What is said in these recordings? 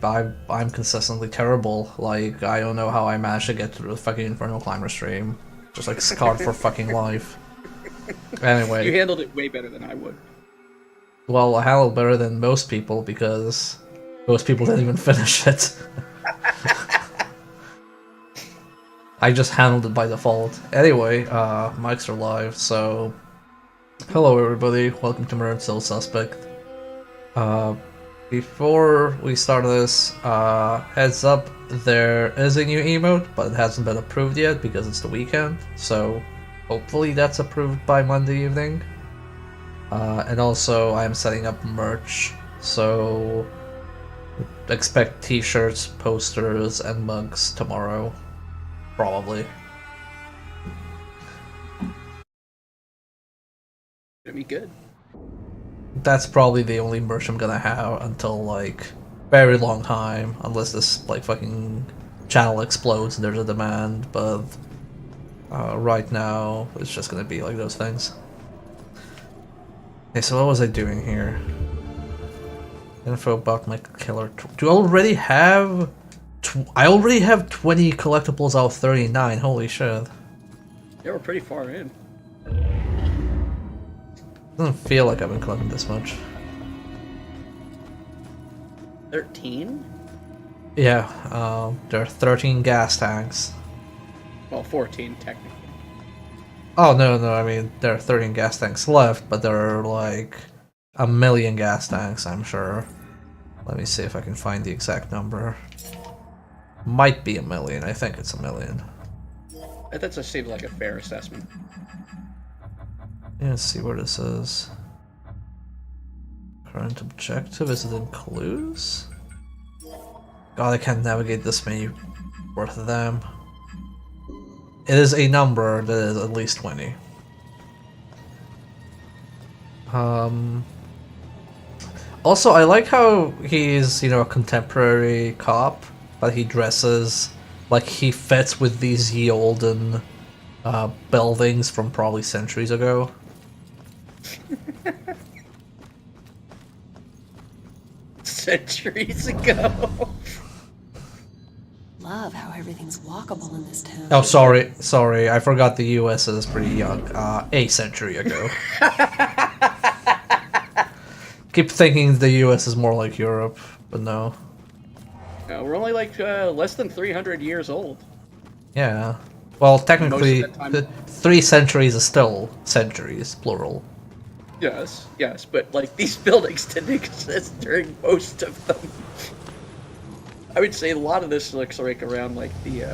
I'm consistently terrible. Like, I don't know how I managed to get through the fucking Infernal Climber stream. Just like scarred for fucking life. You Anyway, handled it way better than I would. well, I handled better than most people because most people didn't even finish it. I just handled it by default. Anyway, mics are live, so hello everybody, welcome to Murdered Soul Suspect. Uh, Before we start this, heads up, there is a new emote, but it hasn't been approved yet because it's the weekend, so hopefully that's approved by Monday evening. And also, I'm setting up merch, so expect t-shirts, posters, and mugs tomorrow. Probably. It'd be good. That's probably the only merch I'm gonna have until, like, very long time, unless this, like, fucking channel explodes and there's a demand, but right now, it's just gonna be like those things. Okay, so what was I doing here? Info about my killer. Do I already have... I already have 20 collectibles out of 39, holy shit. They were pretty far in. Doesn't feel like I've been collecting this much. 13? Yeah, there are 13 gas tanks. Well, 14 technically. Oh, no, I mean, there are 13 gas tanks left, but there are like a million gas tanks, I'm sure. Let me see if I can find the exact number. Might be a million, I think it's a million. That just seems like a fair assessment. Yeah, let's see where this is. Current objective, is it in clues? God, I can't navigate this many worth of them. It is a number that is at least 20. Also, I like how he's, a contemporary cop, but he dresses like he fits with these ye olden buildings from probably centuries ago. Centuries ago. Love how everything's walkable in this town. Oh, sorry, I forgot the US is pretty young. A century ago. Keep thinking the US is more like Europe, but no. No, we're only like less than 300 years old. Yeah. Well, technically, Most of the time- 3 centuries is still centuries, plural. Yes, but like these buildings didn't exist during most of them. I would say a lot of this looks like around like the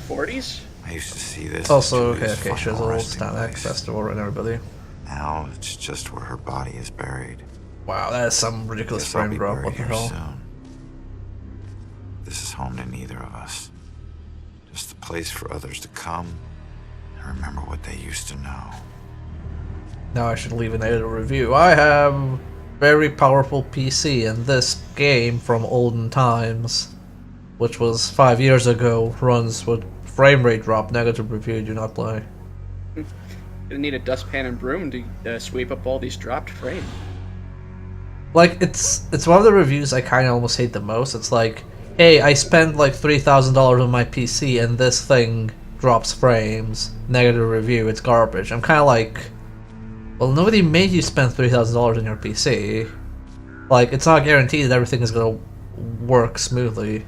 40s. I used to see this. Also, as Julie's okay, final Shizzle, resting Stanek, place. Festival, and everybody. Now it's just where her body is buried. Wow, that is some ridiculous Guess I'll frame be drop, buried what the here hell? soon. This is home to neither of us. Just a place for others to come and remember what they used to know. Now I should leave an editor review. I have very powerful PC, and this game from olden times, which was 5 years ago, runs with frame rate drop, negative review, do not play. Gonna need a dustpan and broom to sweep up all these dropped frames. Like, it's one of the reviews I kind of almost hate the most. It's like, hey, I spent like $3,000 on my PC and this thing drops frames, negative review, it's garbage. I'm kind of like, well, nobody made you spend $3,000 on your PC. Like, it's not guaranteed that everything is gonna work smoothly.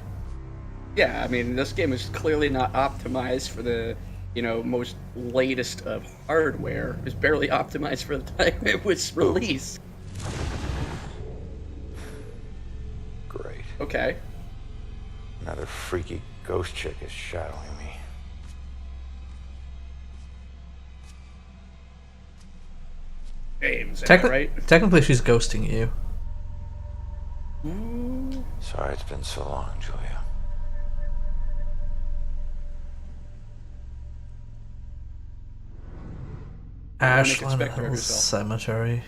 Yeah, I mean, this game is clearly not optimized for the, most latest of hardware. It was barely optimized for the time it was released. Great. Okay. Another freaky ghost chick is shadowing me. James, am I right? Technically, she's ghosting you. Sorry it's been so long, Julia. Ashland expect her Hills herself. Cemetery.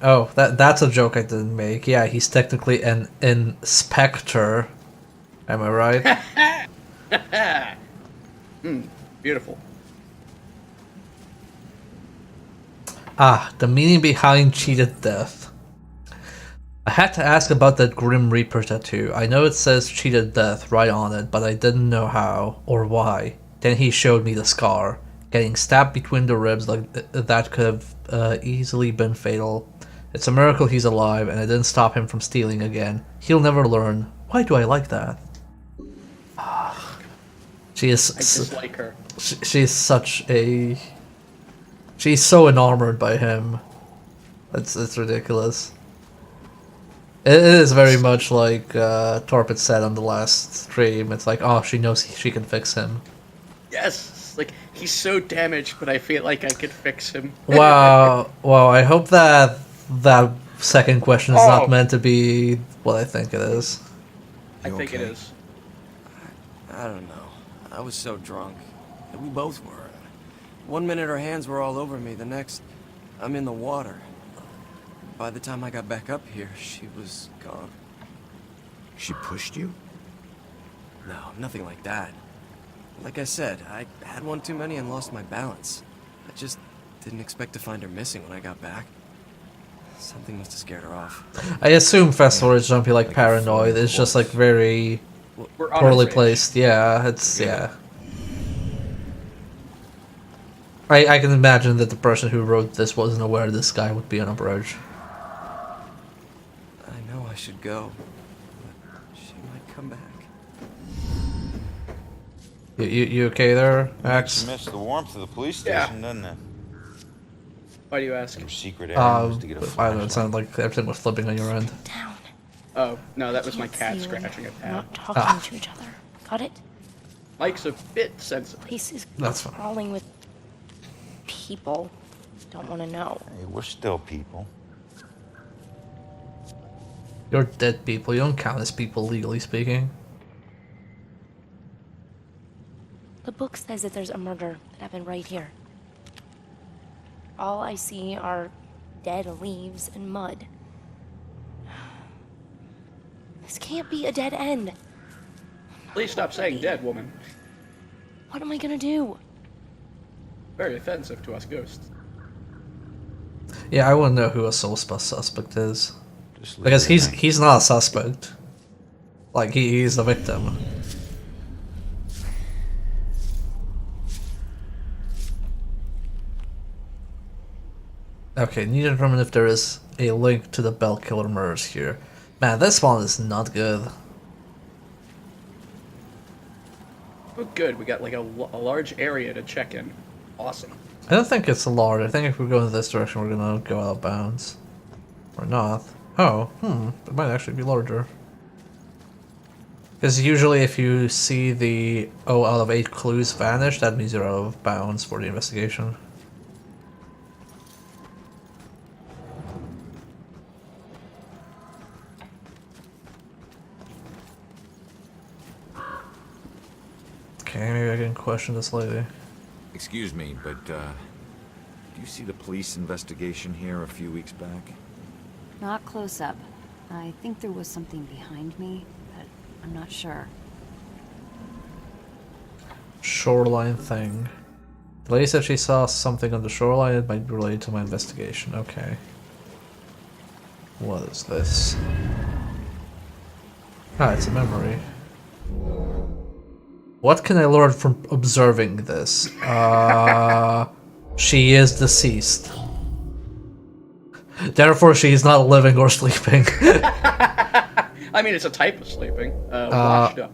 Oh, that's a joke I didn't make. Yeah, he's technically an inspector. Am I right? Beautiful. Ah, the meaning behind cheated death. I had to ask about that Grim Reaper tattoo. I know it says cheated death right on it, but I didn't know how or why. Then he showed me the scar. Getting stabbed between the ribs like that could have easily been fatal. It's a miracle he's alive, and it didn't stop him from stealing again. He'll never learn. Why do I like that? She is. I dislike her. She's such a. She's so enamored by him. It's ridiculous. It is very much like Torpid said on the last stream. It's like, oh, she knows she can fix him. Yes, like he's so damaged, but I feel like I could fix him. Wow, wow! I hope that that second question is not meant to be what I think it is. I think it okay? is. I don't know. I was so drunk. And we both were. One minute her hands were all over me, the next, I'm in the water. By the time I got back up here, she was gone. She pushed you? No, nothing like that. Like I said, I had one too many and lost my balance. I just didn't expect to find her missing when I got back. Something must have scared her off. I assume Festival is jumpy like paranoid. It's just like very We're on poorly our placed. Yeah, it's yeah. I can imagine that the person who wrote this wasn't aware this guy would be on a bridge. I know I should go, but she might come back. You okay there, Max? Missed the warmth of the police Yeah. station, doesn't it? Why do you ask? Your secret area was to get a I don't know. It flashlight. sounded like everything was flipping on your end. Down. Oh, no, that was my Can't cat see when scratching a we're pad. not talking to each other. Got it? Mike's a bit sensitive. Place is That's fine. crawling with people. Don't want to know. Hey, we're still people. You're dead people. You don't count as people legally speaking. The book says that there's a murder that happened right here. All I see are dead leaves and mud. This can't be a dead end. Please stop saying dead, woman. What am I gonna do? Very offensive to us ghosts. Yeah, I wouldn't know who a suspect is. Just leave Because it at night. he's not a suspect. Like he's the victim. Okay, need to determine if there is a link to the Bell Killer murders here. Man, this one is not good. Oh, good. We got like a large area to check in. Awesome. I don't think it's a large. I think if we go in this direction, we're gonna go out of bounds. Or not. Oh, it might actually be larger. Because usually if you see the out of 8 clues vanish, that means you're out of bounds for the investigation. Okay, maybe I can question this lady. Excuse me, but, did you see the police investigation here a few weeks back? Not close up. I think there was something behind me, but I'm not sure. Shoreline thing. The lady said she saw something on the shoreline. It might be related to my investigation. Okay. What is this? Ah, it's a memory. What can I learn from observing this? She is deceased. Therefore, she is not living or sleeping. I mean, it's a type of sleeping. Washed up.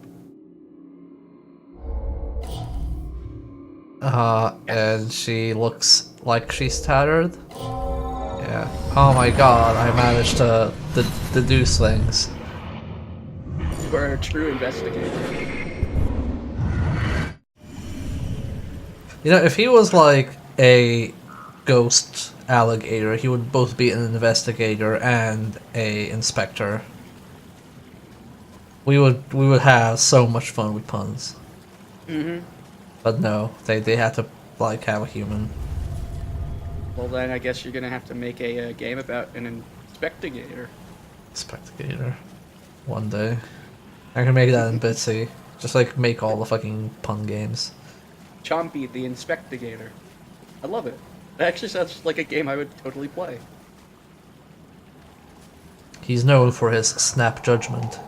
And she looks like she's tattered. Yeah. Oh my god, I managed to deduce things. We're a true investigator. You know, if he was like a ghost alligator, he would both be an investigator and a inspector. We would have so much fun with puns. But no, they had to like have a human. Well, then I guess you're gonna have to make a game about an investigator. Spectator. One day. I can make that in Bitsy. Just like make all the fucking pun games. Chompy the Inspectigator. I love it. It actually sounds like a game I would totally play. He's known for his snap judgment.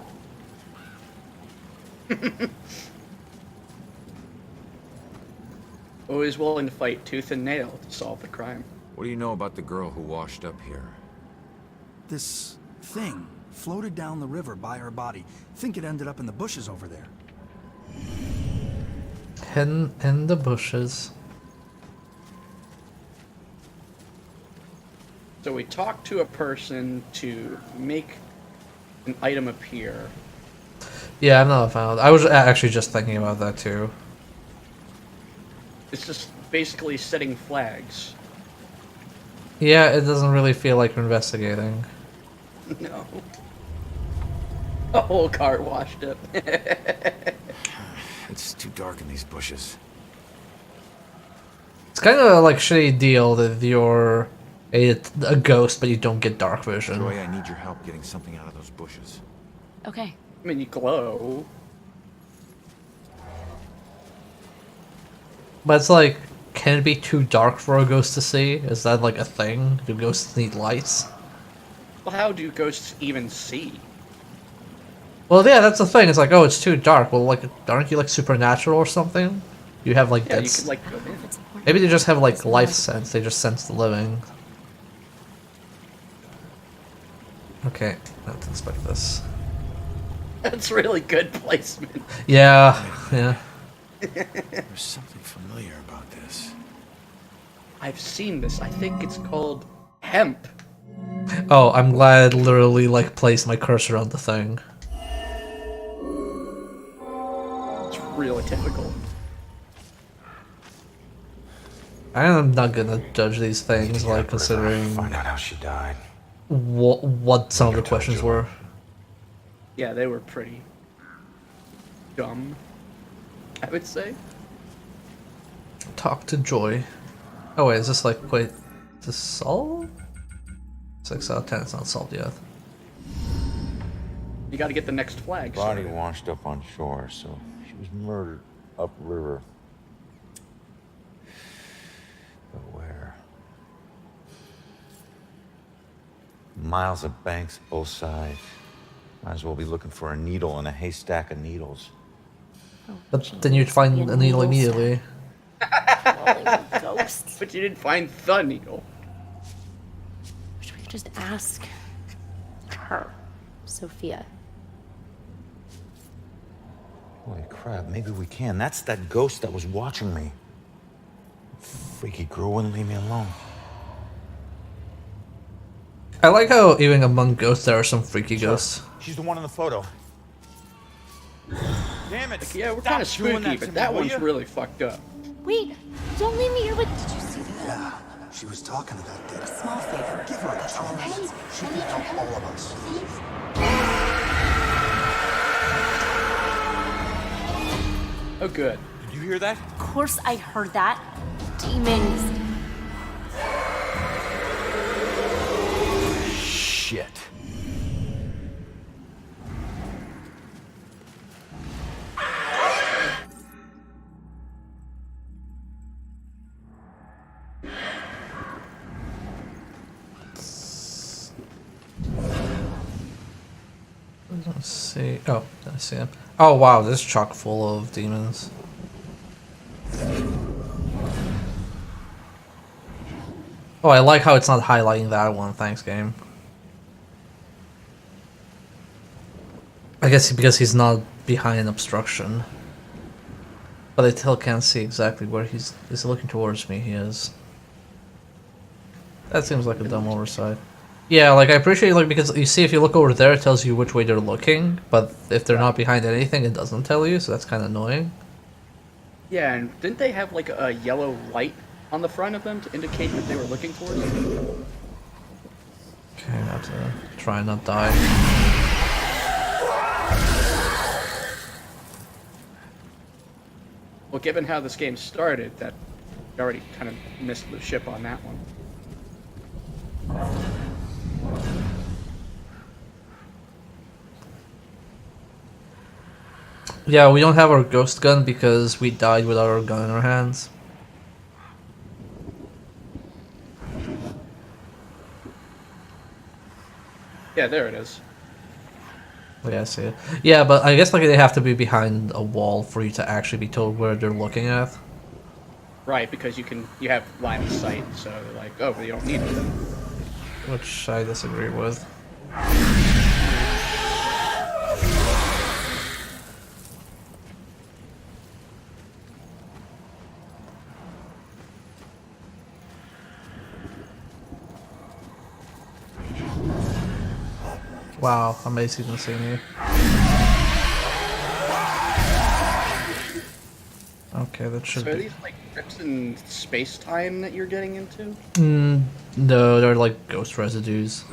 Always willing to fight tooth and nail to solve the crime. What do you know about the girl who washed up here? This thing floated down the river by her body. Think it ended up in the bushes over there. Hidden in the bushes. So we talked to a person to make an item appear. Yeah, I'm not a fan of that. I was actually just thinking about that too. It's just basically setting flags. Yeah, it doesn't really feel like we're investigating. No. A whole car washed up. It's too dark in these bushes. It's kind of like a shitty deal that you're a ghost, but you don't get dark vision. Joy, I need your help getting something out of those bushes. Okay. I mean, you glow. But it's like, can it be too dark for a ghost to see? Is that like a thing? Do ghosts need lights? Well, how do ghosts even see? Well, yeah, that's the thing. It's like, oh, it's too dark. Well, like, aren't you like supernatural or something? You have like Yeah, you that's could like go in. It's important. maybe they just have like life sense. They just sense the living. Okay, not expect this. That's really good placement. Yeah, yeah. There's something familiar about this. I've seen this. I think it's called hemp. Oh, I'm glad I literally like placed my cursor on the thing. It's really typical. I'm not gonna judge these things, like considering Find out how she died. what some of the questions were. Yeah, they were pretty dumb, I would say. Talk to Joy. Oh wait, is this like wait, is this solved? 6 out of 10, it's not solved yet. You got to get the next flag. Body started. washed up on shore, so she was murdered upriver. But where? Miles of banks both sides. Might as well be looking for a needle in a haystack of needles. But then you'd find a needle immediately. Ghosts. But you didn't find the needle. Should we just ask her, Sophia? Holy crap, maybe we can. That's that ghost that was watching me. Freaky girl wouldn't leave me alone. I like how even among ghosts there are some freaky ghosts. She's the one in the photo. Damn it! Yeah, we're Stop kind of doing spooky, to but me, that will one's ya? really fucked up. Wait, don't leave me here with. Did you see that? Yeah, she was talking to that dick. Small favor. Give her a chance. She can help all of us. Oh, good. Did you hear that? Of course I heard that. Demons. Shit. Let's see. Oh, I see him. Oh wow, this is chock full of demons. Oh, I like how it's not highlighting that one. Thanks, game. I guess because he's not behind an obstruction. But I still can't see exactly where he's looking towards me. He is. That seems like a dumb oversight. Yeah, like I appreciate like because you see if you look over there it tells you which way they're looking, but if they're not behind anything it doesn't tell you, so that's kind of annoying. Yeah, and didn't they have like a yellow light on the front of them to indicate that they were looking for you? Okay, I have to try and not die. Well, given how this game started, that you already kind of missed the ship on that one. Yeah, we don't have our ghost gun because we died without our gun in our hands. Yeah, there it is. Yeah, I see it. Yeah, but I guess like they have to be behind a wall for you to actually be told where they're looking at. Right, because you have line of sight, so they're like, oh, but you don't need it. Which I disagree with. Wow, amazing to see you. Okay, that should So are be. these like trips in space time that you're getting into? No, they're like ghost residues.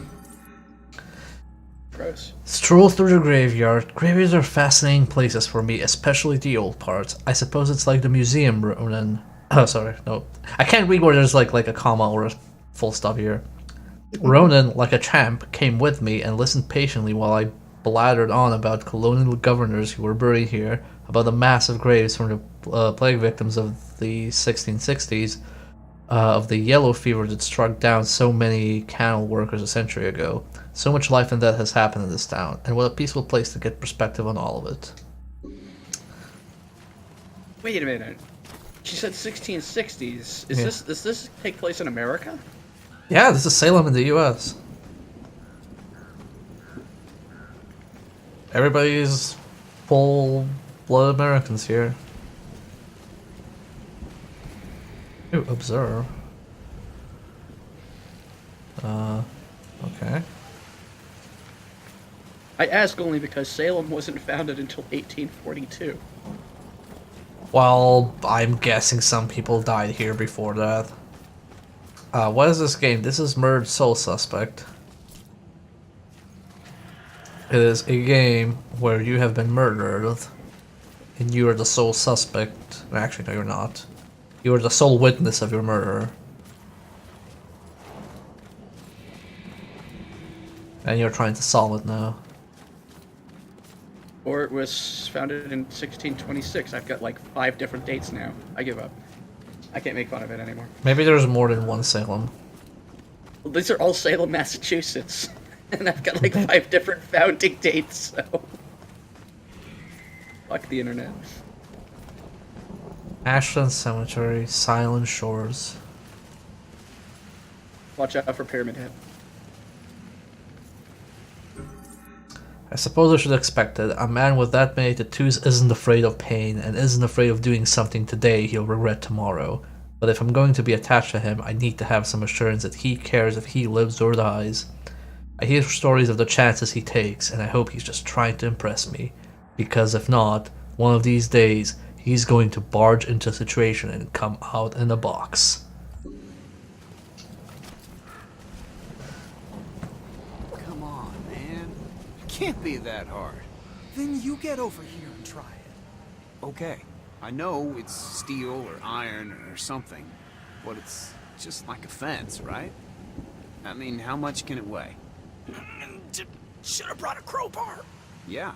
Gross. Stroll through the graveyard. Graveyards are fascinating places for me, especially the old parts. I suppose it's like the museum, Ronan. Oh, sorry, no. I can't read where there's like a comma or a full stop here. Ronan, like a champ, came with me and listened patiently while I blattered on about colonial governors who were buried here, about the massive graves from the plague victims of the 1660s, of the yellow fever that struck down so many canal workers a century ago. So much life and death has happened in this town, and what a peaceful place to get perspective on all of it. Wait a minute. She said 1660s. Yeah. Does this take place in America? Yeah, this is Salem in the US. Everybody's full-blood Americans here. Ooh, observe. Okay. I ask only because Salem wasn't founded until 1842. Well, I'm guessing some people died here before that. What is this game? This is Murdered Soul Suspect. It is a game where you have been murdered, and you are the sole suspect. Actually, no, you're not. You are the sole witness of your murder. And you're trying to solve it now. Or it was founded in 1626. I've got like 5 different dates now. I give up. I can't make fun of it anymore. Maybe there's more than one Salem. Well, these are all Salem, Massachusetts. And I've got like 5 different founding dates, so... Fuck the internet. Ashland Cemetery, Silent Shores. Watch out for Pyramid Head. I suppose I should expect it. A man with that many tattoos isn't afraid of pain and isn't afraid of doing something today he'll regret tomorrow. But if I'm going to be attached to him, I need to have some assurance that he cares if he lives or dies. I hear stories of the chances he takes, and I hope he's just trying to impress me. Because if not, one of these days, he's going to barge into a situation and come out in a box. Come on, man. It can't be that hard. Then you get over here and try it. Okay, I know it's steel or iron or something, but it's just like a fence, right? I mean, how much can it weigh? Should have brought a crowbar. Yeah,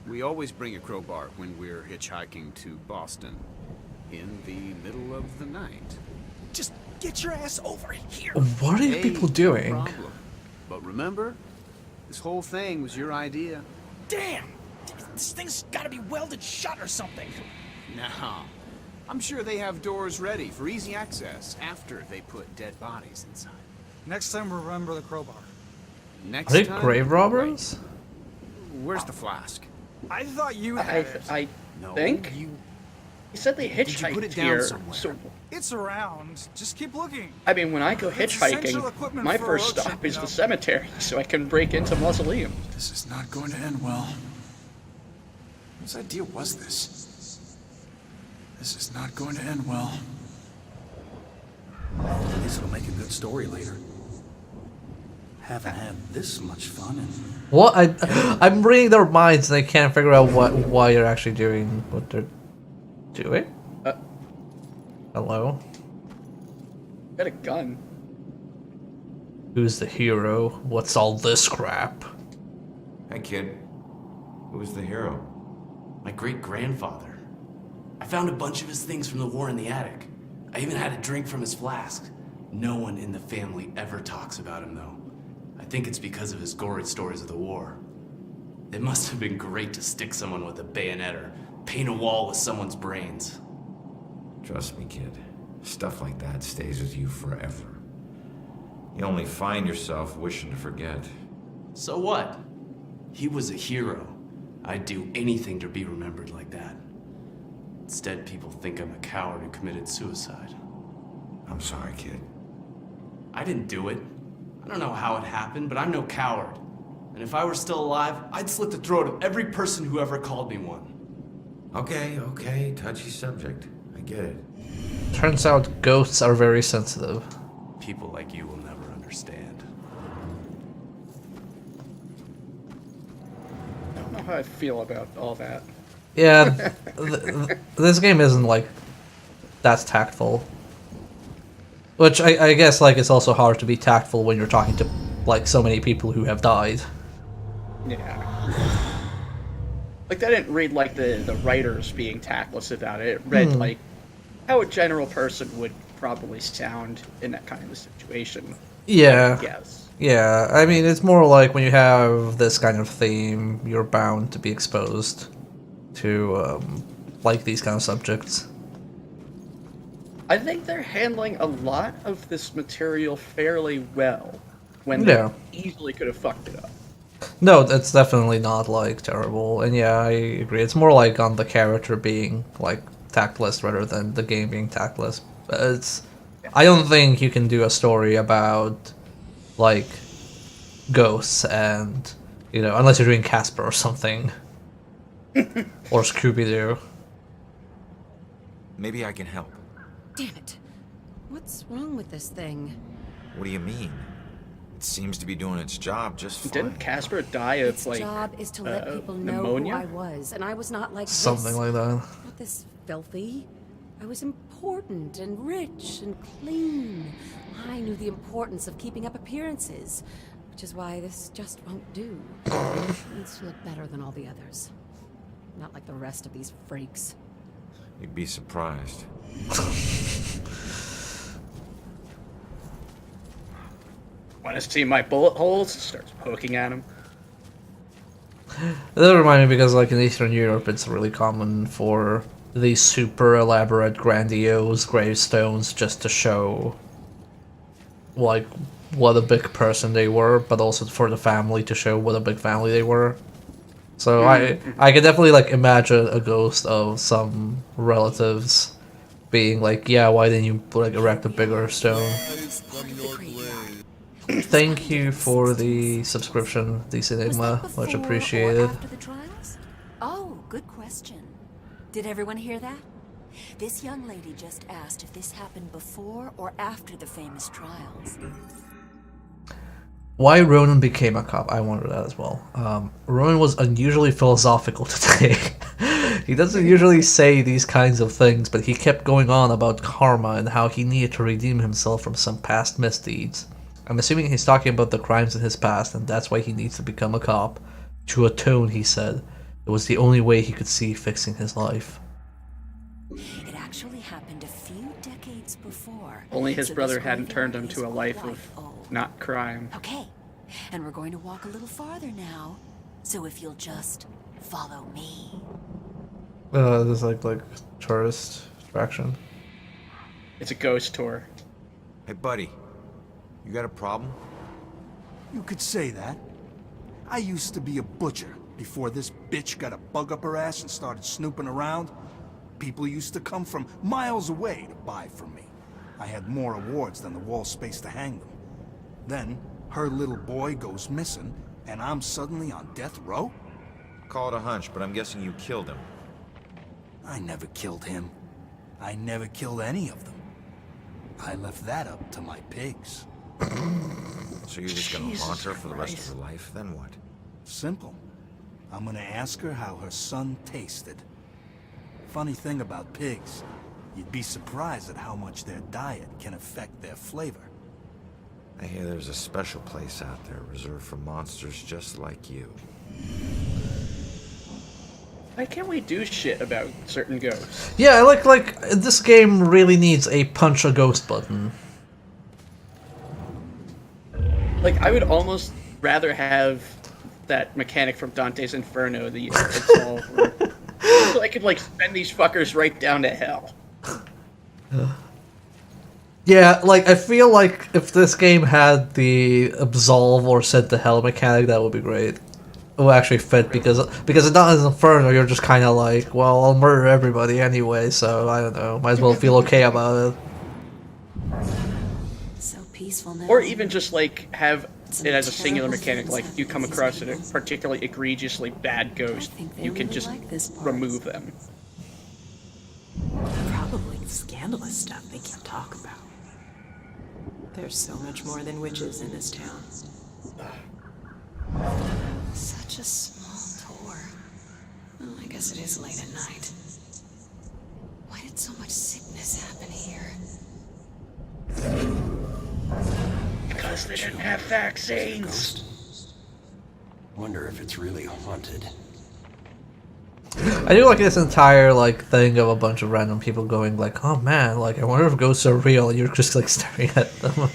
we always bring a crowbar when we're hitchhiking to Boston in the middle of the night. Just get your ass over here. What are you people doing? No problem. But remember, this whole thing was your idea. Damn! This thing's gotta be welded shut or something. No, I'm sure they have doors ready for easy access after they put dead bodies inside. Next time, remember the crowbar. Next Are they time, grave robbers? wait, where's the flask? I thought you had it. I No, think? you. He said they you hitchhiked put it down here, somewhere? so... It's around. Just keep looking. I mean, when I go It's essential hitchhiking, equipment my for a first road stop trip, is you the know. cemetery, so I can break into mausoleums. This is not going to end well. Whose idea was this? This is not going to end well. At least it'll make a good story later. Haven't had this much fun in... What? I'm reading their minds and I can't figure out why you're actually doing what they're doing. Hello? Got a gun. Who's the hero? What's all this crap? Hey kid, who's the hero? My great-grandfather. I found a bunch of his things from the war in the attic. I even had a drink from his flask. No one in the family ever talks about him, though. I I think it's because of his gory stories of the war. It must have been great to stick someone with a bayonet or paint a wall with someone's brains. Trust me, kid. Stuff like that stays with you forever. You only find yourself wishing to forget. So what? He was a hero. I'd do anything to be remembered like that. Instead, people think I'm a coward who committed suicide. I'm sorry, kid. I didn't do it. I don't know how it happened, but I'm no coward. And if I were still alive, I'd slit the throat of every person who ever called me one. Okay, touchy subject. I get it. Turns out ghosts are very sensitive. People like you will never understand. I don't know how I feel about all that. Yeah, this game isn't like that tactful. Which I guess like it's also hard to be tactful when you're talking to like so many people who have died. Yeah. Like, that didn't read like the writers being tactless about it. It read like how a general person would probably sound in that kind of a situation. Yeah. Yes. Yeah, I mean, it's more like when you have this kind of theme, you're bound to be exposed to, like, these kind of subjects. I think they're handling a lot of this material fairly well, when they easily could have fucked it up. No, it's definitely not, like, terrible, and yeah, I agree. It's more like on the character being, like, tactless rather than the game being tactless. I don't think you can do a story about, like, ghosts and, you know, unless you're doing Casper or something. Or Scooby-Doo. Maybe I can help. Damn it. What's wrong with this thing? What do you mean? It seems to be doing its job just fine. Didn't Casper die of, Its like, job is to let people know pneumonia? who I was, and I was not like Something this. like that. Not this filthy. I was important and rich and clean. I knew the importance of keeping up appearances, which is why this just won't do. It needs to look better than all the others. Not like the rest of these freaks. You'd be surprised. Want to see my bullet holes? Starts poking at him. That reminds me because, like, in Eastern Europe, it's really common for these super elaborate, grandiose gravestones just to show, like, what a big person they were, but also for the family to show what a big family they were. So I can definitely, like, imagine a ghost of some relatives being like, yeah, why didn't you, like, erect a bigger stone? Thank you for the subscription, DC Enigma. Much appreciated. After the trials? Oh, good question. Did everyone hear that? This young lady just asked if this happened before or after the famous trials. Why Ronan became a cop, I wondered that as well. Ronan was unusually philosophical today. He doesn't usually say these kinds of things, but he kept going on about karma and how he needed to redeem himself from some past misdeeds. I'm assuming he's talking about the crimes in his past, and that's why he needs to become a cop. To atone, he said. It was the only way he could see fixing his life. It actually happened a few decades before. Only his So brother this hadn't turned him graveyard to a is life quite of old. not crime. Okay, and we're going to walk a little farther now. So if you'll just follow me. This is like tourist attraction. It's a ghost tour. Hey, buddy. You got a problem? You could say that. I used to be a butcher before this bitch got a bug up her ass and started snooping around. People used to come from miles away to buy from me. I had more awards than the wall space to hang them. Then, her little boy goes missing, and I'm suddenly on death row? Call it a hunch, but I'm guessing you killed him. I never killed him. I never killed any of them. I left that up to my pigs. So you're just gonna haunt her for the rest of her life? Then what? Simple. I'm gonna ask her how her son tasted. Funny thing about pigs, you'd be surprised at how much their diet can affect their flavor. I hear there's a special place out there reserved for monsters just like you. Why can't we do shit about certain ghosts? Yeah, like this game really needs a punch a ghost button. Like, I would almost rather have that mechanic from Dante's Inferno, the Absolve, so I could, like, send these fuckers right down to hell. Yeah, like, I feel like if this game had the Absolve or Send to Hell mechanic, that would be great. It would actually fit, because in Dante's Inferno, you're just kind of like, well, I'll murder everybody anyway, so I don't know, might as well feel okay about it. So peaceful now. Or even just, like, have it as a singular mechanic, like, you come across a particularly egregiously bad ghost, you can just remove them. Probably the scandalous stuff they can't talk about. There's so much more than witches in this town. Such a small tour. Well, I guess it is late at night. Why did so much sickness happen here? Because they didn't have vaccines. Wonder if it's really haunted. I do like this entire, like, thing of a bunch of random people going like, oh man, like, I wonder if ghosts are real, and you're just, like, staring at them.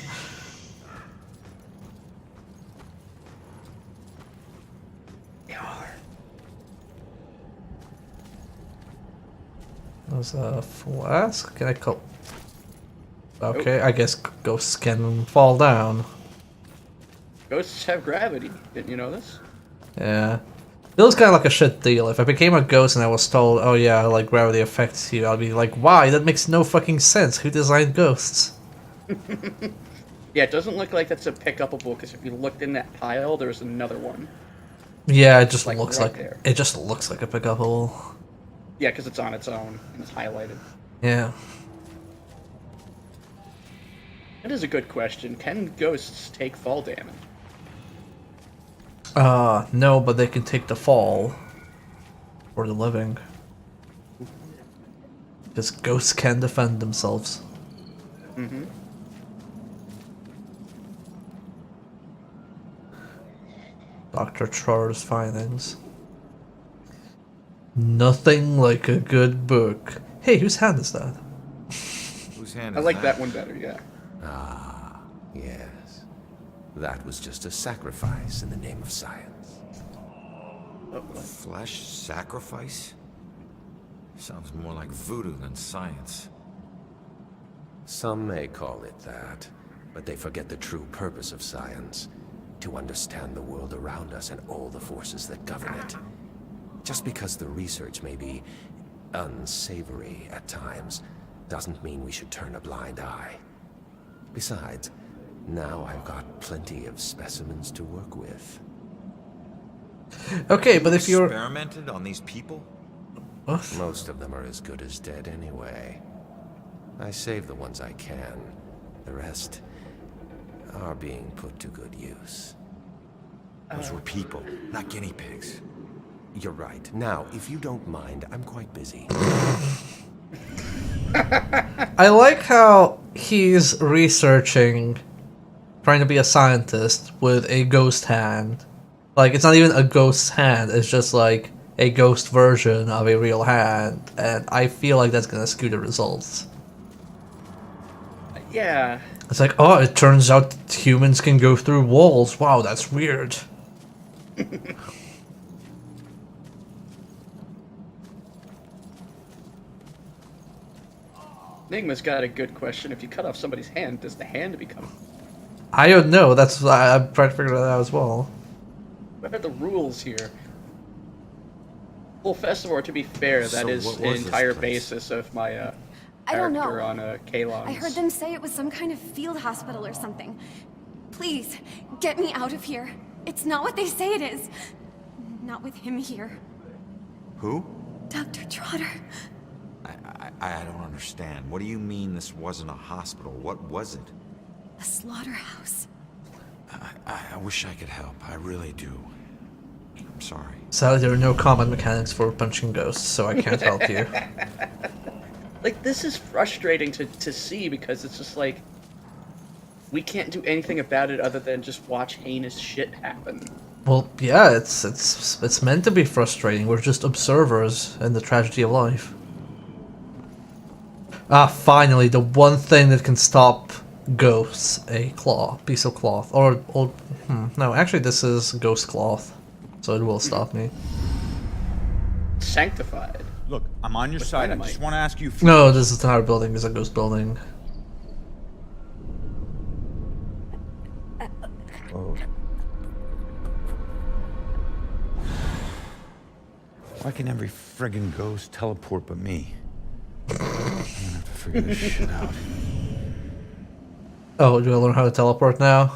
They are. There's a flask? Can I call... Okay, I guess ghosts can fall down. Ghosts have gravity. Didn't you know this? Yeah. Feels kind of like a shit deal. If I became a ghost and I was told, oh yeah, like, gravity affects you, I'd be like, why? That makes no fucking sense. Who designed ghosts? Yeah, it doesn't look like that's a pick-upable, because if you looked in that pile, there's another one. Yeah, it just looks right like... there. It just looks like a pick-upable. Yeah, because it's on its own, and it's highlighted. Yeah. That is a good question. Can ghosts take fall damage? No, but they can take the fall. For the living. Because ghosts can defend themselves. Mm-hmm. Dr. Trotter's findings. Nothing like a good book. Hey, whose hand is that? Whose hand I is like that one better, yeah. Ah, yes. That was just a sacrifice in the name of science. Flesh sacrifice? Sounds more like voodoo than science. Some may call it that, but they forget the true purpose of science. To understand the world around us and all the forces that govern it. Just because the research may be unsavory at times, doesn't mean we should turn a blind eye. Besides, now I've got plenty of specimens to work with. Okay, but if you're... Experimented on these people? What? Most of them are as good as dead anyway. I save the ones I can. The rest are being put to good use. Those were people, not guinea pigs. You're right. Now, if you don't mind, I'm quite busy. I like how he's researching, trying to be a scientist with a ghost hand. Like, it's not even a ghost hand, it's just like a ghost version of a real hand, and I feel like that's gonna skew the results. Yeah. It's like, oh, it turns out that humans can go through walls. Wow, that's weird. Enigma's got a good question. If you cut off somebody's hand, does the hand become... I don't know, that's I'm trying to figure that out as well. What are the rules here? Well, Festivor, to be fair, that So is what an was this entire place? basis of my I don't character know. on Kalon's. I heard them say it was some kind of field hospital or something. Please, get me out of here. It's not what they say it is. Not with him here. Who? Dr. Trotter. I don't understand. What do you mean this wasn't a hospital? What was it? A slaughterhouse. I wish I could help. I really do. I'm sorry. Sadly, there are no combat mechanics for punching ghosts, so I can't help you. Like, this is frustrating to see because it's just like, we can't do anything about it other than just watch heinous shit happen. Well, yeah, it's meant to be frustrating. We're just observers in the tragedy of life. Ah, finally, the one thing that can stop ghosts a piece of cloth, or no, actually this is ghost cloth, so it will stop me. Sanctified. Look, I'm on your With side. I dynamite. just want to ask you. No, this is entire building is a ghost building. Oh. Why can every friggin' ghost teleport but me? I'm gonna have to figure this shit out. Oh, do I learn how to teleport now?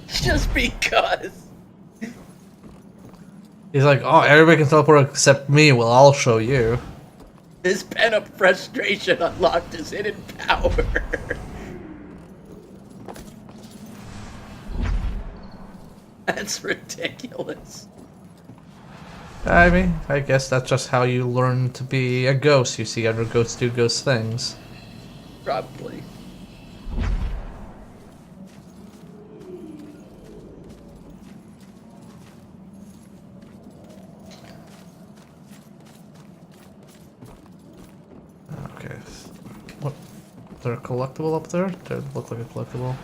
Just because. He's like, oh, everybody can teleport except me. Well, I'll show you. His pent-up frustration unlocked his hidden power. That's ridiculous. I mean, I guess that's just how you learn to be a ghost. You see other ghosts do ghost things. Probably. Okay. What? Is there a collectible up there? Does it look like a collectible?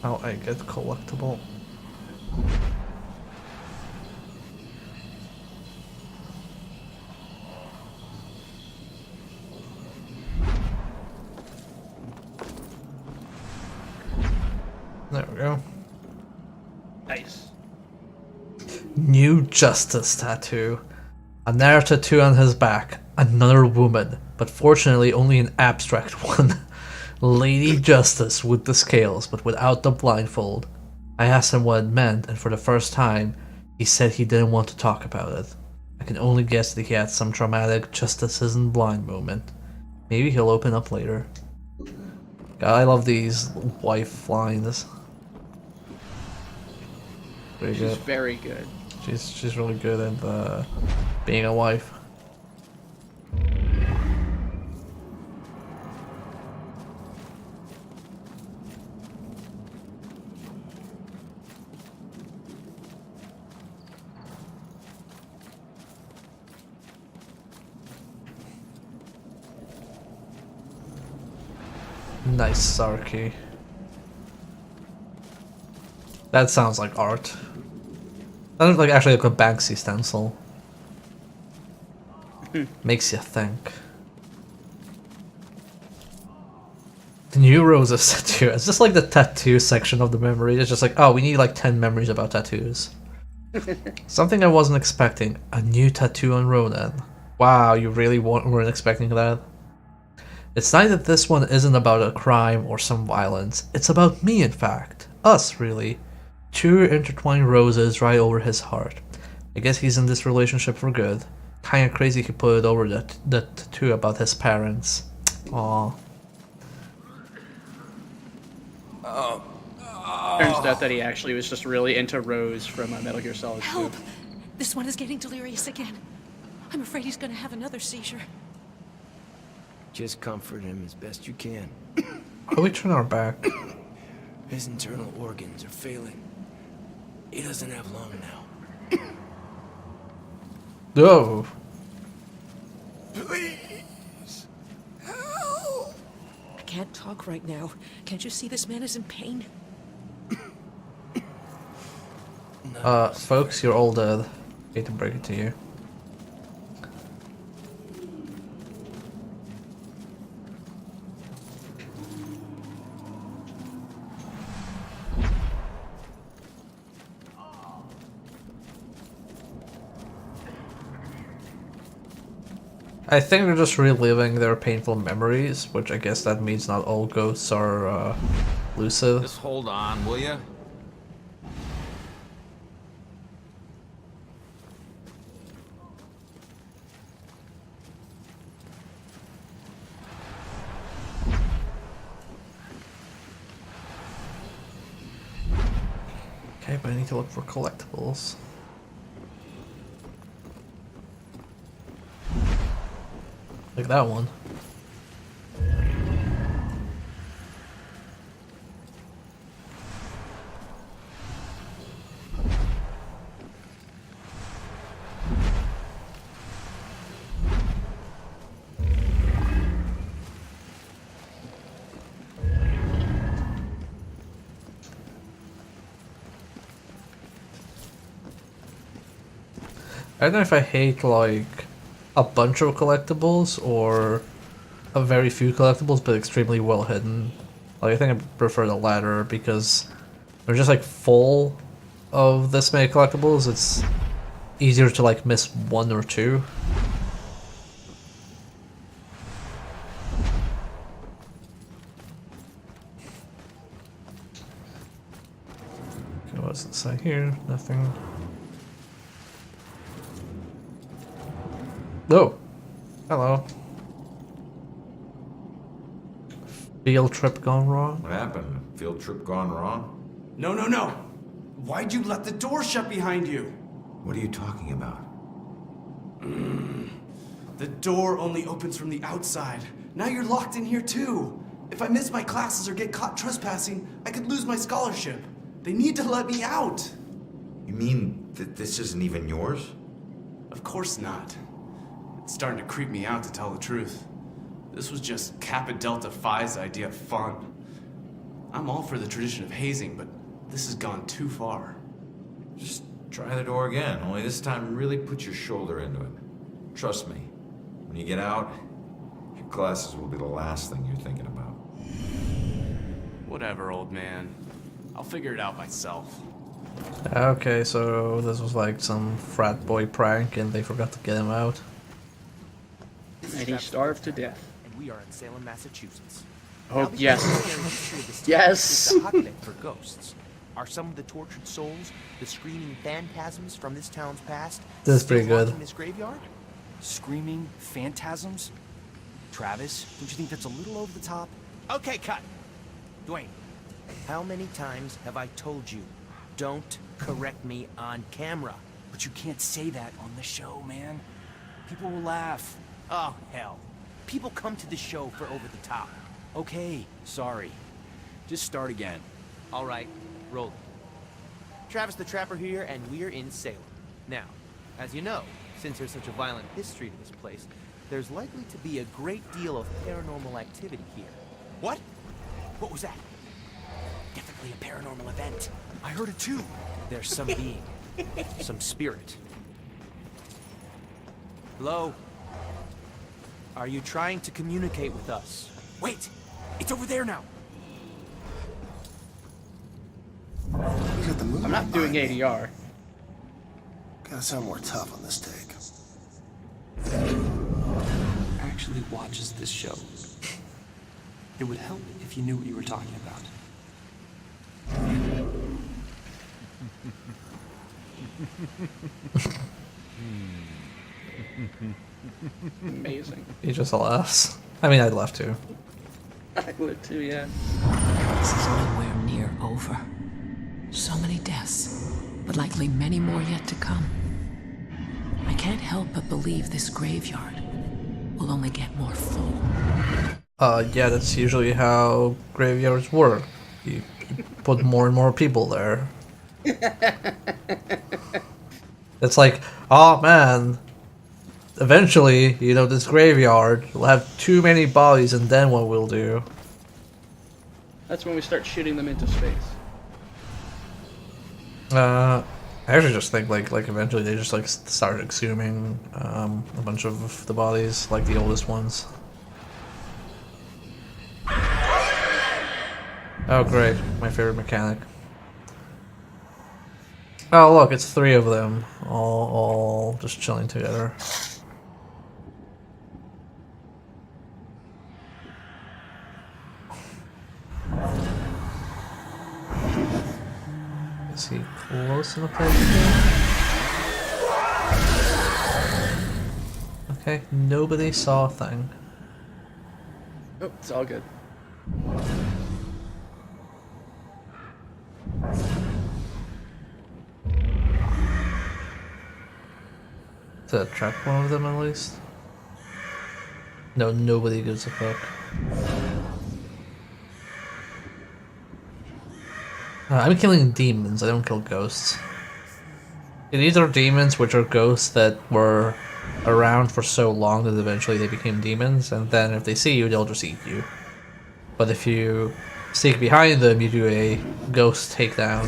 How I get collectible? There we go. Nice. New Justice tattoo. Another tattoo on his back. Another woman, but fortunately only an abstract one. Lady Justice with the scales, but without the blindfold. I asked him what it meant, and for the first time, he said he didn't want to talk about it. I can only guess that he had some traumatic justice isn't blind moment. Maybe he'll open up later. God, I love these wife lines. Pretty She's good. very good. She's really good at being a wife. Nice Sarky. That sounds like art. That looks like actually like a Banksy stencil. Makes you think. The new roses tattoo. It's just like the tattoo section of the memory. It's just like, oh, we need like 10 memories about tattoos. Something I wasn't expecting. A new tattoo on Ronan. Wow, you really weren't expecting that? It's nice that this one isn't about a crime or some violence. It's about me, in fact. Us, really. Two intertwined roses right over his heart. I guess he's in this relationship for good. Kinda crazy he put it over that tattoo about his parents. Aww. Turns out that he actually was just really into Rose from Metal Gear Solid 2. Help! This one is getting delirious again. I'm afraid he's gonna have another seizure. Just comfort him as best you can. Why we turn our back? His internal organs are failing. He doesn't have long now. Oh. Please. I can't talk right now. Can't you see this man is in pain? Folks, you're all dead. Hate to break it to you. I think they're just reliving their painful memories, which I guess that means not all ghosts are lucid. Just hold on, will ya? Okay, but I need to look for collectibles. Like that one. I don't know if I hate like a bunch of collectibles or a very few collectibles, but extremely well hidden. Like I think I prefer the latter because they're just like full of this many collectibles. It's easier to like miss one or two. Okay, what's inside here? Nothing. Oh, hello. Field trip gone wrong? What happened? Field trip gone wrong? No, no, no! Why'd you let the door shut behind you? What are you talking about? The door only opens from the outside. Now you're locked in here too. If I miss my classes or get caught trespassing, I could lose my scholarship. They need to let me out. You mean that this isn't even yours? Of course not. It's starting to creep me out, to tell the truth. This was just Kappa Delta Phi's idea of fun. I'm all for the tradition of hazing, but this has gone too far. Just try the door again, only this time really put your shoulder into it. Trust me, when you get out, your classes will be the last thing you're thinking about. Whatever, old man. I'll figure it out myself. Okay, so this was like some frat boy prank and they forgot to get him out. And he starved to death. And we are in Salem, Massachusetts. Oh, Now, because yes. the scary history of this town Yes. is a hotbed for ghosts. Are some of the tortured souls, the screaming phantasms from this town's past, This is still pretty good. haunting this graveyard? Screaming phantasms? Travis, don't you think that's a little over the top? Okay, cut. Dwayne, how many times have I told you, don't correct me on camera? But you can't say that on the show, man. People will laugh. Oh, hell. People come to the show for over the top. Okay, sorry. Just start again. All right, roll it. Travis the Trapper here, and we're in Salem. Now, as you know, since there's such a violent history to this place, there's likely to be a great deal of paranormal activity here. What? What was that? Definitely a paranormal event. I heard it too. There's some being, some spirit. Hello? Are you trying to communicate with us? Wait! It's over there now! I'm not doing ADR. Gotta sound more tough on this take. Actually watches this show. It would help if you knew what you were talking about. Amazing. He just laughs. I mean, I'd laugh too. I would too, yeah. This is nowhere near over. So many deaths, but likely many more yet to come. I can't help but believe this graveyard will only get more full. Yeah, that's usually how graveyards work. You put more and more people there. It's like, oh man, eventually, you know, this graveyard will have too many bodies and then what we'll do? That's when we start shooting them into space. I actually just think like eventually they just like start exhuming a bunch of the bodies, like the oldest ones. Oh great, my favorite mechanic. Oh look, it's 3 of them, all just chilling together. Is he close enough to Okay, nobody saw a thing. Oh, it's all good. To track one of them at least? No, nobody gives a fuck. I'm killing demons, I don't kill ghosts. These are demons, which are ghosts that were around for so long that eventually they became demons, and then if they see you, they'll just eat you. But if you sneak behind them, you do a ghost takedown.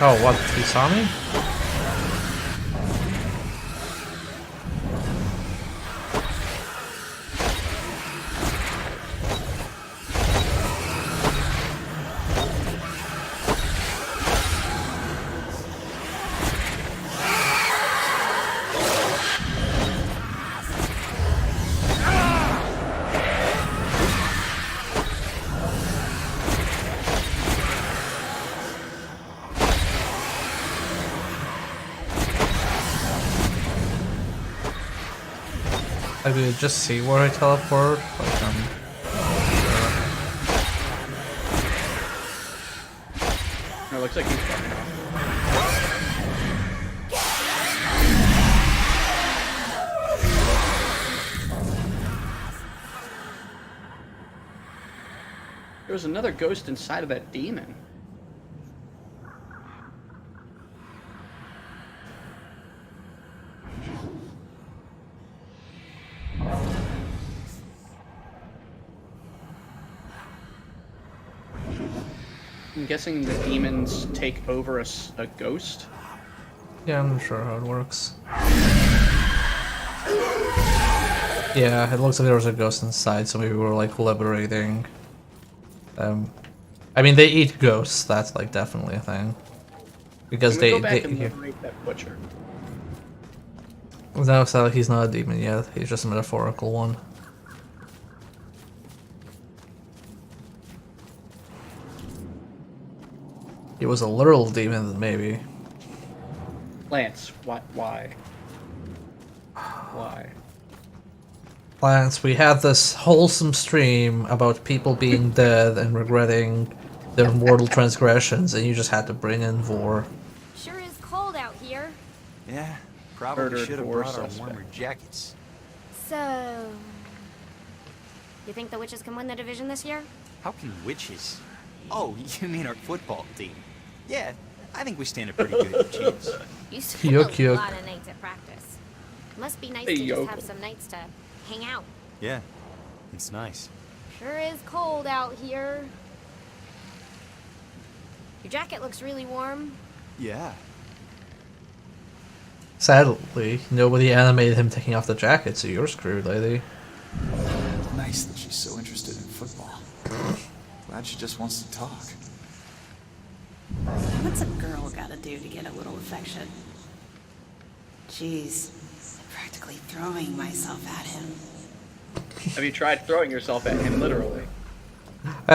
Oh, what? He saw me? I could just see where I teleport. Like, No, it looks like he's fucking off. There was another ghost inside of that demon. I'm guessing the demons take over a ghost? yeah, I'm not sure how it works. Yeah, it looks like there was a ghost inside, so maybe we're like liberating them. I mean, they eat ghosts. That's like definitely a thing. Because Can we go back and liberate that butcher? No, so he's not a demon yet. He's just a metaphorical one. He was a literal demon, then maybe. Lance, why? Why? Lance, we had this wholesome stream about people being dead and regretting their mortal transgressions, and you just had to bring in Vor. Sure is cold out here. Yeah, probably Murdered should have war brought our suspect. warmer jackets. So, you think the witches can win the division this year? How can witches? Oh, you mean our football team? Yeah, I think we stand a pretty good chance. You spend Yuck, a yuck. lot of nights at practice. Must be nice Hey, to just yokel. have some nights to hang out. Yeah, it's nice. Sure is cold out here. Your jacket looks really warm. Yeah. Sadly, nobody animated him taking off the jacket, so you're screwed, lady. Nice that she's so interested in football. Glad she just wants to talk. What's a girl gotta do to get a little affection? Jeez, I'm practically throwing myself at him. Have you tried throwing yourself at him, literally? I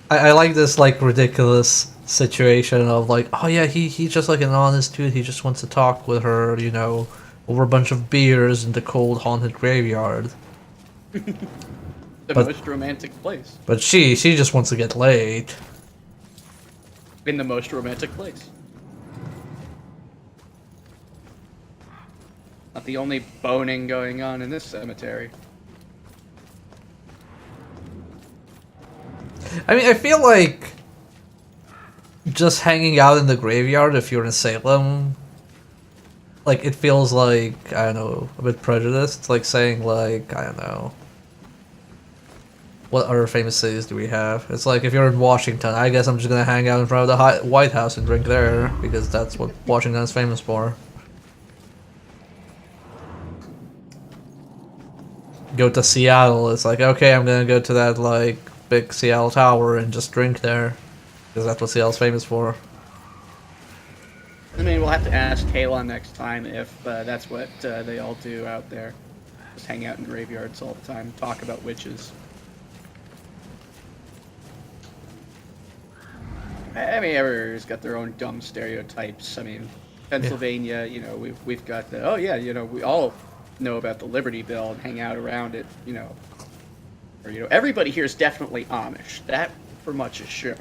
I like this like ridiculous situation of like, oh yeah, he's just like an honest dude. He just wants to talk with her, you know, over a bunch of beers in the cold haunted graveyard. The But- most romantic place. But she just wants to get laid. In the most romantic place. Not the only boning going on in this cemetery. I mean, I feel like just hanging out in the graveyard if you're in Salem, like, it feels like, I don't know, a bit prejudiced. It's like saying, like, I don't know, what other famous cities do we have? It's like, if you're in Washington, I guess I'm just gonna hang out in front of the White House and drink there, because that's what Washington is famous for. Go to Seattle, it's like, okay, I'm gonna go to that, like, big Seattle Tower and just drink there, because that's what Seattle's famous for. I mean, we'll have to ask Kalon next time if that's what they all do out there. Just hang out in graveyards all the time, talk about witches. I mean, everywhere's got their own dumb stereotypes. I mean, Pennsylvania, you know, we've got the, oh yeah, you know, we all know about the Liberty Bell and hang out around it, you know. Or, you know, everybody here is definitely Amish. That, for much is sure.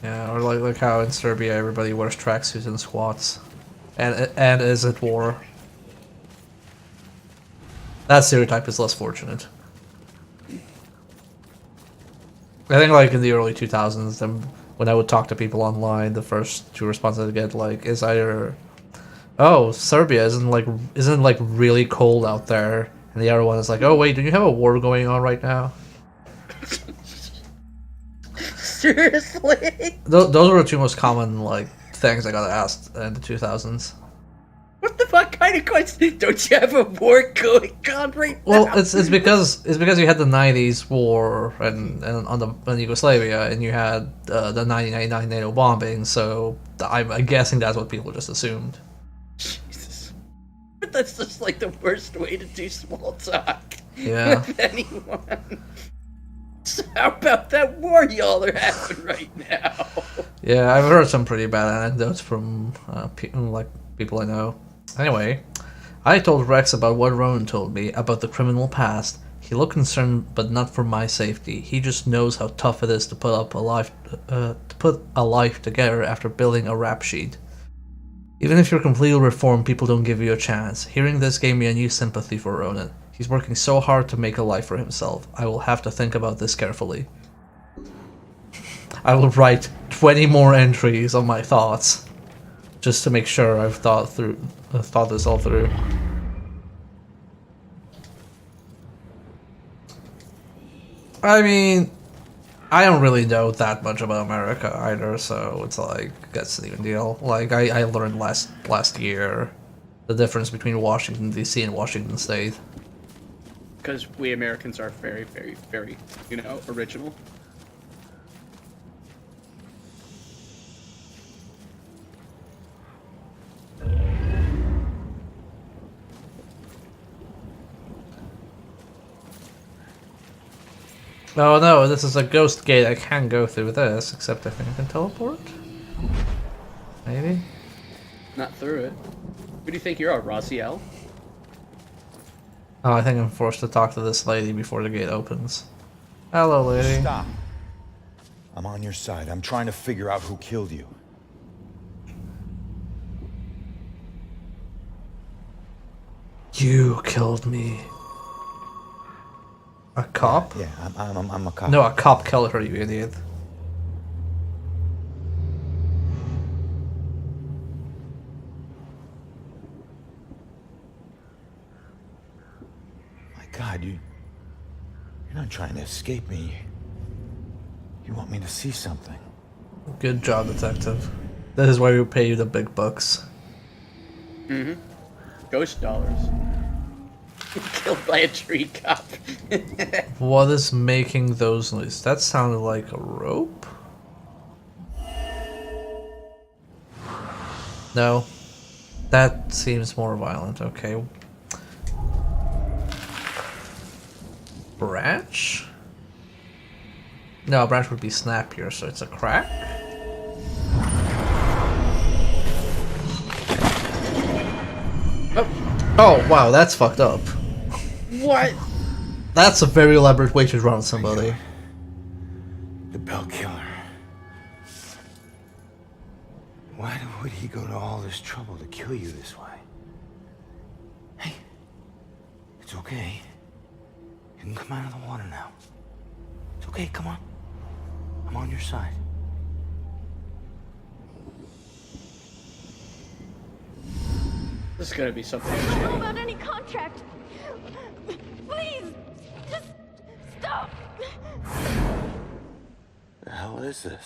Yeah, or like how in Serbia everybody wears tracksuits and squats, and is at war. That stereotype is less fortunate. I think like in the early 2000s, when I would talk to people online, the first two responses I'd get like is either, "Oh, Serbia isn't like really cold out there," and the other one is like, "Oh wait, do you have a war going on right now?" Seriously? Those were the two most common like things I got asked in the 2000s. What the fuck kind of question? Don't you have a war going on right now? Well, it's because you had the 90s war and in Yugoslavia, and you had the 1999 NATO bombing. So I'm guessing that's what people just assumed. Jesus. But that's just like the worst way to do small talk. Yeah. With anyone. So how about that war y'all are having right now? Yeah, I've heard some pretty bad anecdotes from people I know. Anyway, I told Rex about what Ronan told me about the criminal past. He looked concerned, but not for my safety. He just knows how tough it is to put a life together after building a rap sheet. Even if you're completely reformed, people don't give you a chance. Hearing this gave me a new sympathy for Ronan. He's working so hard to make a life for himself. I will have to think about this carefully. I will write 20 more entries on my thoughts, just to make sure I've thought this all through. I mean, I don't really know that much about America either, so it's like, that's an even deal. Like, I learned last year the difference between Washington, D.C. and Washington State. Because we Americans are very, very, very, original. Oh no, this is a ghost gate. I can't go through this, except I think I can teleport? Maybe? Not through it. Who do you think you are, Raziel? Oh, I think I'm forced to talk to this lady before the gate opens. Hello, lady. Stop. I'm on your side. I'm trying to figure out who killed you. You killed me. A cop? Yeah, I'm a cop. No, a cop killed her, you idiot. My God, you're not trying to escape me. You want me to see something. Good job, detective. This is why we pay you the big bucks. Mm-hmm. Ghost dollars. Killed by a tree cop. What is making those noises? That sounded like a rope? No. That seems more violent, okay. Branch? No, a branch would be snappier, so it's a crack? Oh, wow, that's fucked up. What? That's a very elaborate way to drown somebody. The Bell Killer. Why would he go to all this trouble to kill you this way? Hey, it's okay. You can come out of the water now. It's okay, come on. I'm on your side. This is gonna be something. I don't know about any contract. Please, just stop. The hell is this?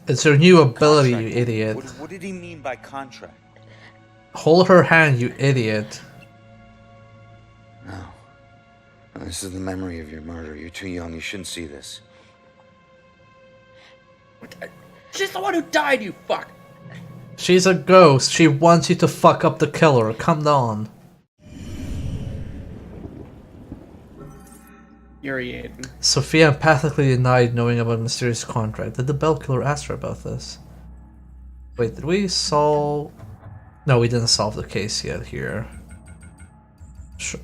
It's her new ability, you idiot. What did he mean by contract? Hold her hand, you idiot. No. This is the memory of your murder. You're too young. You shouldn't see this. She's the one who died, you fuck. She's a ghost. She wants you to fuck up the killer. Come on. Infuriating. Sophia empathically denied knowing about a mysterious contract. Did the Bell Killer ask her about this? Wait, did we solve... No, we didn't solve the case yet here.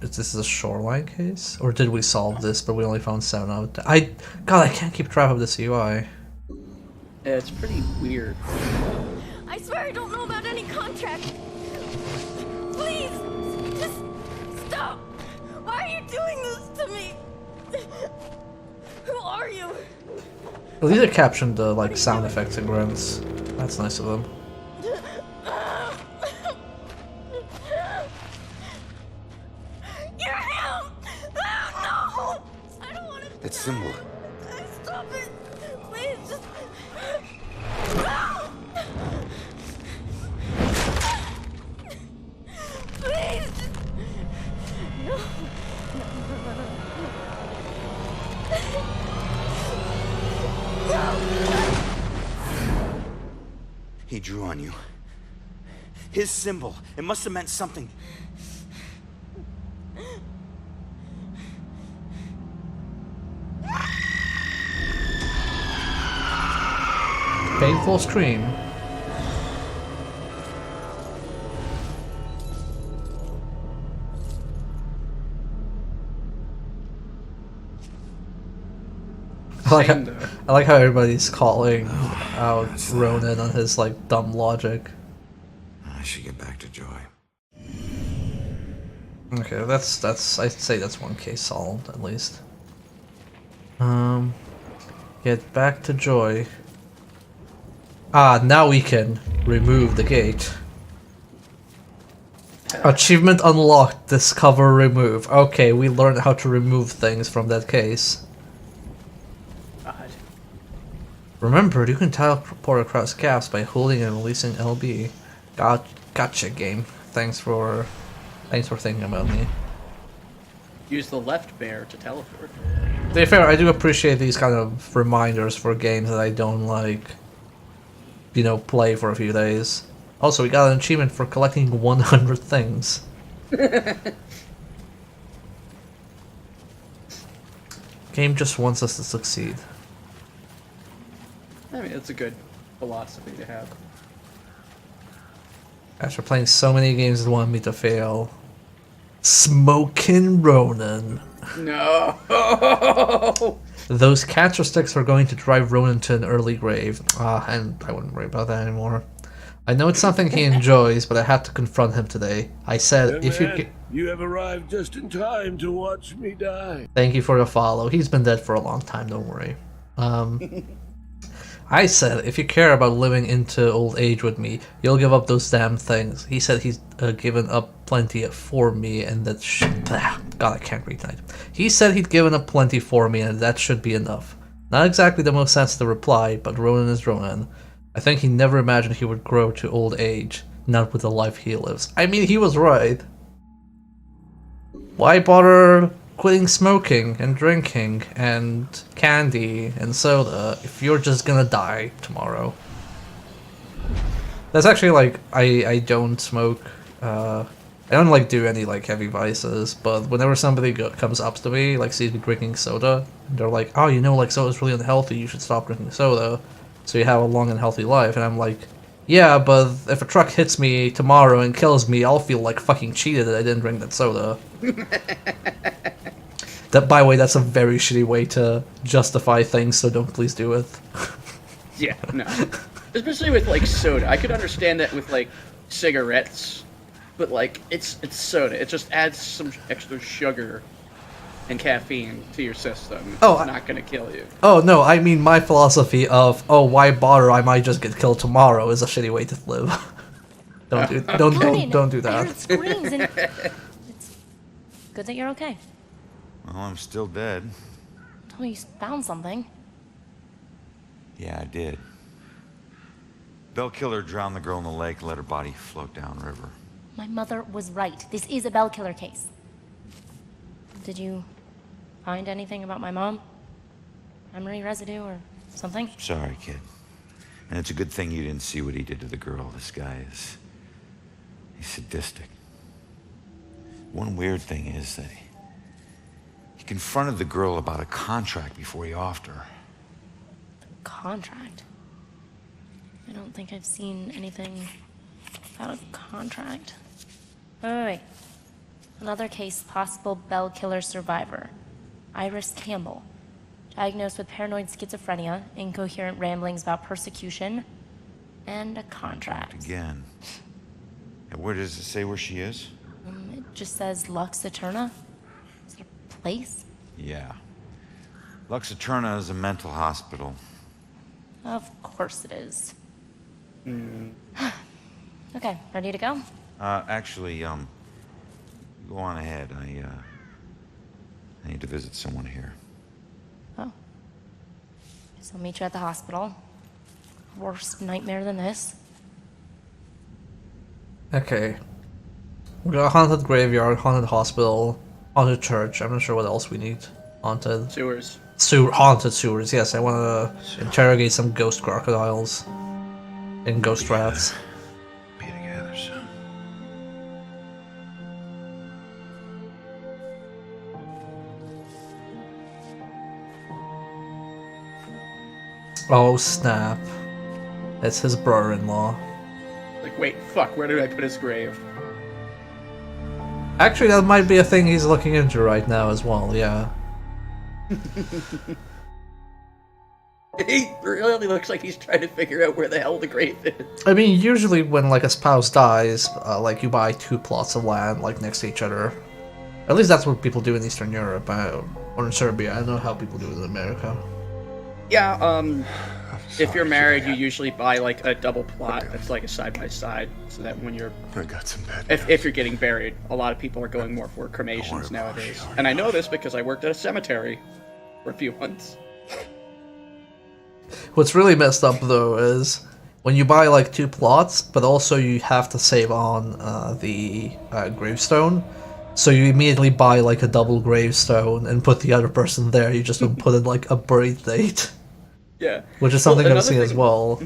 This is a shoreline case? Or did we solve this, but we only found 7 out of 10? God, I can't keep track of this UI. Yeah, it's pretty weird. I swear I don't know about any contract. Please, just stop. Why are you doing this to me? Who are you? At least I captioned the like sound effects and grunts. That's nice of them. You're him! Oh, no! I don't want to. That symbol. Stop it! Please, just He drew on you. His symbol. It must have meant something. Painful scream. I like how everybody's calling out Ronan on his like dumb logic. I should get back to Joy. Okay, that's I'd say that's one case solved at least. Get back to Joy. Ah, now we can remove the gate. Achievement unlocked, discover remove. Okay, we learned how to remove things from that case. Remember, you can teleport across gaps by holding and releasing LB. Gotcha, game. Thanks for thinking about me. Use the left bear to teleport. To be fair, I do appreciate these kind of reminders for games that I don't like, you know, play for a few days. Also, we got an achievement for collecting 100 things. Game just wants us to succeed. I mean, it's a good philosophy to have. After playing so many games that want me to fail. Smokin' Ronan. No! Those cancer sticks are going to drive Ronan to an early grave. And I wouldn't worry about that anymore. I know it's something he enjoys, but I had to confront him today. I said, if you... You have arrived just in time to watch me die. Thank you for the follow. He's been dead for a long time, don't worry. I said, if you care about living into old age with me, you'll give up those damn things. He said he's given up plenty for me, and that God, I can't read tonight. He said he'd given up plenty for me, and that should be enough. Not exactly the most sensitive reply, but Ronan is Ronan. I think he never imagined he would grow to old age, not with the life he lives. I mean, he was right. Why bother quitting smoking and drinking and candy and soda if you're just gonna die tomorrow? That's actually like, I don't smoke, I don't like do any like heavy vices, but whenever somebody comes up to me, like sees me drinking soda, they're like, oh, you know, like soda's really unhealthy, you should stop drinking soda so you have a long and healthy life. And I'm like, yeah, but if a truck hits me tomorrow and kills me, I'll feel like fucking cheated that I didn't drink that soda. That, by the way, that's a very shitty way to justify things, so don't please do it. Yeah, no. Especially with, like, soda. I could understand that with, like, cigarettes, but, like, it's soda. It just adds some extra sugar and caffeine to your system. Oh, it's not gonna kill you. Oh, no, I mean my philosophy of, oh, why bother, I might just get killed tomorrow is a shitty way to live. Don't do that. I heard screams and it's good that you're okay. Well, I'm still dead. Oh, you found something. Yeah, I did. Bell Killer drowned the girl in the lake and let her body float downriver. My mother was right. This is a Bell Killer case. Did you find anything about my mom? Memory residue or something? Sorry, kid. And it's a good thing you didn't see what he did to the girl. This guy is... he's sadistic. One weird thing is that he confronted the girl about a contract before he offed her. Contract? I don't think I've seen anything about a contract. Wait. Another case, possible Bell Killer survivor. Iris Campbell. Diagnosed with paranoid schizophrenia, incoherent ramblings about persecution, and a contract. Again. And where does it say where she is? It just says Lux Eterna. Is it a place? Yeah. Lux Eterna is a mental hospital. Of course it is. Okay, ready to go? Actually, go on ahead. I need to visit someone here. Oh. Guess I'll meet you at the hospital. Worst nightmare than this. Okay. We got a haunted graveyard, haunted hospital, haunted church. I'm not sure what else we need. Haunted. Sewers. Haunted sewers, yes. I want to interrogate some ghost crocodiles. in Ghost Rats. Be together soon. Oh snap. It's his brother-in-law. Like, wait, fuck, where did I put his grave? Actually, that might be a thing he's looking into right now as well, yeah. He really looks like he's trying to figure out where the hell the grave is. I mean, usually when, like, a spouse dies, like, you buy 2 plots of land, like, next to each other. At least that's what people do in Eastern Europe, or in Serbia. I don't know how people do it in America. Yeah, if you're married, you usually buy, like, a double plot that's, like, a side-by-side, so that when you're... I got some bad if you're getting buried, a lot of people are going more for cremations nowadays. And I know this because I worked at a cemetery for a few months. What's really messed up, though, is when you buy, like, 2 plots, but also you have to save on the gravestone, so you immediately buy, like, a double gravestone and put the other person there. You just don't put in, like, a buried date. Yeah. Which is something I've seen as well.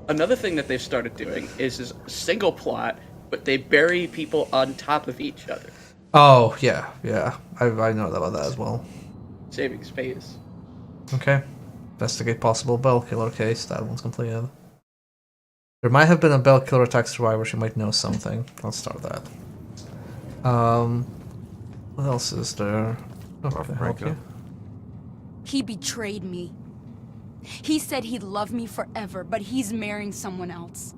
Another thing that they've started doing is single plot, but they bury people on top of each other. Oh, yeah. I know about that as well. Saving space. Okay. Investigate possible Bell Killer case. That one's completed. There might have been a Bell Killer attack survivor. She might know something. Let's start that. What else is there? Oh, can I help you? He betrayed me. He said he'd love me forever, but he's marrying someone else.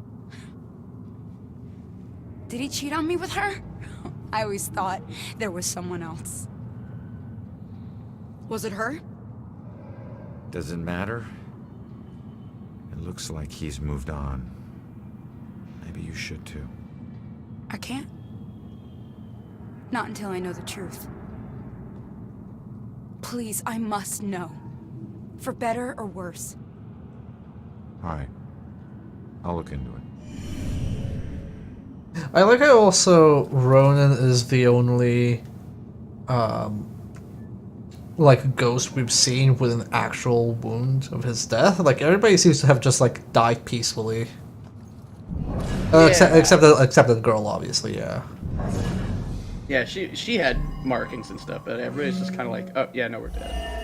Did he cheat on me with her? I always thought there was someone else. Was it her? Does it matter? It looks like he's moved on. Maybe you should too. I can't. Not until I know the truth. Please, I must know. For better or worse. Alright. I'll look into it. I like how also Ronan is the only like ghost we've seen with an actual wound of his death. Like everybody seems to have just like died peacefully. Except the girl, obviously, yeah. Yeah, she had markings and stuff, but everybody's just kind of like, oh yeah, no, we're dead.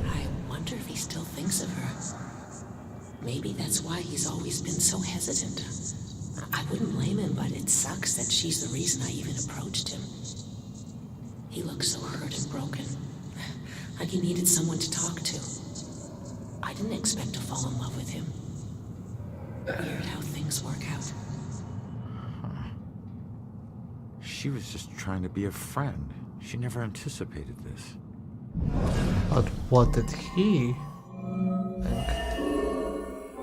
I wonder if he still thinks of her. Maybe that's why he's always been so hesitant. I wouldn't blame him, but it sucks that she's the reason I even approached him. He looks so hurt and broken. Like he needed someone to talk to. I didn't expect to fall in love with him. Weird how things work out. She was just trying to be a friend. She never anticipated this. But what did he think?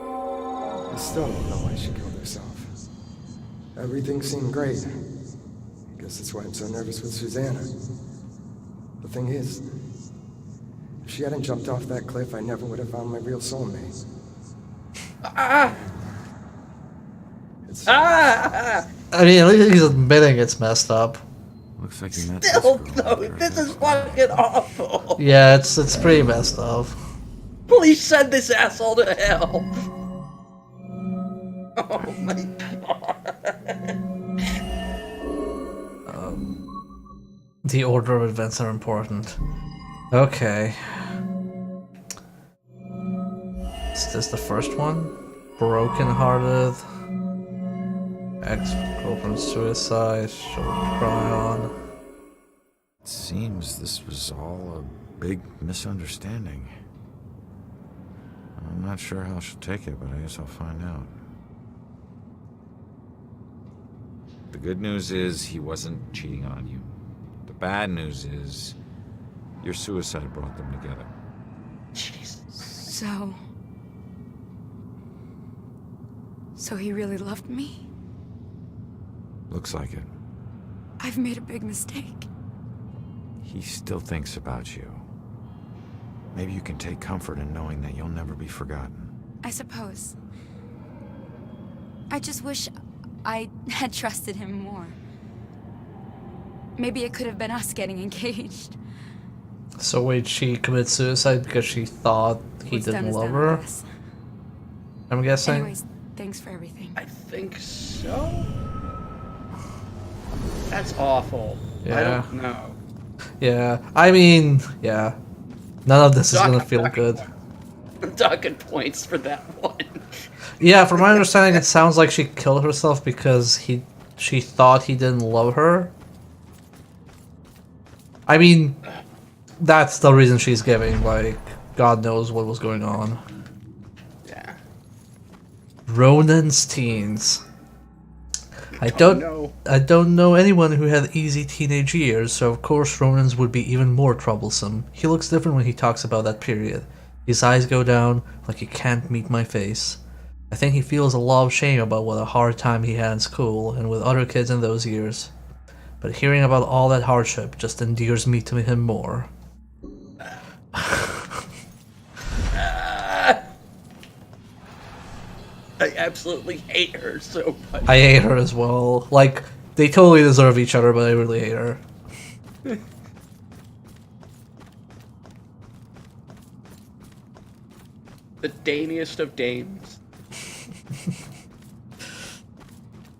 I still don't know why she killed herself. Everything seemed great. I guess that's why I'm so nervous with Susanna. The thing is, if she hadn't jumped off that cliff, I never would have found my real soulmate. I mean, at least he's admitting it's messed up. Looks like you met Still, though, this is fucking awful. Yeah, it's pretty messed up. Please send this asshole to hell. Oh my god. The order of events are important. Okay. Is this the first one? Broken-hearted. Ex-girlfriend suicide. Shoulder cry on. It seems this was all a big misunderstanding. I'm not sure how she'll take it, but I guess I'll find out. The good news is he wasn't cheating on you. The bad news is your suicide brought them together. So he really loved me? Looks like it. I've made a big mistake. He still thinks about you. Maybe you can take comfort in knowing that you'll never be forgotten. I suppose. I just wish I had trusted him more. Maybe it could have been us getting engaged. So wait, she committed suicide because she thought he What's done didn't is love done, her? I guess. I'm guessing? Anyways, thanks for everything. I think so. That's awful. I Yeah. don't know. Yeah, I mean, yeah. None of this is gonna feel good. I'm talking points for that one. Yeah, from my understanding, it sounds like she killed herself because she thought he didn't love her. I mean, that's the reason she's giving. Like, God knows what was going on. Yeah. Ronan's teens. I don't know anyone who had easy teenage years, so of course Ronan's would be even more troublesome. He looks different when he talks about that period. His eyes go down like he can't meet my face. I think he feels a lot of shame about what a hard time he had in school and with other kids in those years. But hearing about all that hardship just endears me to him more. I absolutely hate her so much. I hate her as well. Like, they totally deserve each other, but I really hate her. The damiest of dames.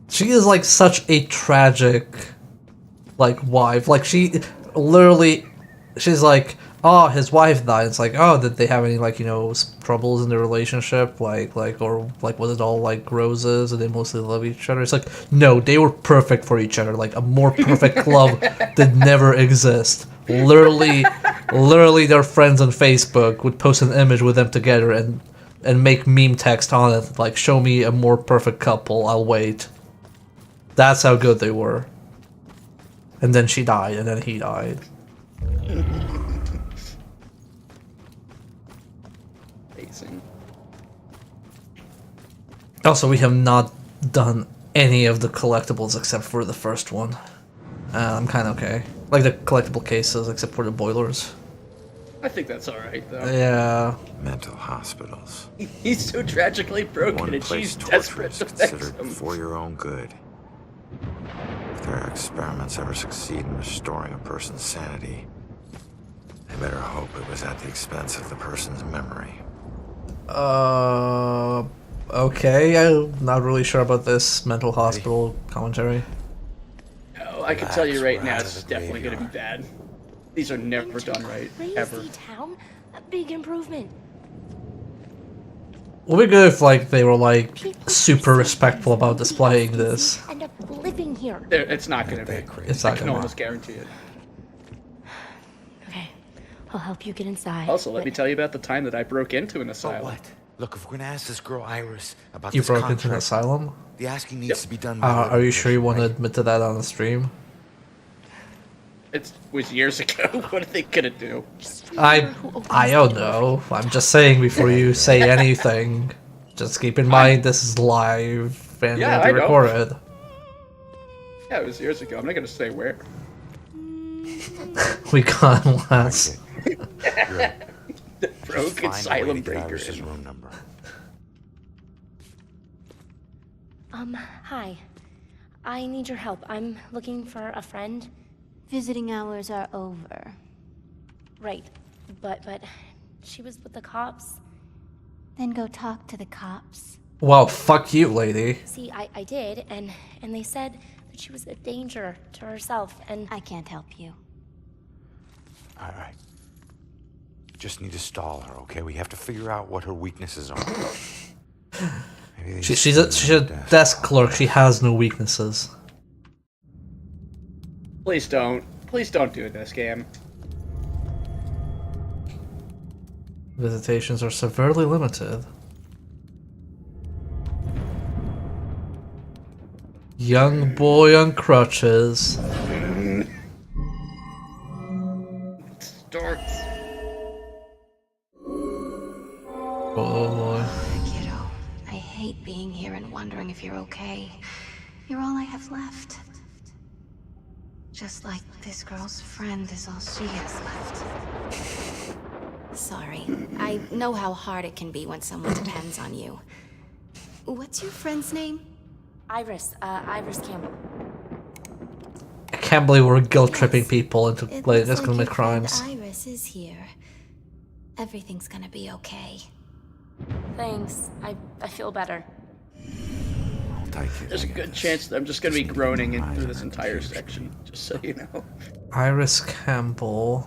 She is like such a tragic, like, wife. Like, she literally, she's like, oh, his wife died. It's like, oh, did they have any, like, you know, troubles in their relationship? Or was it all like roses and they mostly love each other? It's like, no, they were perfect for each other. Like, a more perfect love did never exist. Literally, their friends on Facebook would post an image with them together and make meme text on it, like, show me a more perfect couple, I'll wait. That's how good they were. And then she died, and then he died. Amazing. Also, we have not done any of the collectibles except for the first one. I'm kind of okay. Like the collectible cases, except for the boilers. I think that's alright, though. Yeah. Mental hospitals. He's so tragically broken One and place she's torture desperate is to fix considered him. for your own good. If their experiments ever succeed in restoring a person's sanity, I better hope it was at the expense of the person's memory. Okay, I'm not really sure about this mental hospital commentary. No, I can tell you right now, it's definitely going to be bad. These are never done right, ever. Crazy town, a big improvement. It would be good if, like, they were, like, super respectful about displaying this. End up living here. It's not going to be. It's not I can gonna almost guarantee it. Okay, I'll help you get inside. Also, let me tell you about the time that I broke into an asylum. What? Look, if we're gonna ask this girl Iris about You this broke into an contract, asylum? the asking needs to be done. Are you sure you want to admit to that on the stream? It was years ago. What are they gonna do? I don't know. I'm just saying before you say anything. Just keep in mind this is live and Yeah, will be I know. recorded. Yeah, it was years ago. I'm not gonna say where. We got last. The broke asylum breaker. Room number. Hi. I need your help. I'm looking for a friend. Visiting hours are over. Right. But she was with the cops. Then go talk to the cops. Well, fuck you, lady. See, I did, and they said that she was a danger to herself, and I can't help you. All right. Just need to stall her, okay? We have to figure out what her weaknesses are. She's a desk clerk. She has no weaknesses. Please don't. Please don't do this, Cam. Visitations are severely limited. Young boy on crutches. Starts. Oh boy. Kiddo, I hate being here and wondering if you're okay. You're all I have left. Just like this girl's friend is all she has left. Sorry. I know how hard it can be when someone depends on you. What's your friend's name? Iris Campbell. I can't believe we're guilt tripping people into like Looks just like commit your friend crimes. Iris Iris is here. Everything's gonna be okay. Thanks. I feel better. There's a good chance that I'm just gonna be groaning through this entire section, just so you know. Iris Campbell,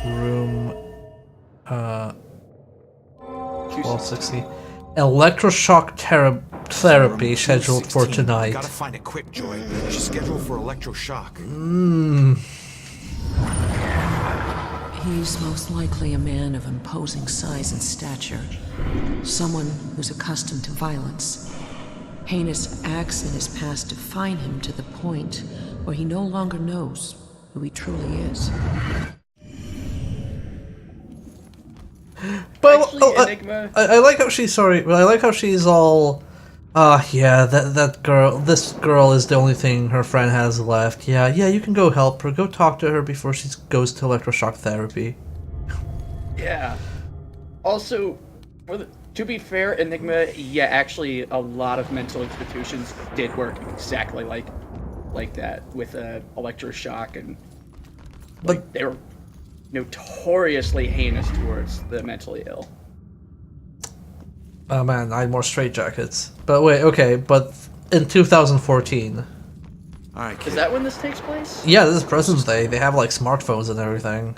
room 1260. Electroshock therapy scheduled for tonight. Gotta find it quick, Joy. She's scheduled for electroshock. He's most likely a man of imposing size and stature. Someone who's accustomed to violence. Heinous acts in his past define him to the point where he no longer knows who he truly is. But Actually, Enigma. I like how she's sorry. I like how she's all. Yeah, that girl. This girl is the only thing her friend has left. Yeah, you can go help her. Go talk to her before she goes to electroshock therapy. Yeah. Also, to be fair, Enigma, yeah, actually, a lot of mental institutions did work exactly like that with electroshock, and they were notoriously heinous towards the mentally ill. Oh man, I had more straitjackets. But wait, okay, but in 2014. Alright, Is that when this takes place? Yeah, this is President's Day. They have like smartphones and everything.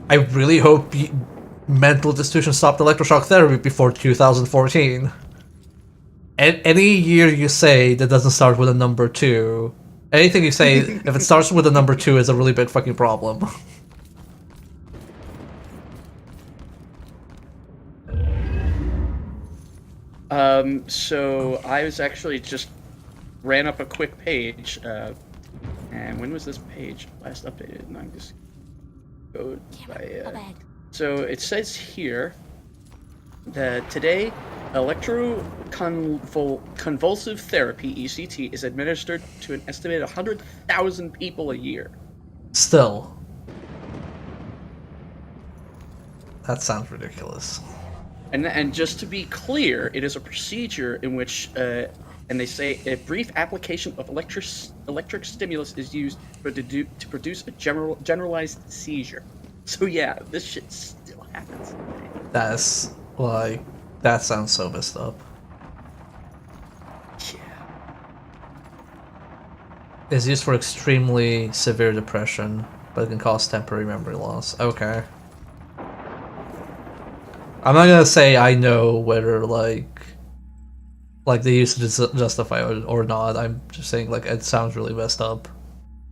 I really hope mental institutions stopped electroshock therapy before 2014. Any year you say that doesn't start with a number 2, anything you say, if it starts with a number 2, is a really big fucking problem. So I was actually just ran up a quick page, and when was this page last updated? And I'm just go by. So it says here that today, electroconvulsive therapy (ECT) is administered to an estimated 100,000 people a year. Still, that sounds ridiculous. And just to be clear, it is a procedure in which, and they say, a brief application of electric stimulus is used to produce a generalized seizure. So yeah, this shit still happens today. That's like, that sounds so messed up. Yeah. It's used for extremely severe depression, but it can cause temporary memory loss. Okay. I'm not gonna say I know whether like they used to justify it or not. I'm just saying like it sounds really messed up.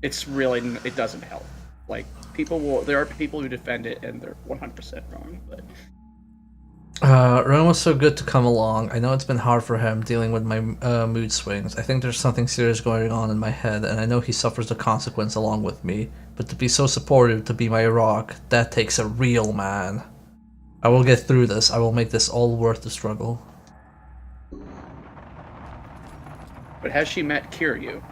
It's really, it doesn't help. Like, there are people who defend it and they're 100% wrong, but... Ron was so good to come along. I know it's been hard for him dealing with my mood swings. I think there's something serious going on in my head, and I know he suffers the consequence along with me. But to be so supportive, to be my rock, that takes a real man. I will get through this. I will make this all worth the struggle. But has she met Kiryu?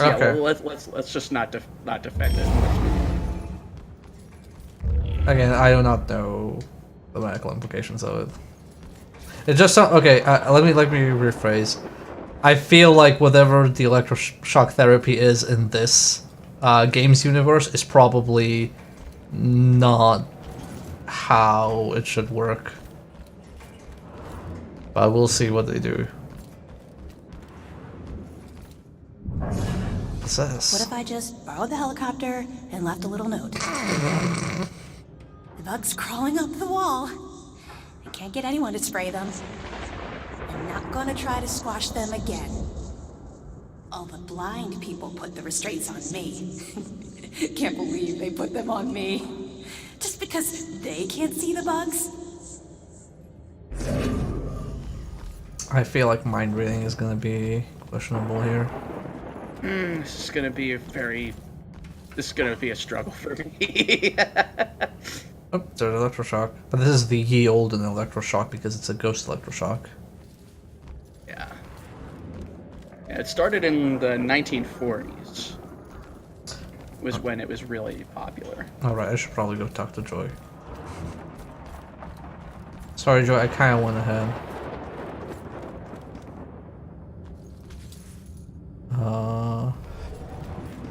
Okay. Yeah, well, let's just not defend it. Again, I do not know the medical implications of it. It just okay. Let me rephrase. I feel like whatever the electroshock therapy is in this games universe is probably not how it should work. But we'll see what they do. What's this? What if I just borrowed the helicopter and left a little note? The bugs crawling up the wall. I can't get anyone to spray them. I'm not gonna try to squash them again. All the blind people put the restraints on me. Can't believe they put them on me. Just because they can't see the bugs? I feel like mind reading is gonna be questionable here. This is gonna be a struggle for me. Oh, there's electroshock. But this is the ye olden electroshock because it's a ghost electroshock. Yeah. It started in the 1940s. Was when it was really popular. Alright, I should probably go talk to Joy. Sorry, Joy, I kind of went ahead.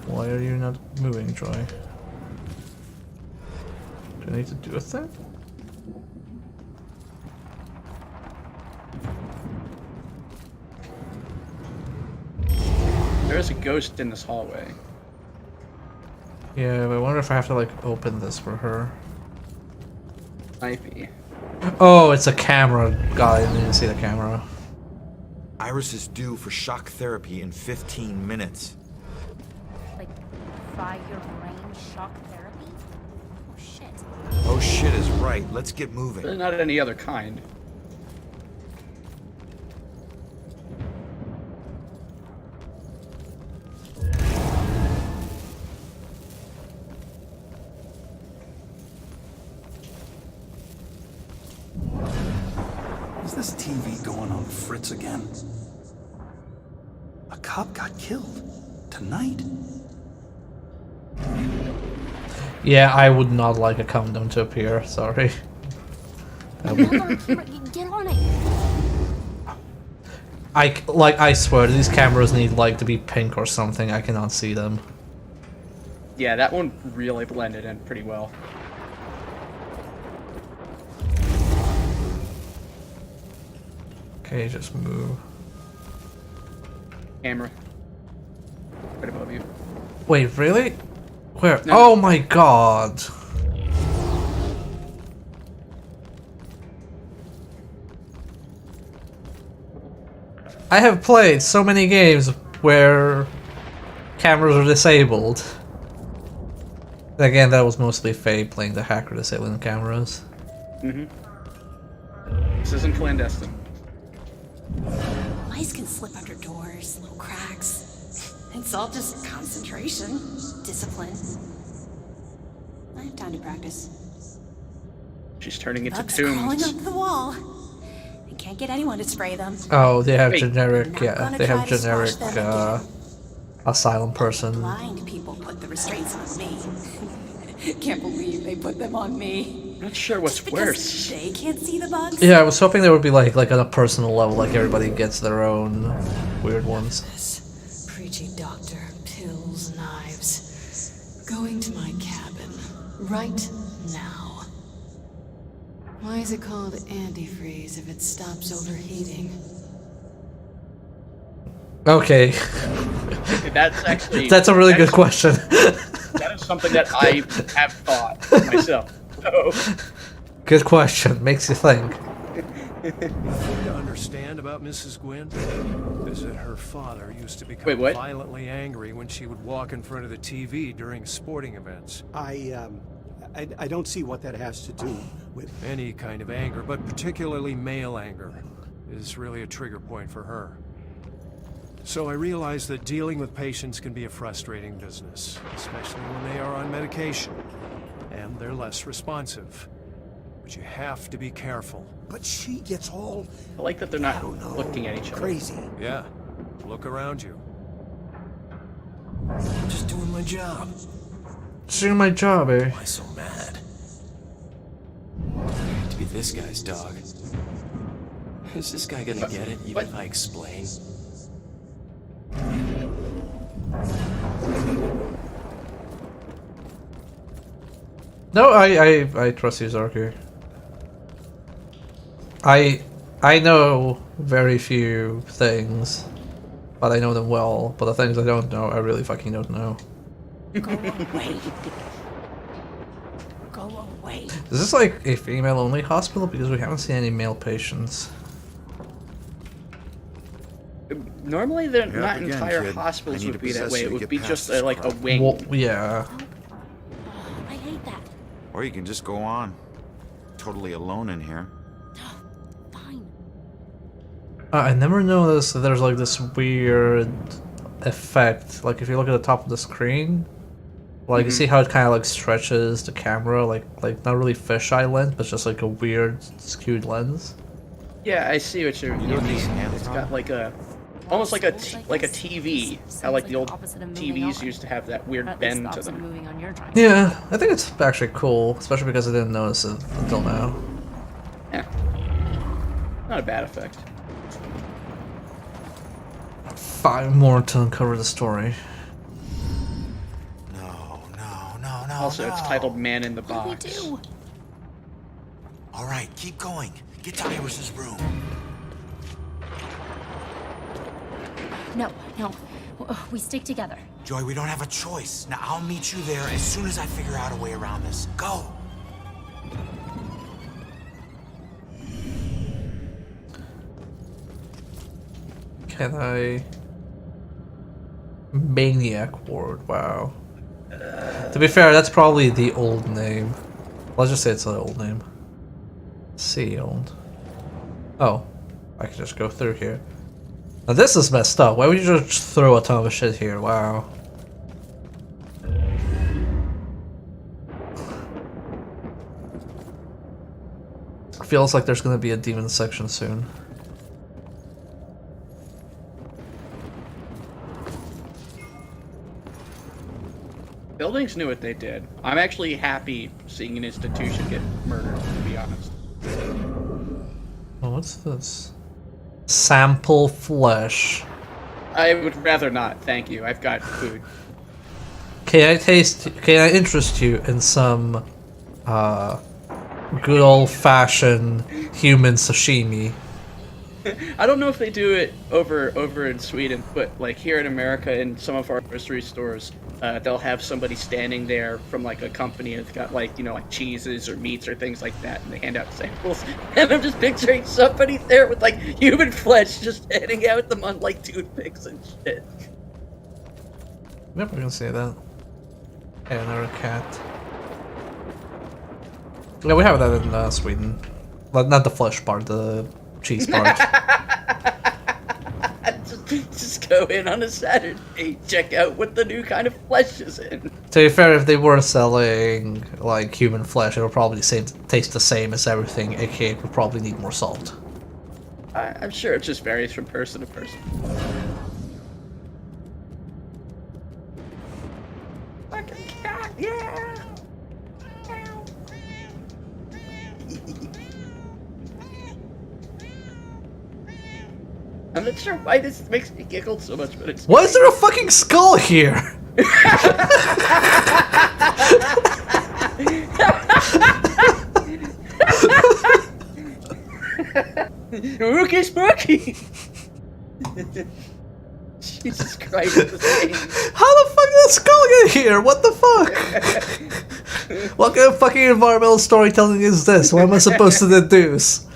Why are you not moving, Joy? Do I need to do a thing? There is a ghost in this hallway. Yeah, but I wonder if I have to like open this for her. Might be. Oh, it's a camera guy. I didn't see the camera. Iris is due for shock therapy in 15 minutes. Like, fire brain shock therapy? Oh shit. Oh shit is right. Let's get moving. But not any other kind. Is this TV going on Fritz again? A cop got killed. Tonight? Yeah, I would not like a countdown to appear. Sorry. Get on it. I swear these cameras need like to be pink or something. I cannot see them. Yeah, that one really blended in pretty well. Okay, just move. Camera. Right above you. Wait, really? Where? No. Oh my god. I have played so many games where cameras are disabled. Again, that was mostly Faye playing the hacker disabling cameras. Mm-hmm. This isn't clandestine. Mice can slip under doors, little cracks. It's all just concentration, discipline. I have time to practice. She's turning into Bugs crawling tombs. up the wall. I can't get anyone to spray them. Oh, they have Wait. generic, Not yeah, gonna they try have to squash generic them again. asylum person. Blind people put the restraints on me. Can't believe they put them on me. I'm not sure what's Because worse. they can't see the bugs. Yeah, I was hoping there would be like on a personal level, like everybody gets their own weird ones. This preachy doctor, pills, knives. Going to my cabin right now. Why is it called antifreeze if it stops overheating? Okay, That's actually... that's a really that good is- question. That is something that I have thought myself. So, Good question, makes you think. Thing to understand about Mrs. Gwynn is that her father used to become Wait, what? violently angry when she would walk in front of the TV during sporting events. I don't see what that has to do with... Any kind of anger, but particularly male anger, is really a trigger point for her. So I realize that dealing with patients can be a frustrating business, especially when they are on medication, and they're less responsive. But you have to be careful. But she gets all... I like that they're not looking at each other. crazy. Yeah, look around you. I'm just doing my job. Just doing my job, eh? Why so mad? To be this guy's dog. Is this guy gonna get it, even if I explain? No, I trust you, Zarku. I know very few things, but I know them well. But the things I don't know, I really fucking don't know. Go away. Go away. Is this like a female-only hospital? Because we haven't seen any male patients. Normally, they're You're not up again, entire kid. I hospitals need would to be that possess way. you It to would get be past just this like a crap. wing. Well, yeah. I hate that. Or you can just go on. Totally alone in here. Fine. I never noticed that there's like this weird effect. Like if you look at the top of the screen, like you see how it kind of like stretches the camera, like not really fisheye lens, but just like a weird skewed lens. Yeah, I see what you know what mean. these hands It's are? got like a, almost like a TV. How like the old TVs used to have that weird bend to them. Yeah, I think it's actually cool, especially because I didn't notice it until now. Yeah. Not a bad effect. 5 more to uncover the story. No. Also, it's titled "Man in the Box." What do we do? All right, keep going. Get to Iris's room. No. We stick together. Joy, we don't have a choice. Now, I'll meet you there as soon as I figure out a way around this. Go! Can I... Maniac Ward, wow. To be fair, that's probably the old name. Let's just say it's the old name. Sealed. Oh, I can just go through here. Now this is messed up. Why would you just throw a ton of shit here? Wow. Feels like there's gonna be a demon section soon. Buildings knew what they did. I'm actually happy seeing an institution get murdered, to be honest. Oh, what's this? Sample flesh. I would rather not, thank you. I've got food. Can I interest you in some good old-fashioned human sashimi? I don't know if they do it over in Sweden, but like here in America, in some of our grocery stores, they'll have somebody standing there from like a company that's got like, you know, like cheeses or meats or things like that, and they hand out samples. And I'm just picturing somebody there with like human flesh just handing out them on like toothpicks and shit. Never gonna say that. And another cat. Yeah, we have that in Sweden. Well, not the flesh part, the cheese part. just go in on a Saturday, check out what the new kind of flesh is in. To be fair, if they were selling like human flesh, it would probably taste the same as everything, aka it would probably need more salt. I'm sure it just varies from person to person. Fucking cat, yeah! I'm not sure why this makes me giggle so much, but it's... Why is there a fucking skull here? Spooky, spooky! Jesus Christ, this game. How the fuck did the skull get here? What the fuck? What kind of fucking environmental storytelling is this? What am I supposed to deduce?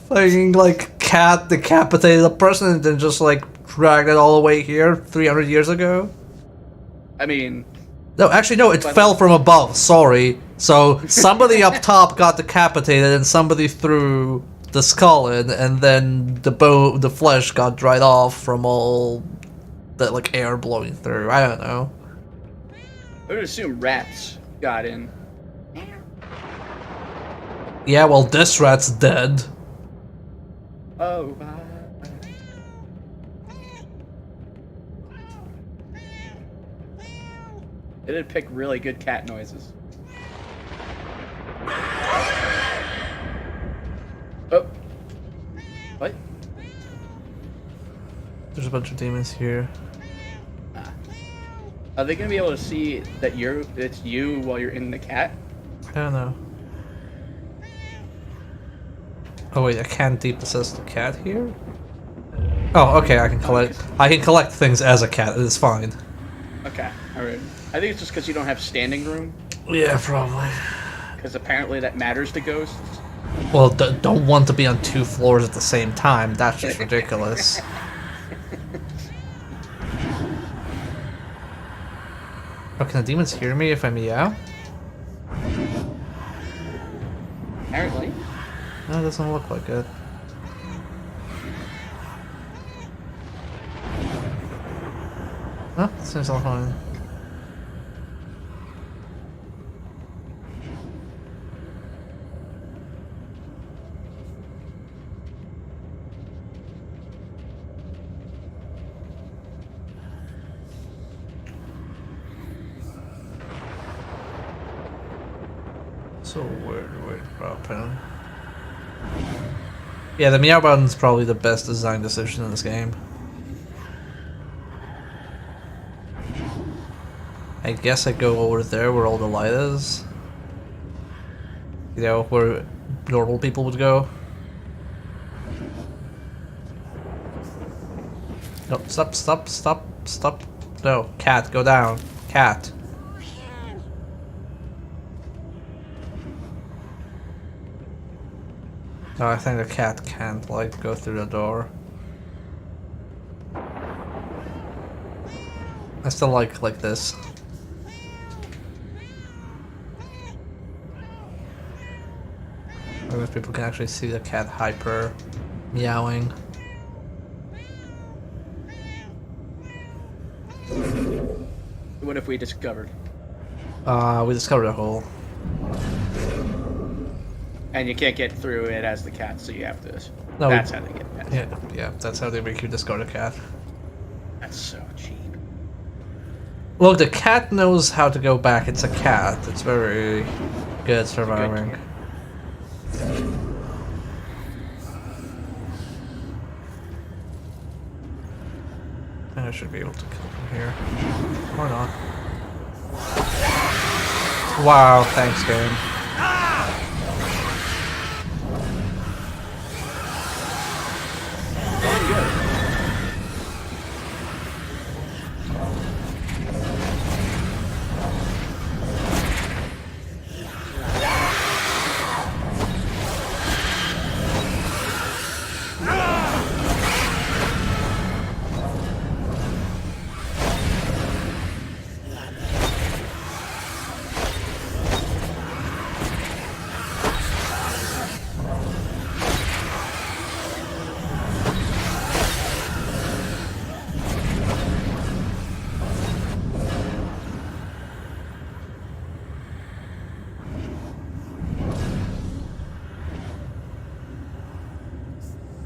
Fucking like cat decapitated a person and then just like dragged it all the way here 300 years ago? I mean... No, actually no, it fell from above, sorry. So somebody up top got decapitated and somebody threw the skull in, and then the flesh got dried off from all that like air blowing through. I don't know. I would assume rats got in. Yeah, well this rat's dead. Oh, It did pick really good cat noises. Oh. What? There's a bunch of demons here. Are they gonna be able to see that it's you while you're in the cat? I don't know. Oh wait, I can't depossess the cat here? Oh, okay, I can collect things as a cat, it's fine. Okay, alright. I think it's just because you don't have standing room. Yeah, probably. Because apparently that matters to ghosts. Well, don't want to be on 2 floors at the same time, that's just ridiculous. Oh, can the demons hear me if I meow? Apparently. No, it doesn't look like it. Huh? Seems all fine. So where do I drop in? Yeah, the meow button's probably the best design decision in this game. I guess I go over there where all the light is. You know, where normal people would go. No, stop, stop, stop, stop. No, cat, go down. Cat. No, I think the cat can't, like, go through the door. I still like this. Where people can actually see the cat hyper meowing. What if we discovered? We discovered a hole. And you can't get through it as the cat, so you have to. No, that's how they get past. Yeah, that's how they make you discard a cat. That's so cheap. Look, the cat knows how to go back. It's a cat. It's very good at surviving. I should be able to kill him here. Or not. Wow, thanks, game.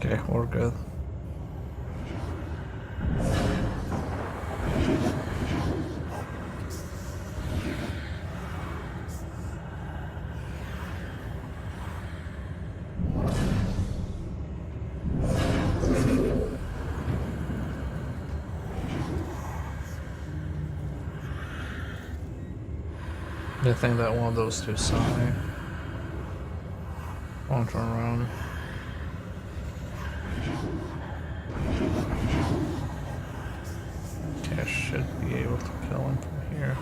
Okay, we're good. I think that one of those two saw me. Won't turn around. Okay, I should be able to kill him from here.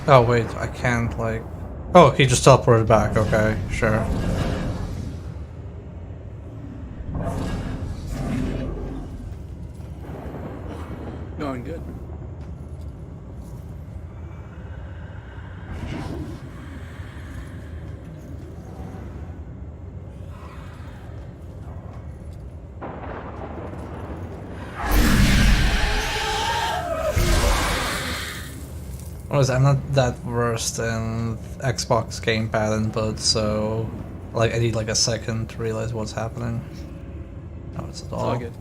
Oh wait, I can't like... Oh, he just teleported back, okay, sure. Going good. Honestly, I'm not that versed in Xbox gamepad input, so like I need like a second to realize what's happening. Oh, it's all good.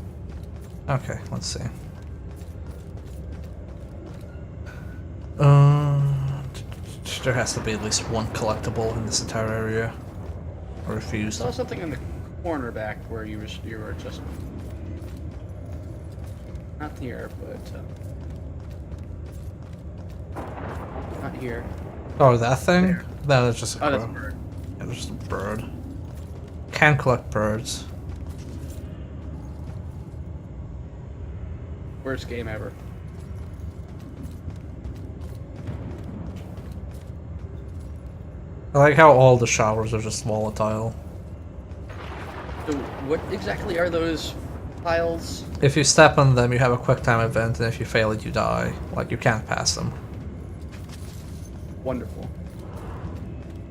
Okay, let's see. There has to be at least one collectible in this entire area. I refuse. Saw something in the corner back where you were just not here, but not here. Oh, that thing? There. That is just a Oh, that's a crow. bird. Yeah, It's just a bird. Can't collect birds. Worst game ever. I like how all the showers are just volatile. So what exactly are those piles? If you step on them, you have a quick time event, and if you fail it, you die. Like, you can't pass them. Wonderful.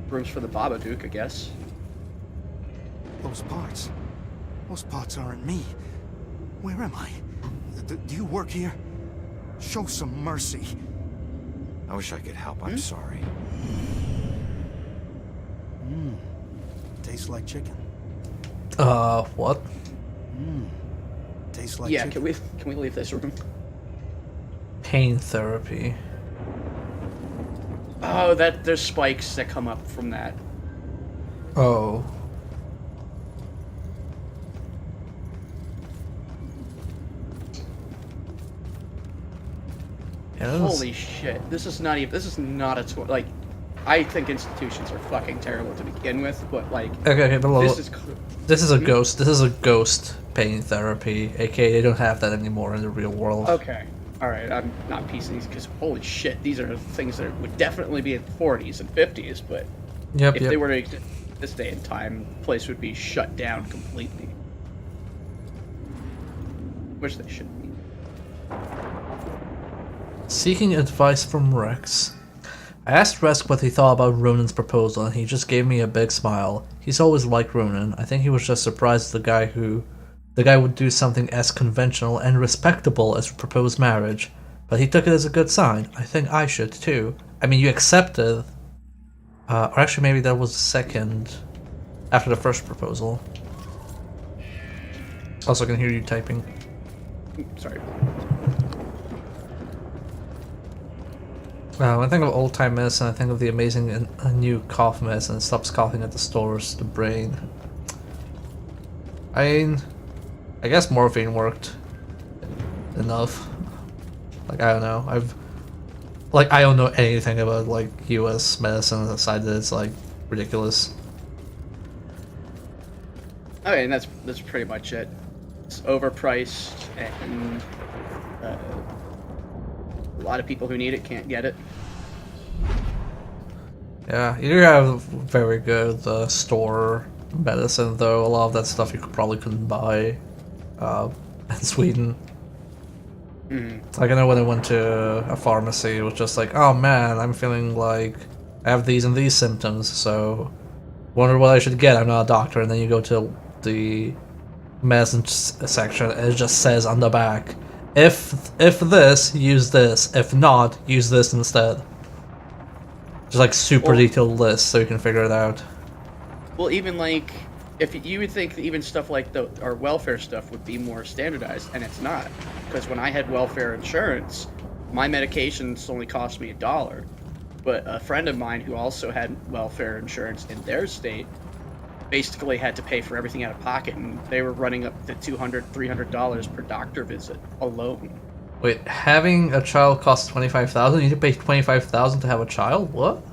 Rooms for the Babadook, I guess. Those parts aren't me. Where am I? Do you work here? Show some mercy. I wish I could help. I'm sorry. Tastes like chicken. What? Tastes like yeah, chicken. can we leave this room? Pain therapy. Oh, there's spikes that come up from that. Oh. Yeah, Holy shit! This is not a toy. Like, I think institutions are fucking terrible to begin with, but like, okay, but this is a Hmm? ghost. This is a ghost pain therapy. AKA, they don't have that anymore in the real world. Okay. All right, I'm not piecing these because holy shit, these are things that would definitely be in the 40s and 50s, but if they were to exist this day and time, the place would be shut down completely. Which they shouldn't be. Seeking advice from Rex. I asked Rex what he thought about Ronan's proposal, and he just gave me a big smile. He's always liked Ronan. I think he was just surprised the guy would do something as conventional and respectable as propose marriage, but he took it as a good sign. I think I should too. I mean, you accepted, or actually maybe that was the second, after the first proposal. Also, I can hear you typing. Sorry. When I think of old time medicine, I think of the amazing new cough medicine. It stops coughing at the stores, the brain. I guess morphine worked enough. Like, I don't know. I don't know anything about like US medicine aside that it's like ridiculous. Okay, and that's pretty much it. It's overpriced, and a lot of people who need it can't get it. Yeah, you do have very good store medicine, though. A lot of that stuff you probably couldn't buy in Sweden. Like, I know when I went to a pharmacy, it was just like, oh man, I'm feeling like I have these and these symptoms, so wonder what I should get. I'm not a doctor. And then you go to the medicine section, and it just says on the back, if this, use this. If not, use this instead. Just like super detailed list, so you can figure it out. Well, even like, if you would think that even stuff like our welfare stuff would be more standardized, and it's not. Because when I had welfare insurance, my medications only cost me $1. But a friend of mine who also had welfare insurance in their state basically had to pay for everything out of pocket, and they were running up to $200, $300 per doctor visit alone. Wait, having a child costs $25,000? You need to pay $25,000 to have a child? What?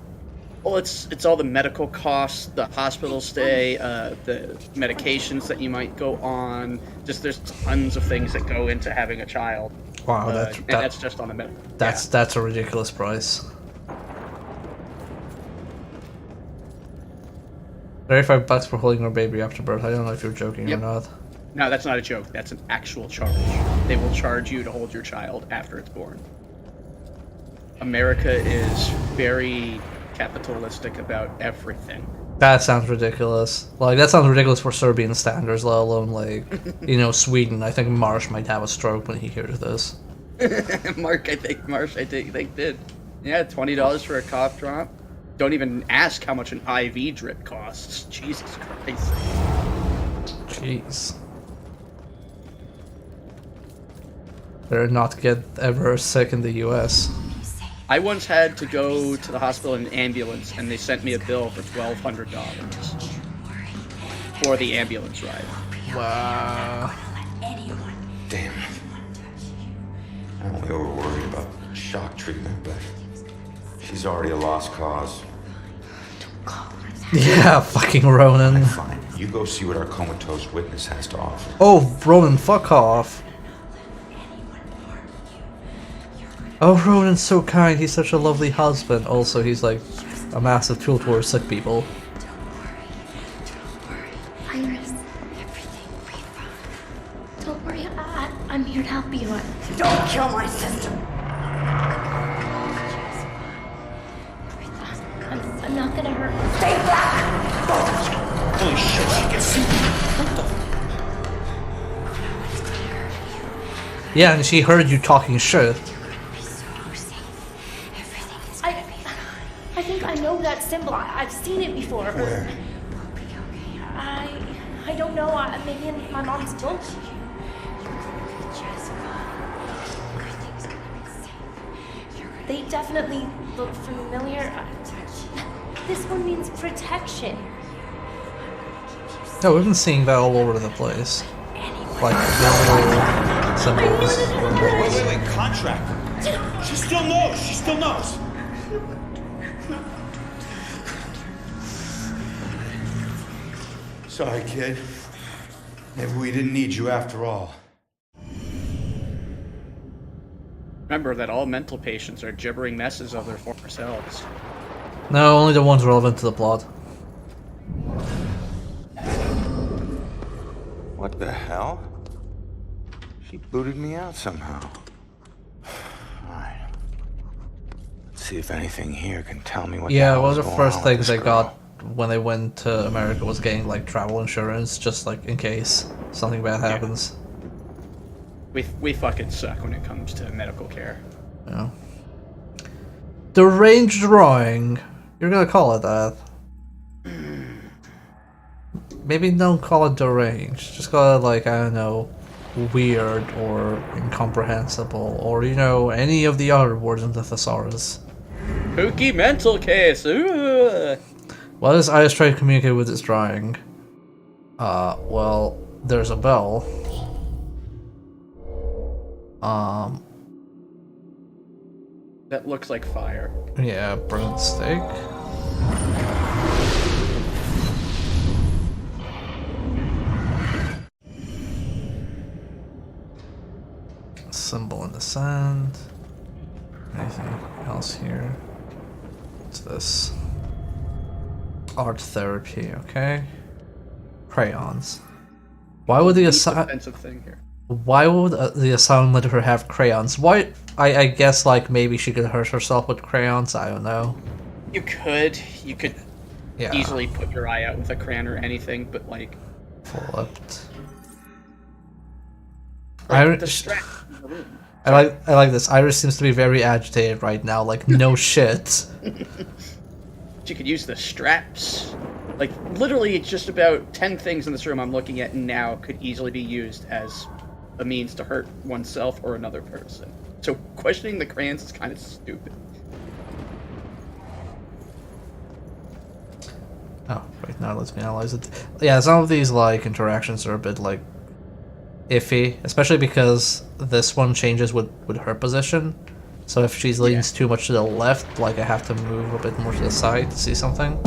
Well, it's all the medical costs, the hospital stay, the medications that you might go on. Just there's tons of things that go into having a child. Wow, that's just on the medical. That's a ridiculous price. $35 for holding your baby after birth. I don't know if you're joking or not. No, that's not a joke. That's an actual charge. They will charge you to hold your child after it's born. America is very capitalistic about everything. That sounds ridiculous. Like, that sounds ridiculous for Serbian standards, let alone, like, Sweden. I think Marsh might have a stroke when he hears this. Marsh, I think did. Yeah, $20 for a cough drop. Don't even ask how much an IV drip costs. Jesus Christ. Jeez. Better not get ever sick in the US. I once had to go to the hospital in an ambulance, and they sent me a bill for $1,200 for the ambulance ride. Wow. Damn. I'm only over worried about shock treatment, but she's already a lost cause. Yeah, fucking Ronan. Fine. You go see what our comatose witness has to offer. Oh, Ronan, fuck off. Oh, Ronan's so kind. He's such a lovely husband. Also, he's like a massive tool towards sick people. Iris, don't worry, I'm here to help you. Don't kill my sister. I'm not gonna hurt her. Stay back! Holy shit, she can see me. Yeah, and she heard you talking shit. I think I know that symbol. I've seen it before. Where? I don't know. Maybe in my mom's book. They definitely look familiar. This one means protection. No, we've been seeing that all over the place. Like little symbols. Wait, contract. She still knows. She still knows. Sorry, kid. Maybe we didn't need you after all. Remember that all mental patients are gibbering messes of their former selves. No, only the ones relevant to the plot. What the hell? She booted me out somehow. Alright. Let's see if anything here can tell me what Yeah, the one of the hell's first going on with things I this got when I went to America was getting like travel insurance, just like in case something bad happens. We fucking suck when it comes to medical care. Yeah. Deranged drawing. You're gonna call it that. Maybe don't call it deranged. Just call it like, I don't know, weird or incomprehensible or, you know, any of the other words in the thesaurus. Spooky mental case. Ooh. Why does Iris try to communicate with this drawing? Well, there's a bell. That looks like fire. Yeah, burnt steak. Symbol in the sand. Anything else here? What's this? Art therapy, okay. Crayons. Why would the offensive thing here. Why would the asylum let her have crayons? Why? I guess like maybe she could hurt herself with crayons. I don't know. You could Yeah. easily put your eye out with a crayon or anything, but like Flipped. I I like this. Iris seems to be very agitated right now. Like no shit. She could use the straps. Like literally, it's just about 10 things in this room I'm looking at now could easily be used as a means to hurt oneself or another person. So questioning the crayons is kind of stupid. Oh, wait, now let me analyze it. Yeah, some of these like interactions are a bit like iffy, especially because this one changes with her position. So if she leans too much to the left, like I have to move a bit more to the side to see something.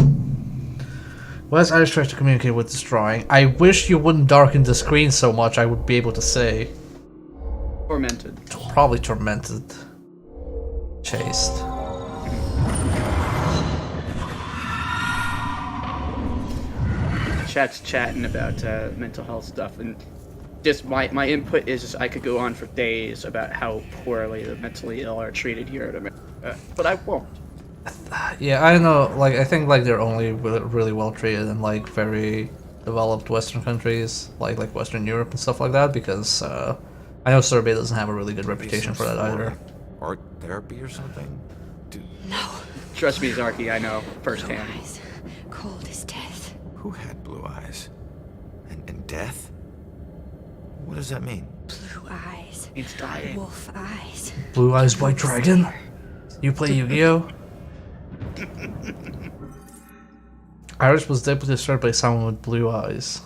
Why is Iris trying to communicate with this drawing? I wish you wouldn't darken the screen so much, I would be able to say. Tormented. Probably tormented. Chased. Chat's chatting about mental health stuff, and just my input is I could go on for days about how poorly the mentally ill are treated here in America, but I won't. Yeah, I don't know. Like, I think like they're only really well treated in like very developed Western countries, like Western Europe and stuff like that. Because I know Serbia doesn't have a really good reputation for that either. Art therapy or something? Dude. No. Trust me, Zarky, I know firsthand. Cold as death. Who had blue eyes? And death? What does that mean? Blue eyes. It's dying. Wolf eyes. Blue Eyes White Dragon? You play Yu-Gi-Oh? Iris was deeply disturbed by someone with blue eyes.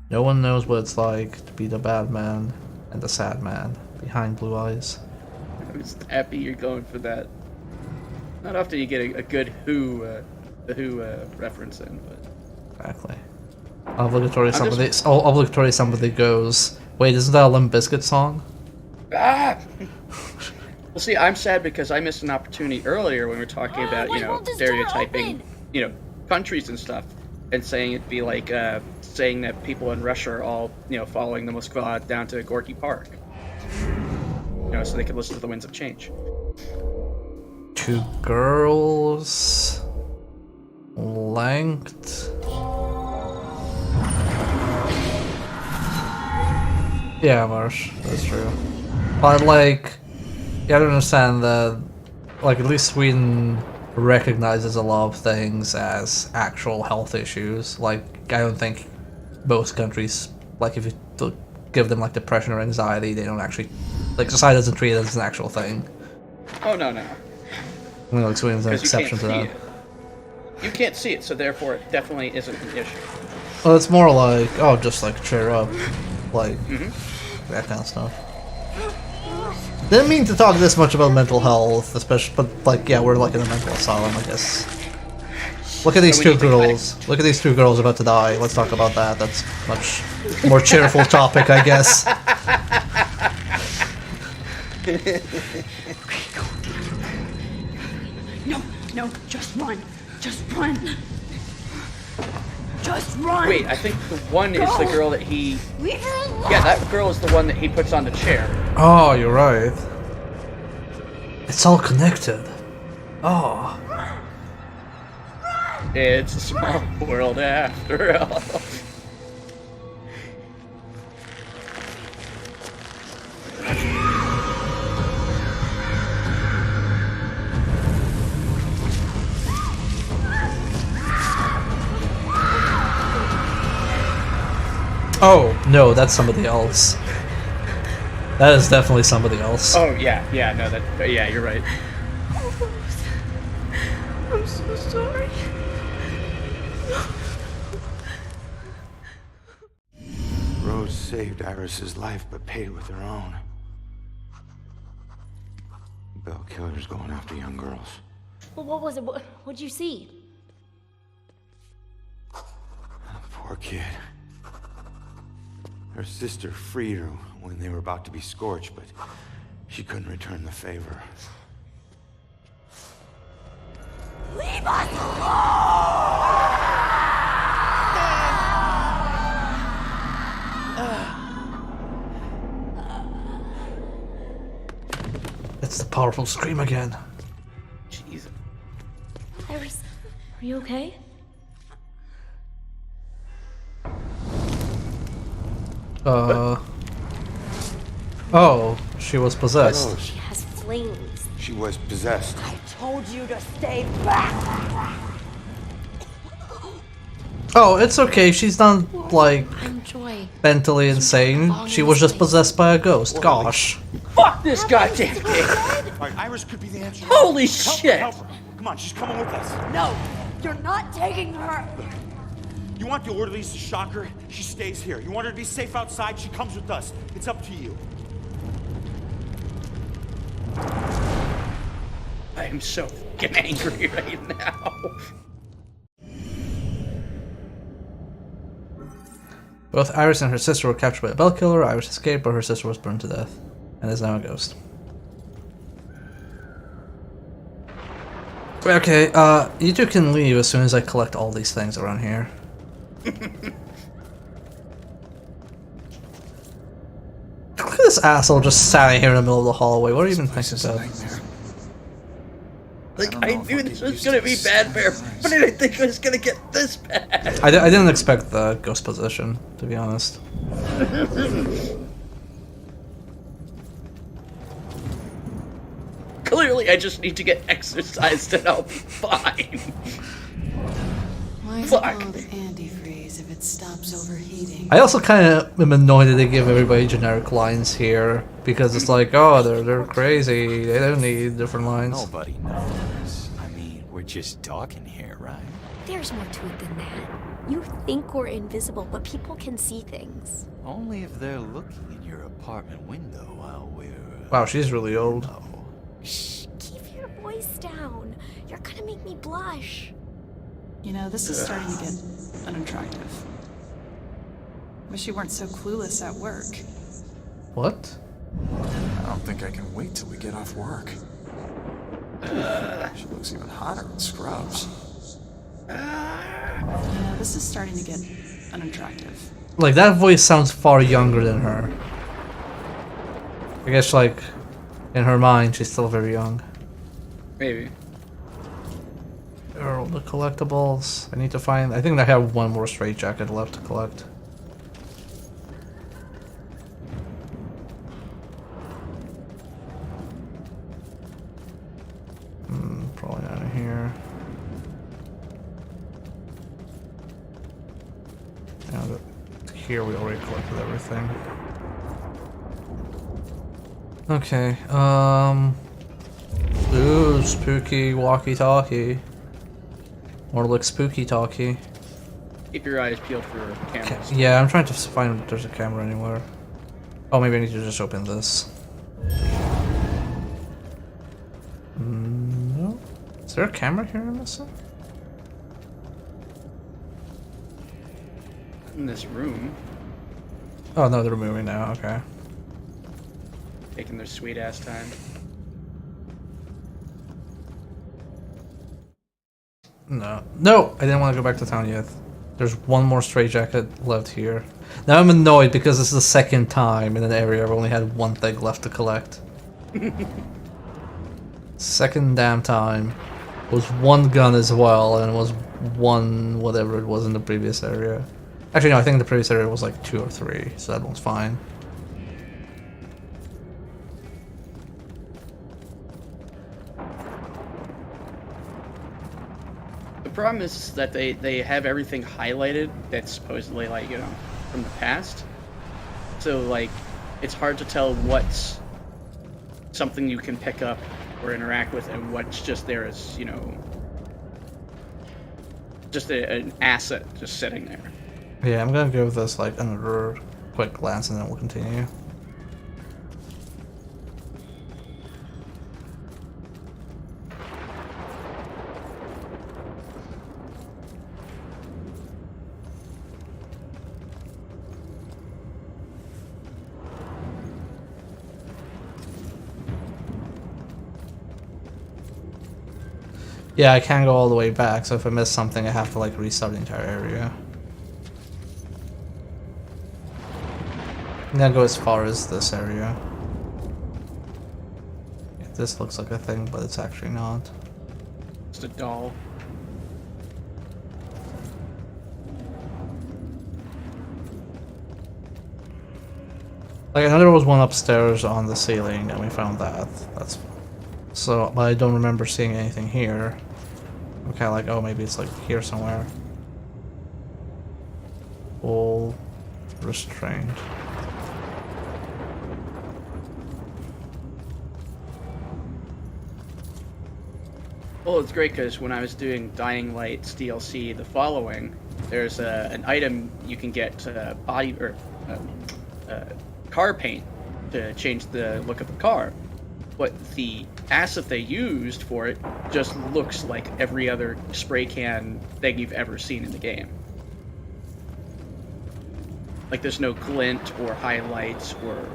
No one knows what it's like to be the bad man and the sad man behind blue eyes. I'm just happy you're going for that. Not often you get a good Who the Who reference in, but Exactly. Obligatory I'm somebody. Obligatory somebody goes. Wait, isn't that a Limp Bizkit song? ah. Well, see, I'm sad because I missed an opportunity earlier when we were talking about stereotyping, countries and stuff, and saying it'd be like saying that people in Russia are all following the Moskva down to Gorky Park, so they could listen to the Winds of Change. 2 girls. Length. Yeah, Marsh, that's true. But like, you gotta understand that, like, at least Sweden recognizes a lot of things as actual health issues. Like, I don't think most countries, like, if you give them like depression or anxiety, they don't actually, like, society doesn't treat it as an actual thing. Oh no. I mean, like, Sweden's an exception to that. You can't see it, so therefore it definitely isn't an issue. Well, it's more like, oh, just like cheer up, like that kind of stuff. Didn't mean to talk this much about mental health, especially, but like, yeah, we're like in a mental asylum, I guess. Look at these 2 girls. Look at these 2 girls about to die. Let's talk about that. That's much more cheerful topic, I guess. No, just run. Just run. Just run. Wait, I think the one is the girl that he... Leave her alone. Yeah, that girl is the one that he puts on the chair. Oh, you're right. It's all connected. Oh. It's a small world after all. Oh, no, that's somebody else. That is definitely somebody else. Oh, yeah, no, yeah, you're right. I'm so sorry. Rose saved Iris's life, but paid it with her own. Bell Killer's going after young girls. Well, what was it? What'd you see? Poor kid. Her sister freed her when they were about to be scorched, but she couldn't return the favor. Leave us alone! It's the powerful scream again. Jesus. Iris, are you okay? Oh, she was possessed. Oh, She has flames. she was possessed. I told you to stay back! Oh, it's okay. She's not, like, I'm Joy. mentally insane. She was just possessed by a ghost. Gosh. Fuck this goddamn thing! Alright, Iris could be the answer. Holy Help her, shit! help her. Come on, she's coming with us. No, you're not taking her! You want the orderlies to shock her? She stays here. You want her to be safe outside? She comes with us. It's up to you. I am so fucking angry right now. Both Iris and her sister were captured by a Bell Killer. Iris escaped, but her sister was burned to death, and is now a ghost. Okay, you two can leave as soon as I collect all these things around here. Look at this asshole just standing here in the middle of the hallway. What do you even think of that? Like, I knew this was gonna be bad, Bear, but I didn't think it was gonna get this bad. I didn't expect the ghost position, to be honest. Clearly, I just need to get exercised and I'll be fine. Why is it Fuck. called antifreeze if it stops overheating? I also kind of am annoyed that they give everybody generic lines here, because it's like, oh, they're crazy. They don't need different lines. Nobody knows. I mean, we're just talking here, right? There's more to it than that. You think we're invisible, but people can see things. Only if they're looking in your apartment window while we're... Wow, she's really old. Shh, keep your voice down. You're gonna make me blush. You know, this is starting to get unattractive. Wish you weren't so clueless at work. What? I don't think I can wait till we get off work. She looks even hotter in scrubs. You know, this is starting to get unattractive. Like, that voice sounds far younger than her. I guess, like, in her mind, she's still very young. Maybe. All the collectibles. I need to find... I think I have one more straitjacket left to collect. Probably not in here. Yeah, but here we already collected everything. Okay, ooh, spooky walkie-talkie. More like spooky talkie. Keep your eyes peeled for cameras. Yeah, I'm trying to find if there's a camera anywhere. Oh, maybe I need to just open this. No? Is there a camera here I'm missing? In this room. Oh no, they're moving now, okay. Taking their sweet ass time. No. No! I didn't want to go back to town yet. There's one more straitjacket left here. Now I'm annoyed because this is the second time in an area I've only had one thing left to collect. Second damn time. It was one gun as well, and it was one whatever it was in the previous area. Actually no, I think the previous area was like 2 or 3, so that one's fine. The problem is that they have everything highlighted that's supposedly, like, you know, from the past. So, like, it's hard to tell what's something you can pick up or interact with and what's just there as, you know, just an asset just sitting there. Yeah, I'm gonna give this like another quick glance and then we'll continue. Yeah, I can't go all the way back, so if I miss something I have to like restart the entire area. I'm gonna go as far as this area. Yeah, this looks like a thing, but it's actually not. Just a doll. Like, I know there was one upstairs on the ceiling, and we found that. That's so, but I don't remember seeing anything here. I'm kind of like, oh, maybe it's like here somewhere. All restrained. Well, it's great because when I was doing Dying Light's DLC, The Following, there's an item you can get body or car paint to change the look of the car, but the asset they used for it just looks like every other spray can thing you've ever seen in the game. Like, there's no glint or highlights or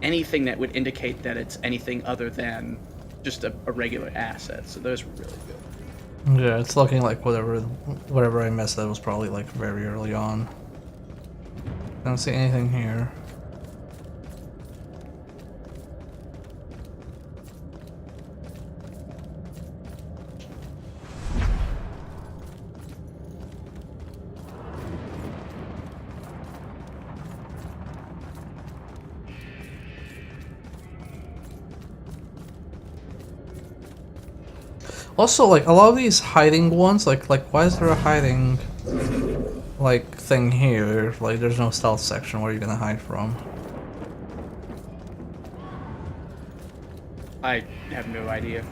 anything that would indicate that it's anything other than just a regular asset, so those were really good. Yeah, it's looking like whatever I missed that was probably like very early on. I don't see anything here. Also, like, a lot of these hiding ones, like why is there a hiding, like, thing here? Like, there's no stealth section. Where are you gonna hide from? I have no idea.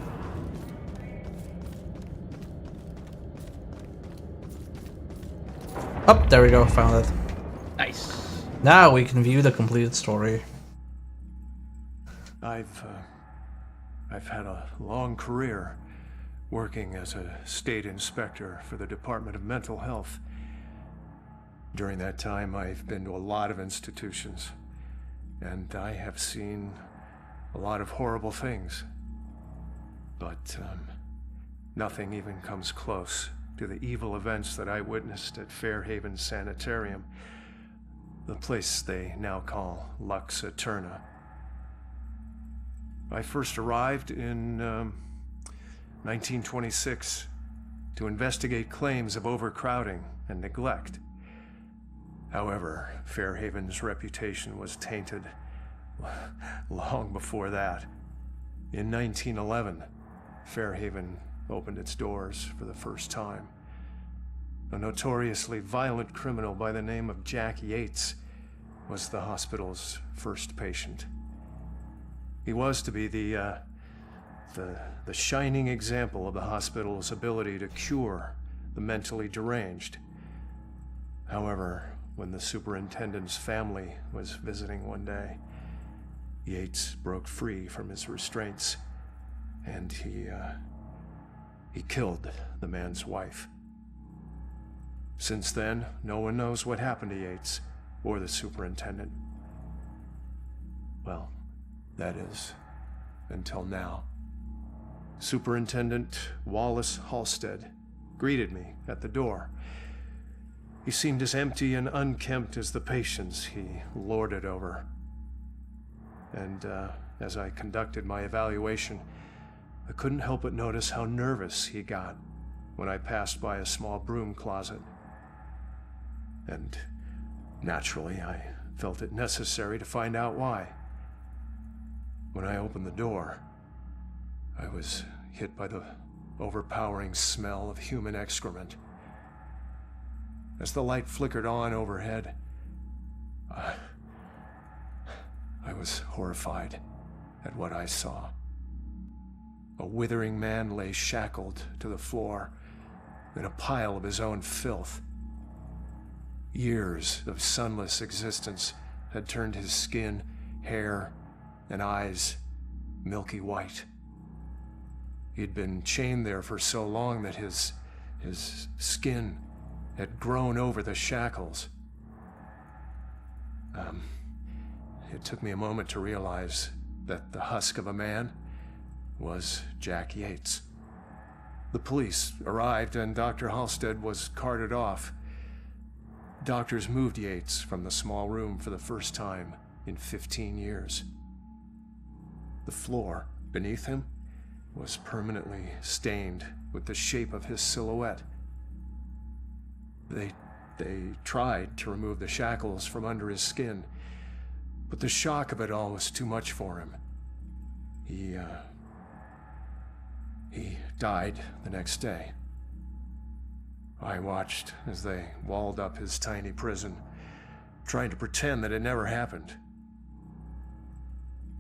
Oh, there we go, found it. Nice. Now we can view the completed story. I've had a long career. working as a state inspector for the Department of Mental Health. During that time, I've been to a lot of institutions, and I have seen a lot of horrible things. But nothing even comes close to the evil events that I witnessed at Fairhaven Sanitarium, the place they now call Lux Eterna. I first arrived in 1926 to investigate claims of overcrowding and neglect. However, Fairhaven's reputation was tainted long before that. In 1911, Fairhaven opened its doors for the first time. A notoriously violent criminal by the name of Jack Yates was the hospital's first patient. He was to be the shining example of the hospital's ability to cure the mentally deranged. However, when the superintendent's family was visiting one day, Yates broke free from his restraints, and he killed the man's wife. Since then, no one knows what happened to Yates or the superintendent. Well, that is, until now. Superintendent Wallace Halstead greeted me at the door. He seemed as empty and unkempt as the patients he lorded over. And as I conducted my evaluation, I couldn't help but notice how nervous he got when I passed by a small broom closet. And naturally, I felt it necessary to find out why. When I opened the door, I was hit by the overpowering smell of human excrement. As the light flickered on overhead, I was horrified at what I saw. A withering man lay shackled to the floor in a pile of his own filth. Years of sunless existence had turned his skin, hair, and eyes milky white. He'd been chained there for so long that his skin had grown over the shackles. It took me a moment to realize that the husk of a man was Jack Yates. The police arrived and Dr. Halstead was carted off. Doctors moved Yates from the small room for the first time in 15 years. The floor beneath him was permanently stained with the shape of his silhouette. They tried to remove the shackles from under his skin, but the shock of it all was too much for him. He died the next day. I watched as they walled up his tiny prison, trying to pretend that it never happened.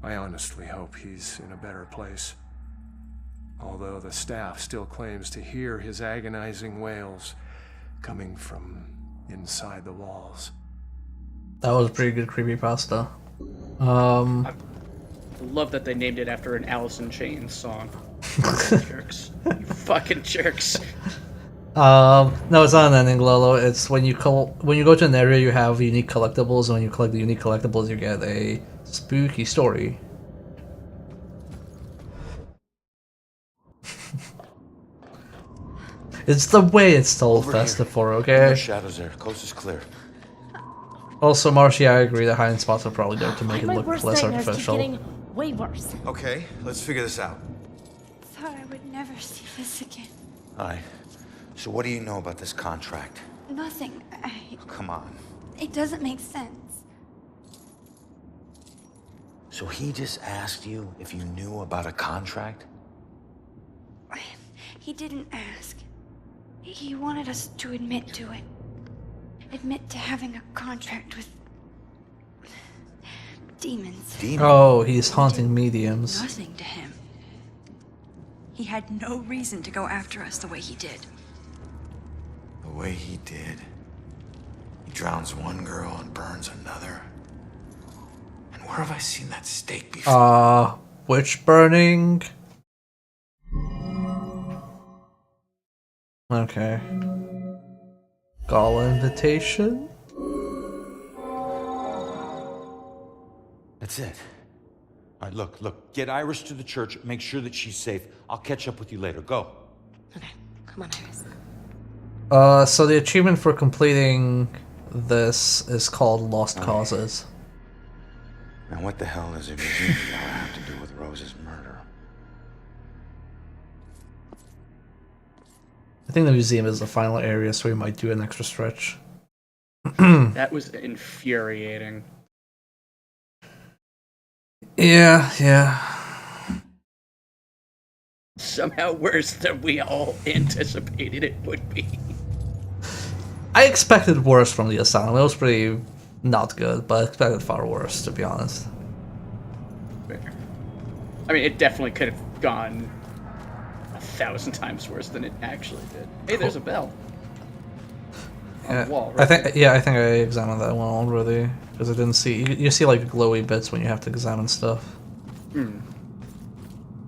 I honestly hope he's in a better place, although the staff still claims to hear his agonizing wails coming from inside the walls. That was a pretty good creepypasta. I love that they named it after an Alice in Chains song. Jerks. You fucking jerks. No, it's not an ending, Lolo. It's when you go to an area, you have unique collectibles, and when you collect the unique collectibles, you get a spooky story. It's the way it's told, Festifor, okay? No shadows there. Coast is clear. Also, Marcy, I agree that hiding spots are probably there to make it My look worst less nightmares keep artificial. getting way worse. Okay, let's figure this out. Thought I would never see this again. Alright. So what do you know about this contract? Nothing. Oh, come on. It doesn't make sense. So he just asked you if you knew about a contract? He didn't ask. He wanted us to admit to it. Admit to having a contract with demons. Oh, he's haunting mediums. Nothing to him. He had no reason to go after us the way he did. The way he did. He drowns one girl and burns another. And where have I seen that stake before? Witch burning? Okay. Gala invitation? That's it. All right, look. Get Iris to the church. Make sure that she's safe. I'll catch up with you later. Go. Okay, come on, Iris. So the achievement for completing this is called Lost Causes. Now what the hell does a museum have to do with Rose's murder? I think the museum is the final area, so we might do an extra stretch. That was infuriating. Yeah. Somehow worse than we all anticipated it would be. I expected worse from the Asylum. It was pretty not good, but I expected far worse, to be honest. I mean, it definitely could have gone 1,000 times worse than it actually did. Hey, there's a bell. On the wall, right? I think I examined that one already, because I didn't see... You see, like, glowy bits when you have to examine stuff.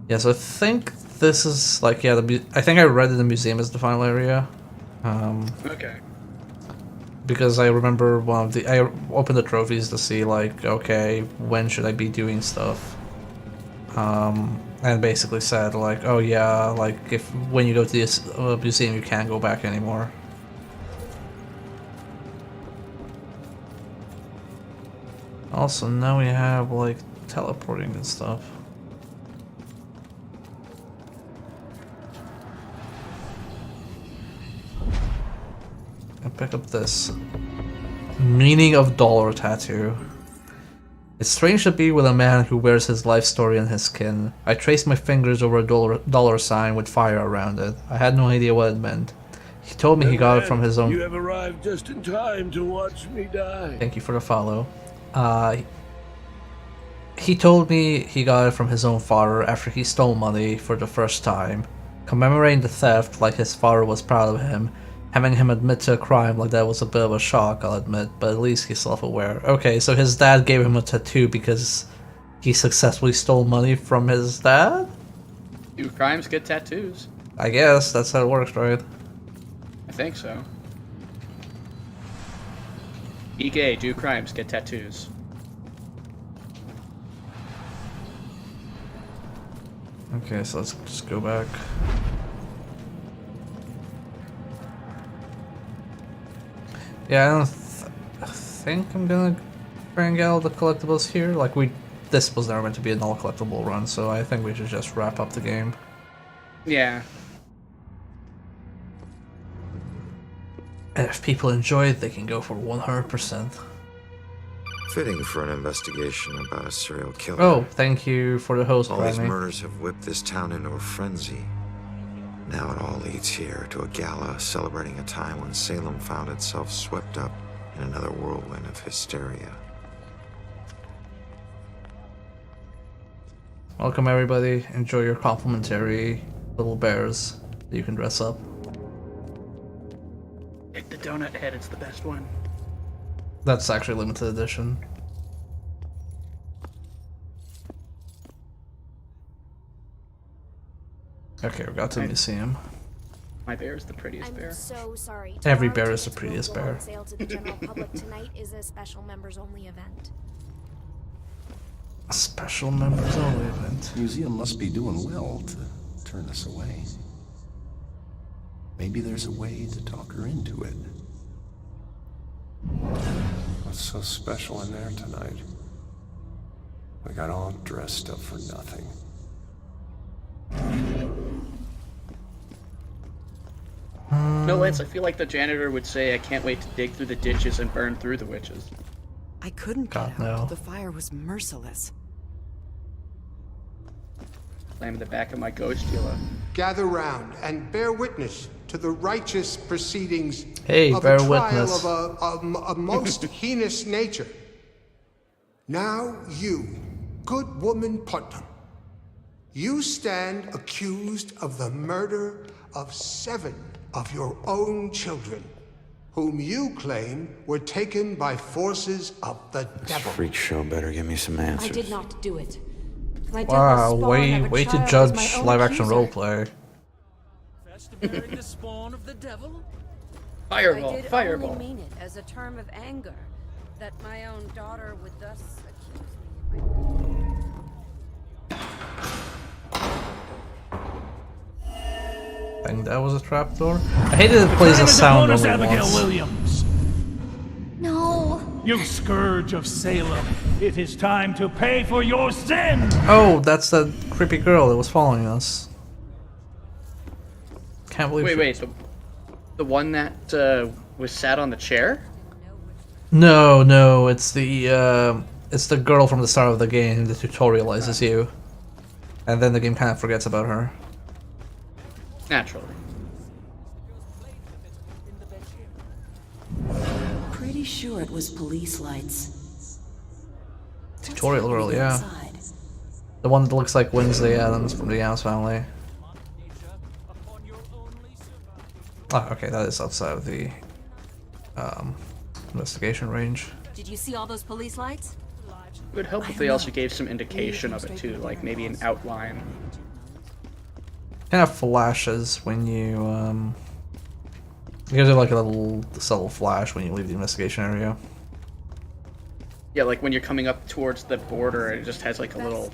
Yeah, so I think this is, like, yeah, I think I read that the museum is the final area. Okay. Because I remember I opened the trophies to see, like, okay, when should I be doing stuff? And basically said, like, oh yeah, like, when you go to this museum, you can't go back anymore. Also, now we have, like, teleporting and stuff. And pick up this meaning of dollar tattoo. It's strange to be with a man who wears his life story on his skin. I traced my fingers over a dollar sign with fire around it. I had no idea what it meant. He told me he got it from his own... You have arrived just in time to watch me die. Thank you for the follow. He told me he got it from his own father after he stole money for the first time. Commemorating the theft like his father was proud of him. Having him admit to a crime like that was a bit of a shock, I'll admit, but at least he's self-aware. Okay, so his dad gave him a tattoo because he successfully stole money from his dad? Do crimes get tattoos? I guess, that's how it works, right? I think so. Be gay, do crimes, get tattoos. Okay, so let's just go back. Yeah, I don't think I'm gonna bring out the collectibles here. Like, this was never meant to be an all collectible run, so I think we should just wrap up the game. Yeah. And if people enjoy it, they can go for 100%. Fitting for an investigation about a serial killer. Oh, thank you for the host, All these Granny. murders have whipped this town into a frenzy. Now it all leads here to a gala celebrating a time when Salem found itself swept up in another whirlwind of hysteria. Welcome everybody, enjoy your complimentary little bears that you can dress up. Pick the donut head, it's the best one. That's actually limited edition. Okay, we got to the museum. My bear is the prettiest bear. So sorry. Every bear is the prettiest bear. Sale to the general public tonight is a special members only event. A special members only event. The museum must be doing well to turn us away. Maybe there's a way to talk her into it. What's so special in there tonight? We got all dressed up for nothing. No, Lance, I feel like the janitor would say, I can't wait to dig through the ditches and burn through the witches. I couldn't God, get out. no. The fire was merciless. Slam in the back of my ghost dealer. Gather round and bear witness to the righteous proceedings Hey, of bear a trial witness. of a most heinous nature. Now you, good woman Putnam, you stand accused of the murder of 7 of your own children, whom you claim were taken by forces of the This devil. freak show better give me some answers. I did not do it. My Wow, devil spawn of a way to child is judge my own live action accuser. roleplay. bearing the spawn of the devil? Fireball, I did fireball. only mean it as a term of anger, that my own daughter would thus accuse me. I think that was a trapdoor. I hated it plays a sound only Abigail once. Williams. No. You scourge of Salem. It is time to pay for your sin. Oh, that's that creepy girl that was following us. Can't believe. Wait, so the one that was sat on the chair? No, it's the girl from the start of the game that tutorializes you, and then the game kind of forgets about her. Naturally. Pretty sure it was police lights. Tutorial girl, yeah. The one that looks like Wednesday Addams from the Addams Family. Oh, okay, that is outside of the investigation range. Did you see all those police lights? It would help if they also gave some indication of it too, like maybe an outline. Kind of flashes when you gives you like a little subtle flash when you leave the investigation area. Yeah, like when you're coming up towards the border, it just has like a little,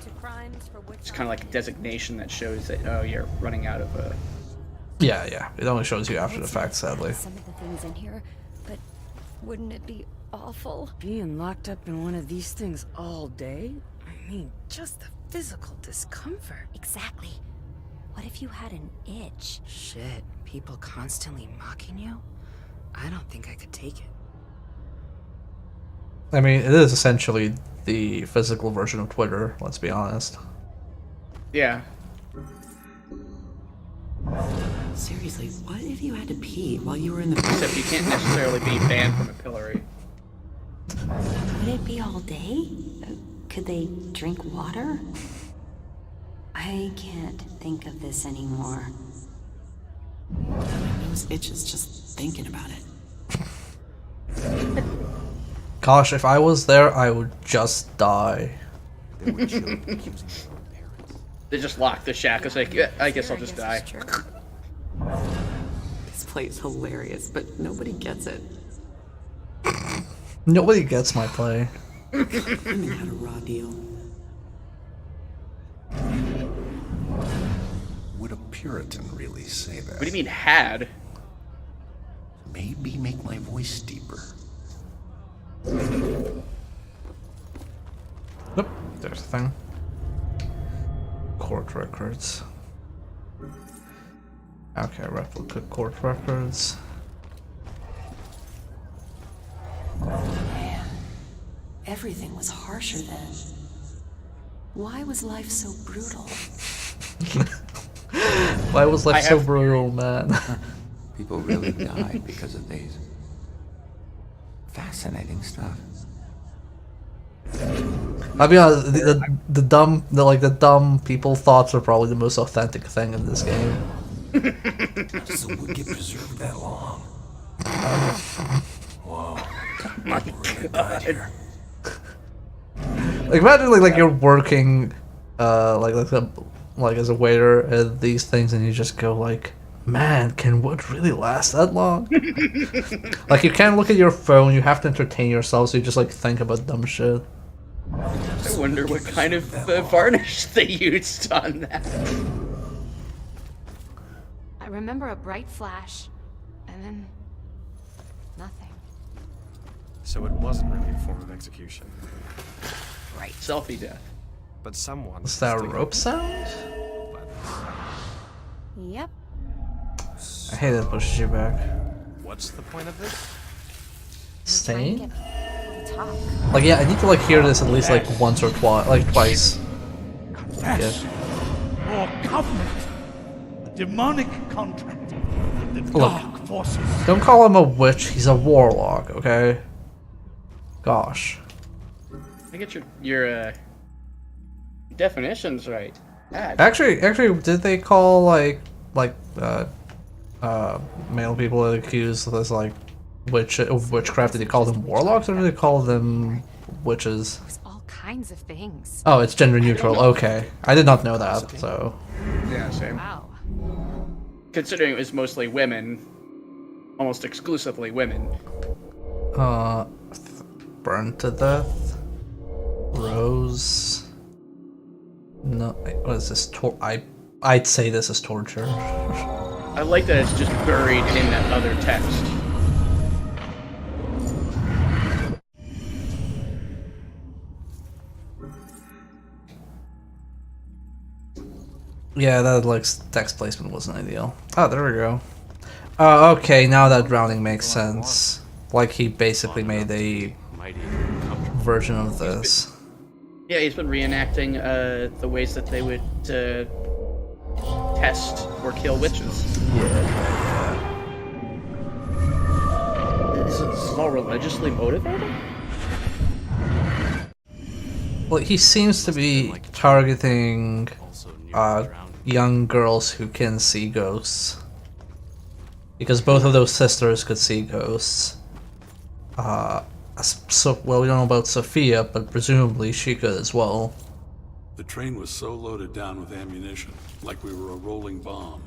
it's kind of like a designation that shows that, oh, you're running out of a... Yeah, it only shows you after the fact, sadly. Some of the things in here, but wouldn't it be awful? Being locked up in one of these things all day? I mean, just the physical discomfort. Exactly. What if you had an itch? Shit, people constantly mocking you? I don't think I could take it. I mean, it is essentially the physical version of Twitter, let's be honest. Yeah. Seriously, what if you had to pee while you were in the... Except you can't necessarily be banned from a pillory. Would it be all day? Could they drink water? I can't think of this anymore. My nose itches just thinking about it. Gosh, if I was there, I would just die. They just locked the shack. It's like, yeah, I guess I'll just die. This play is hilarious, but nobody gets it. Nobody gets my play. Women had a raw deal. Would a Puritan really say that? What do you mean, had? Maybe make my voice deeper. Nope, there's a thing. Court records. Okay, replica court records. Man, everything was harsher then. Why was life so brutal? Why was life so brutal, man? People really died because of these. Fascinating stuff. I'll be honest, the dumb people thoughts are probably the most authentic thing in this game. How does the wood get preserved that long? Whoa. My Really bad here. Like imagine like you're working like as a waiter at these things and you just go like, man, can wood really last that long? Like you can't look at your phone, you have to entertain yourself, so you just like think about dumb shit. I wonder what kind of varnish they used on that. I remember a bright flash, and then nothing. So it wasn't really a form of execution. Right. Selfie death. But someone... Is that a rope sound? Yep. I hate that it pushes you back. What's the point of this? Staying? Talk. Like yeah, I need to like hear this at least like once or twice. Confess. Or covenant. A demonic contract with the Look, dark forces. don't call him a witch, he's a warlock, okay? Gosh. I get your definitions right. Actually, did they call like male people that accused of this like witchcraft? Did they call them warlocks or did they call them witches? There's all kinds of things. Oh, it's gender neutral. Okay, I did not know that. So Yeah, same. Wow. considering it was mostly women, almost exclusively women. Burned to death. Rose. No, what is this? I'd say this is torture. I like that it's just buried in that other text. Yeah, that like text placement wasn't ideal. Oh, there we go. Okay, now that drowning makes sense. Like he basically made a version of this. Yeah, he's been reenacting the ways that they would test or kill witches. Yeah. Is it all religiously motivated? Well, he seems to be targeting young girls who can see ghosts. Because both of those sisters could see ghosts. So, well, we don't know about Sophia, but presumably she could as well. The train was so loaded down with ammunition, like we were a rolling bomb.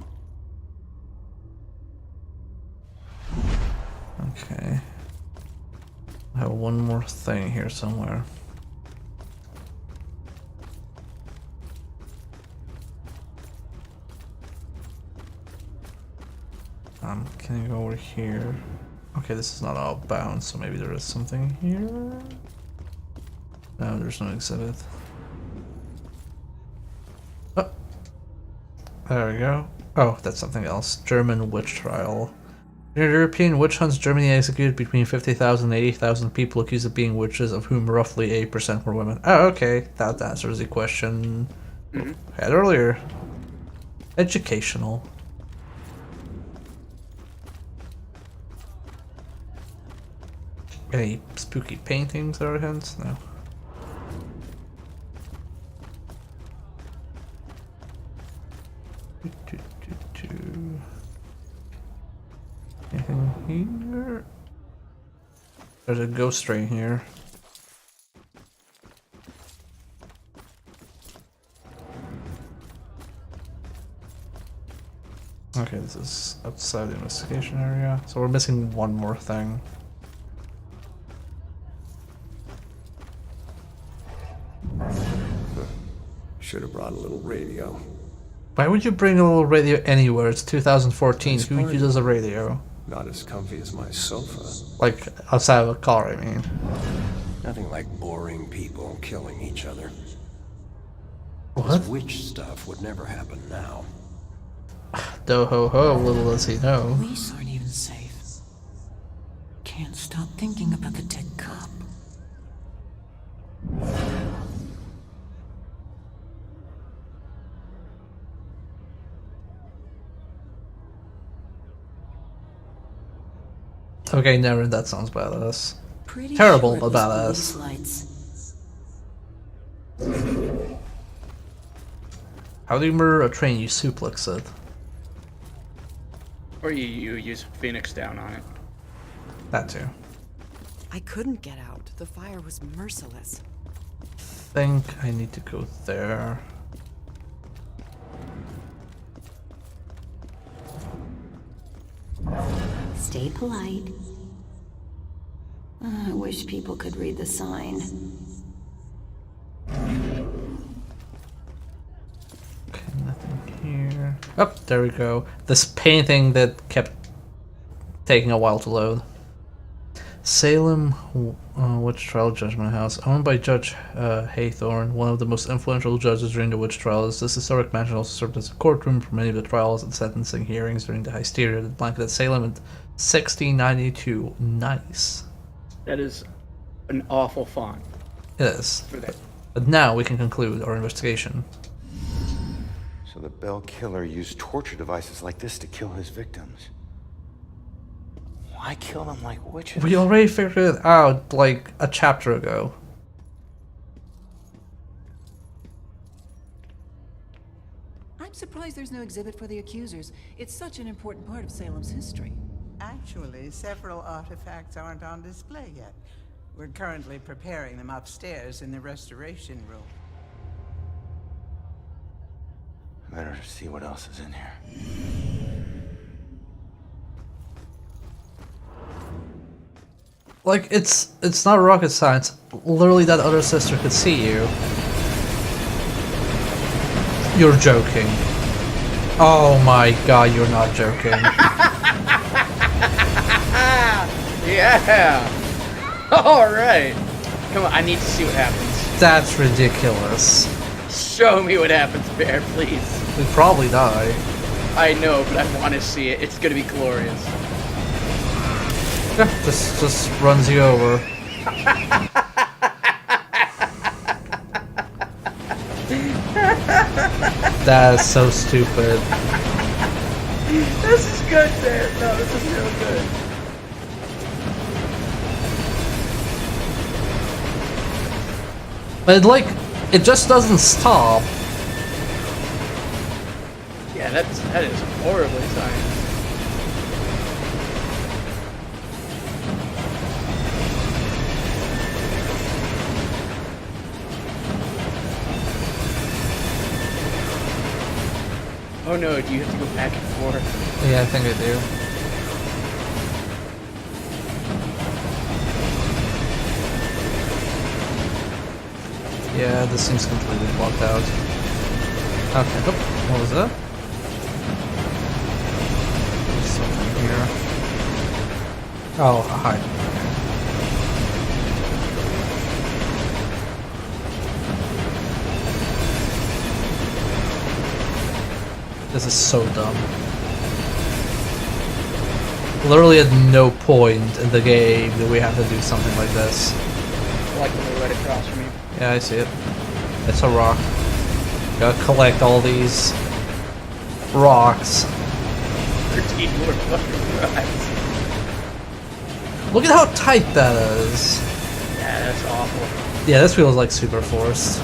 Okay. I have one more thing here somewhere. Can I go over here? Okay, this is not outbound, so maybe there is something here. No, there's no exhibit. Oh, there we go. Oh, that's something else. German witch trial. During European witch hunts, Germany executed between 50,000 and 80,000 people accused of being witches, of whom roughly 8% were women. Oh, okay. That answers the question I had earlier. Educational. Any spooky paintings or hints? No. Anything here? There's a ghost train here. Okay, this is outside the investigation area. So we're missing one more thing. Should have brought a little radio. Why would you bring a little radio anywhere? It's 2014. Nice Who party. uses a radio? Not as comfy as my sofa. Like, outside of a car, I mean. Nothing like boring people killing each other. What? This witch stuff would never happen now. Do ho ho, little does he know. Police aren't even safe. Can't stop thinking about the dead cop. Okay, never. That sounds badass. Pretty Terrible, sure but it was badass. police lights. How do you murder a train? You suplex it. Or you use Phoenix down on it. That too. I couldn't get out. The fire was merciless. Think I need to go there. Stay polite. I wish people could read the sign. Okay, nothing here. Oh, there we go. This painting that kept taking a while to load. Salem Witch Trial Judgment House, owned by Judge Haythorne, one of the most influential judges during the witch trials. This historic mansion also served as a courtroom for many of the trials and sentencing hearings during the hysteria that blanketed Salem in 1692. Nice. That is an awful font. It is. For that. But now we can conclude our investigation. So the Bell killer used torture devices like this to kill his victims. Why kill them like witches? We already figured it out like a chapter ago. I'm surprised there's no exhibit for the accusers. It's such an important part of Salem's history. Actually, several artifacts aren't on display yet. We're currently preparing them upstairs in the restoration room. Better see what else is in here. Like, it's not rocket science. Literally, that other sister could see you. You're joking. Oh my god, you're not joking. Yeah! Alright! Come on, I need to see what happens. That's ridiculous. Show me what happens, Bear, please. We'd probably die. I know, but I want to see it. It's gonna be glorious. Yeah, just runs you over. That is so stupid. This is good, Bear. No, this is real good. But like, it just doesn't stop. Yeah, that is horribly science. Oh no, do you have to go back and forth? Yeah, I think I do. Yeah, this seems completely blocked out. Okay, oh, what was that? There's something here. Oh, hi. This is so dumb. Literally at no point in the game do we have to do something like this. I like the one right across from you. Yeah, I see it. It's a rock. Gotta collect all these rocks. 13 more fucking rocks. Look at how tight that is. Yeah, that's awful. Yeah, this feels like super forced.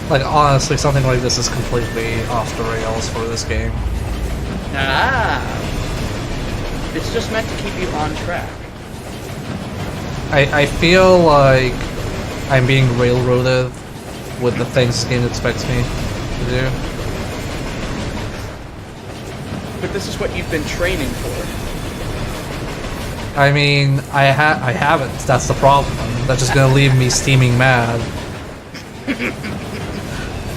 Like, honestly, something like this is completely off the rails for this game. Ah! It's just meant to keep you on track. I feel like I'm being railroaded with the things this game expects me to do. But this is what you've been training for. I mean, I haven't. That's the problem. That's just gonna leave me steaming mad.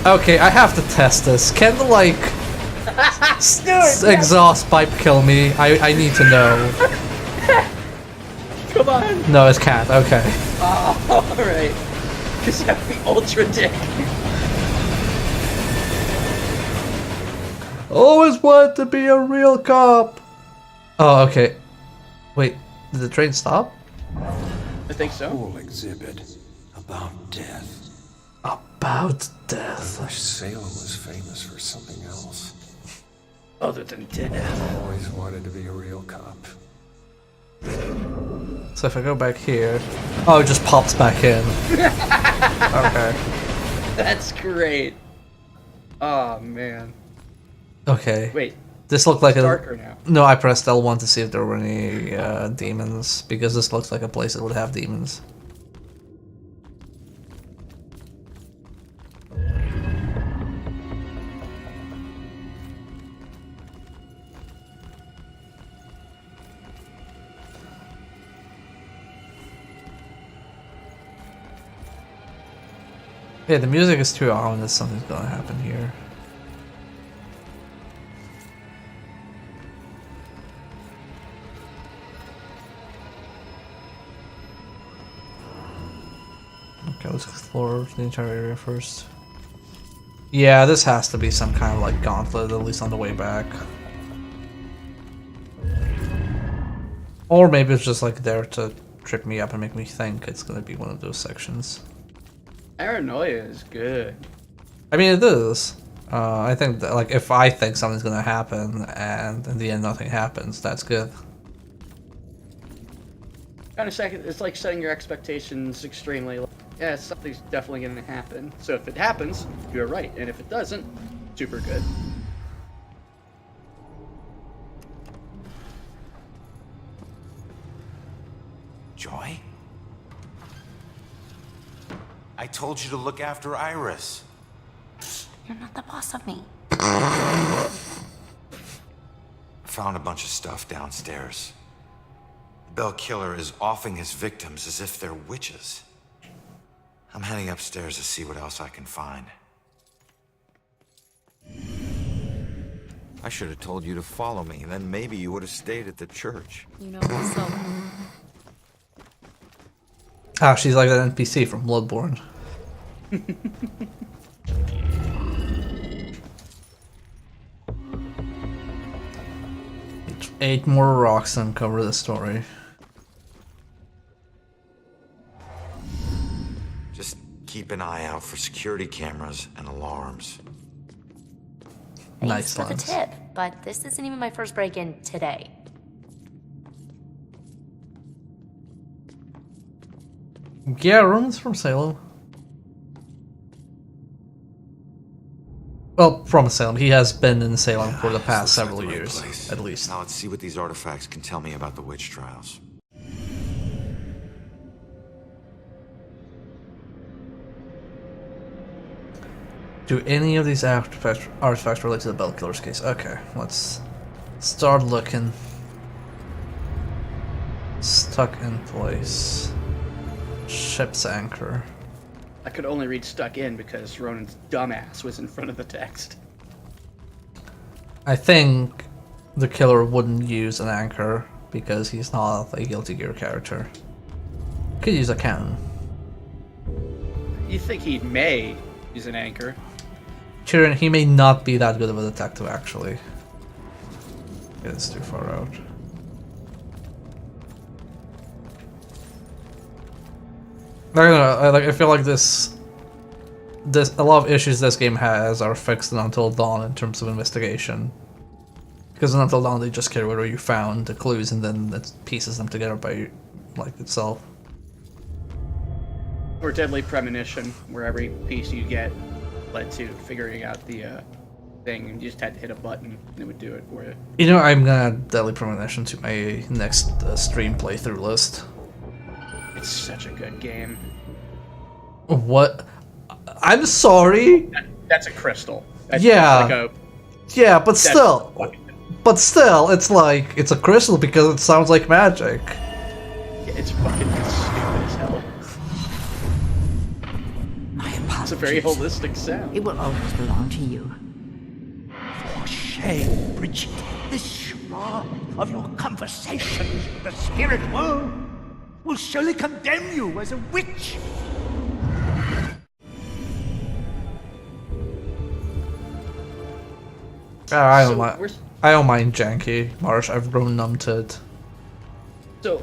Okay, I have to test this. Can the, like, exhaust pipe kill me? I need to know. Come on! No, it can't. Okay. Oh, alright. Because you have the ultra dick. Always wanted to be a real cop. Oh, okay. Wait, did the train stop? I think so. Whole exhibit about death. About death. I wish Salem was famous for something else. Other than death. I always wanted to be a real cop. So if I go back here... Oh, it just pops back in. Okay. That's great. Oh, man. Okay. Wait. This looked like it's a... darker now. No, I pressed L1 to see if there were any demons, because this looks like a place that would have demons. Yeah, the music is too ominous. Something's gonna happen here. Okay, let's explore the entire area first. Yeah, this has to be some kind of like gauntlet, at least on the way back. Or maybe it's just like there to trip me up and make me think it's gonna be one of those sections. Paranoia is good. I mean, it is. I think that, like, if I think something's gonna happen and in the end nothing happens, that's good. Kind of second, it's like setting your expectations extremely low. Yeah, something's definitely going to happen. So if it happens, you're right, and if it doesn't, super good. Joy? I told you to look after Iris. You're not the boss of me. found a bunch of stuff downstairs. The Bell Killer is offing his victims as if they're witches. I'm heading upstairs to see what else I can find. I should have told you to follow me, then maybe you would have stayed at the church. You know me so well. Ah, she's like an NPC from Bloodborne. 8 more rocks and cover the story. Just keep an eye out for security cameras and alarms. Thanks Nice for the ones. tip, but this isn't even my first break-in today. Yeah, Roman's from Salem. Well, from Salem. He has been in Salem for the past So it's several the right years, place. at least. Now let's see what these artifacts can tell me about the witch trials. Do any of these artifacts relate to the Bell Killer's case? Okay, let's start looking. Stuck in place. Ship's anchor. I could only read stuck in because Ronan's dumbass was in front of the text. I think the killer wouldn't use an anchor because he's not a Guilty Gear character. Could use a cannon. You think he may use an anchor? Tyrion, he may not be that good of a detective, actually. It's too far out. I don't know, I feel like this a lot of issues this game has are fixed in Until Dawn in terms of investigation. Because in Until Dawn they just care whether you found the clues and then it pieces them together by like itself. Or Deadly Premonition, where every piece you get led to figuring out the thing, and you just had to hit a button and it would do it for you. You know, I'm gonna add Deadly Premonition to my next stream playthrough list. It's such a good game. What? I'm sorry? That's a crystal. That's Yeah. Like a, Yeah, but that's still. fucking- But still, it's like, it's a crystal because it sounds like magic. Yeah, it's fucking stupid as hell. It's a very holistic sound. It will always belong to you. For shame, Bridget. This schwa of your conversations with the spirit world will surely condemn you as a witch. I don't So mind. we're- I don't mind janky, Marsh. I've grown numb to it. So,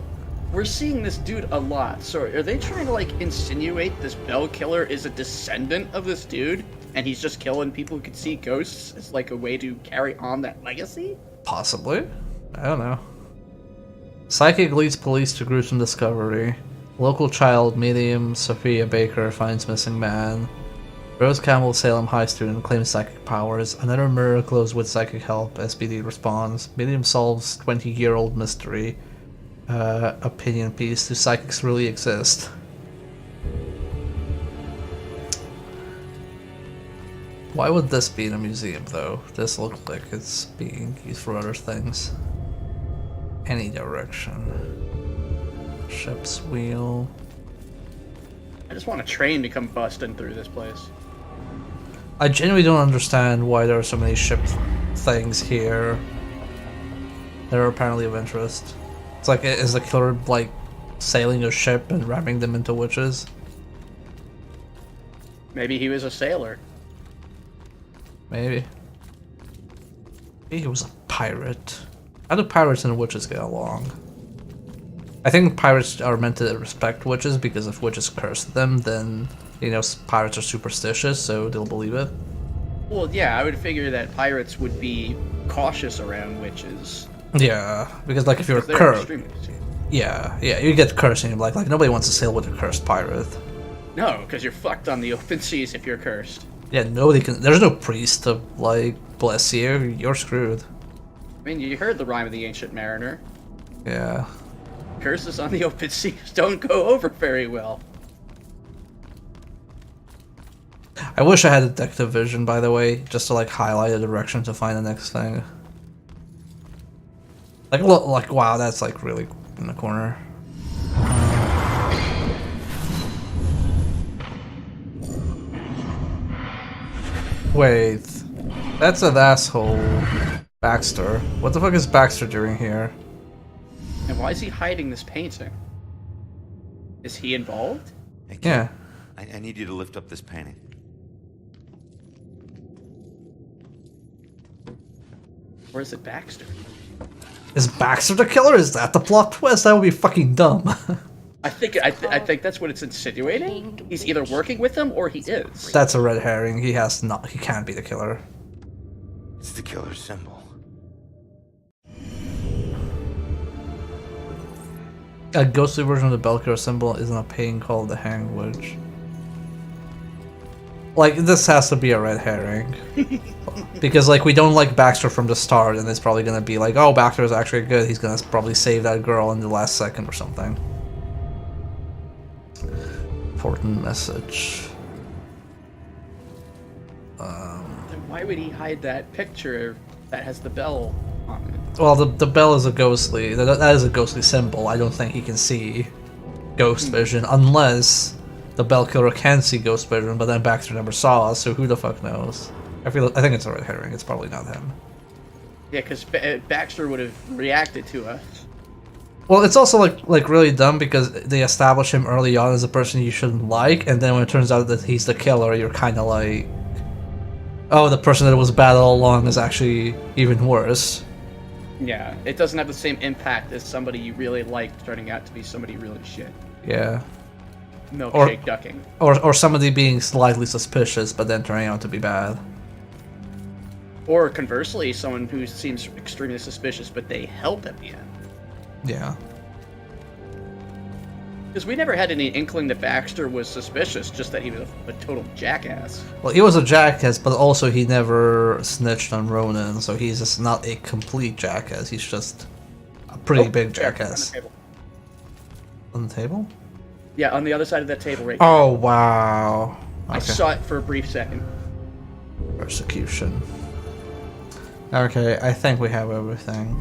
we're seeing this dude a lot. So, are they trying to, like, insinuate this Bell Killer is a descendant of this dude? And he's just killing people who can see ghosts as, like, a way to carry on that legacy? Possibly. I don't know. Psychic leads police to gruesome discovery. Local child medium Sophia Baker finds missing man. Rose Campbell, Salem High student, claims psychic powers. Another murder closed with psychic help. SPD responds. Medium solves 20-year-old mystery. Opinion piece. Do psychics really exist? Why would this be in a museum, though? This looks like it's being used for other things. Any direction. Ship's wheel. I just want a train to come busting through this place. I genuinely don't understand why there are so many ship things here that are apparently of interest. It's like, is the killer like sailing a ship and ramming them into witches? Maybe he was a sailor. Maybe. Maybe he was a pirate. How do pirates and witches get along? I think pirates are meant to respect witches because if witches curse them, then, you know, pirates are superstitious, so they'll believe it. Well, yeah, I would figure that pirates would be cautious around witches. Yeah, because like if you're Because they're cursed, extremely- yeah, you get cursed and you're like nobody wants to sail with a cursed pirate. No, because you're fucked on the open seas if you're cursed. Yeah, nobody can. There's no priest to like bless you. You're screwed. I mean, you heard the rhyme of the Ancient Mariner. Yeah. Curses on the open seas don't go over very well. I wish I had detective vision, by the way, just to like highlight a direction to find the next thing. Like, look, like, wow, that's like really in the corner. Wait, that's an asshole, Baxter. What the fuck is Baxter doing here? And why is he hiding this painting? Is he involved? Yeah. I need you to lift up this painting. Or is it Baxter? Is Baxter the killer? Is that the plot twist? That would be fucking dumb. I think that's what it's insinuating. He's either working with him or he is. That's a red herring. He can't be the killer. It's the killer's symbol. A ghostly version of the Belkiller symbol is in a painting called the Hang Witch. Like, this has to be a red herring. Because, like, we don't like Baxter from the start, and it's probably gonna be like, oh, Baxter is actually good, he's gonna probably save that girl in the last second or something. Important message. Then why would he hide that picture that has the bell on it? Well, the bell is a ghostly, that is a ghostly symbol. I don't think he can see ghost vision, unless the bell killer can see ghost vision, but then Baxter never saw us, so who the fuck knows? I think it's a red herring, it's probably not him. Yeah, because Baxter would have reacted to us. Well, it's also like really dumb because they establish him early on as a person you shouldn't like, and then when it turns out that he's the killer, you're kind of like, oh, the person that was bad all along is actually even worse. Yeah, it doesn't have the same impact as somebody you really liked turning out to be somebody really shit. Yeah. Milkshake ducking. Or somebody being slightly suspicious, but then turning out to be bad. Or conversely, someone who seems extremely suspicious, but they help at the end. Yeah. Because we never had any inkling that Baxter was suspicious, just that he was a total jackass. Well, he was a jackass, but also he never snitched on Ronan, so he's just not a complete jackass. He's just a pretty big jackass. On the table? Yeah, on the other side of that table right there. Oh, wow. Okay. I saw it for a brief second. Persecution. Okay, I think we have everything.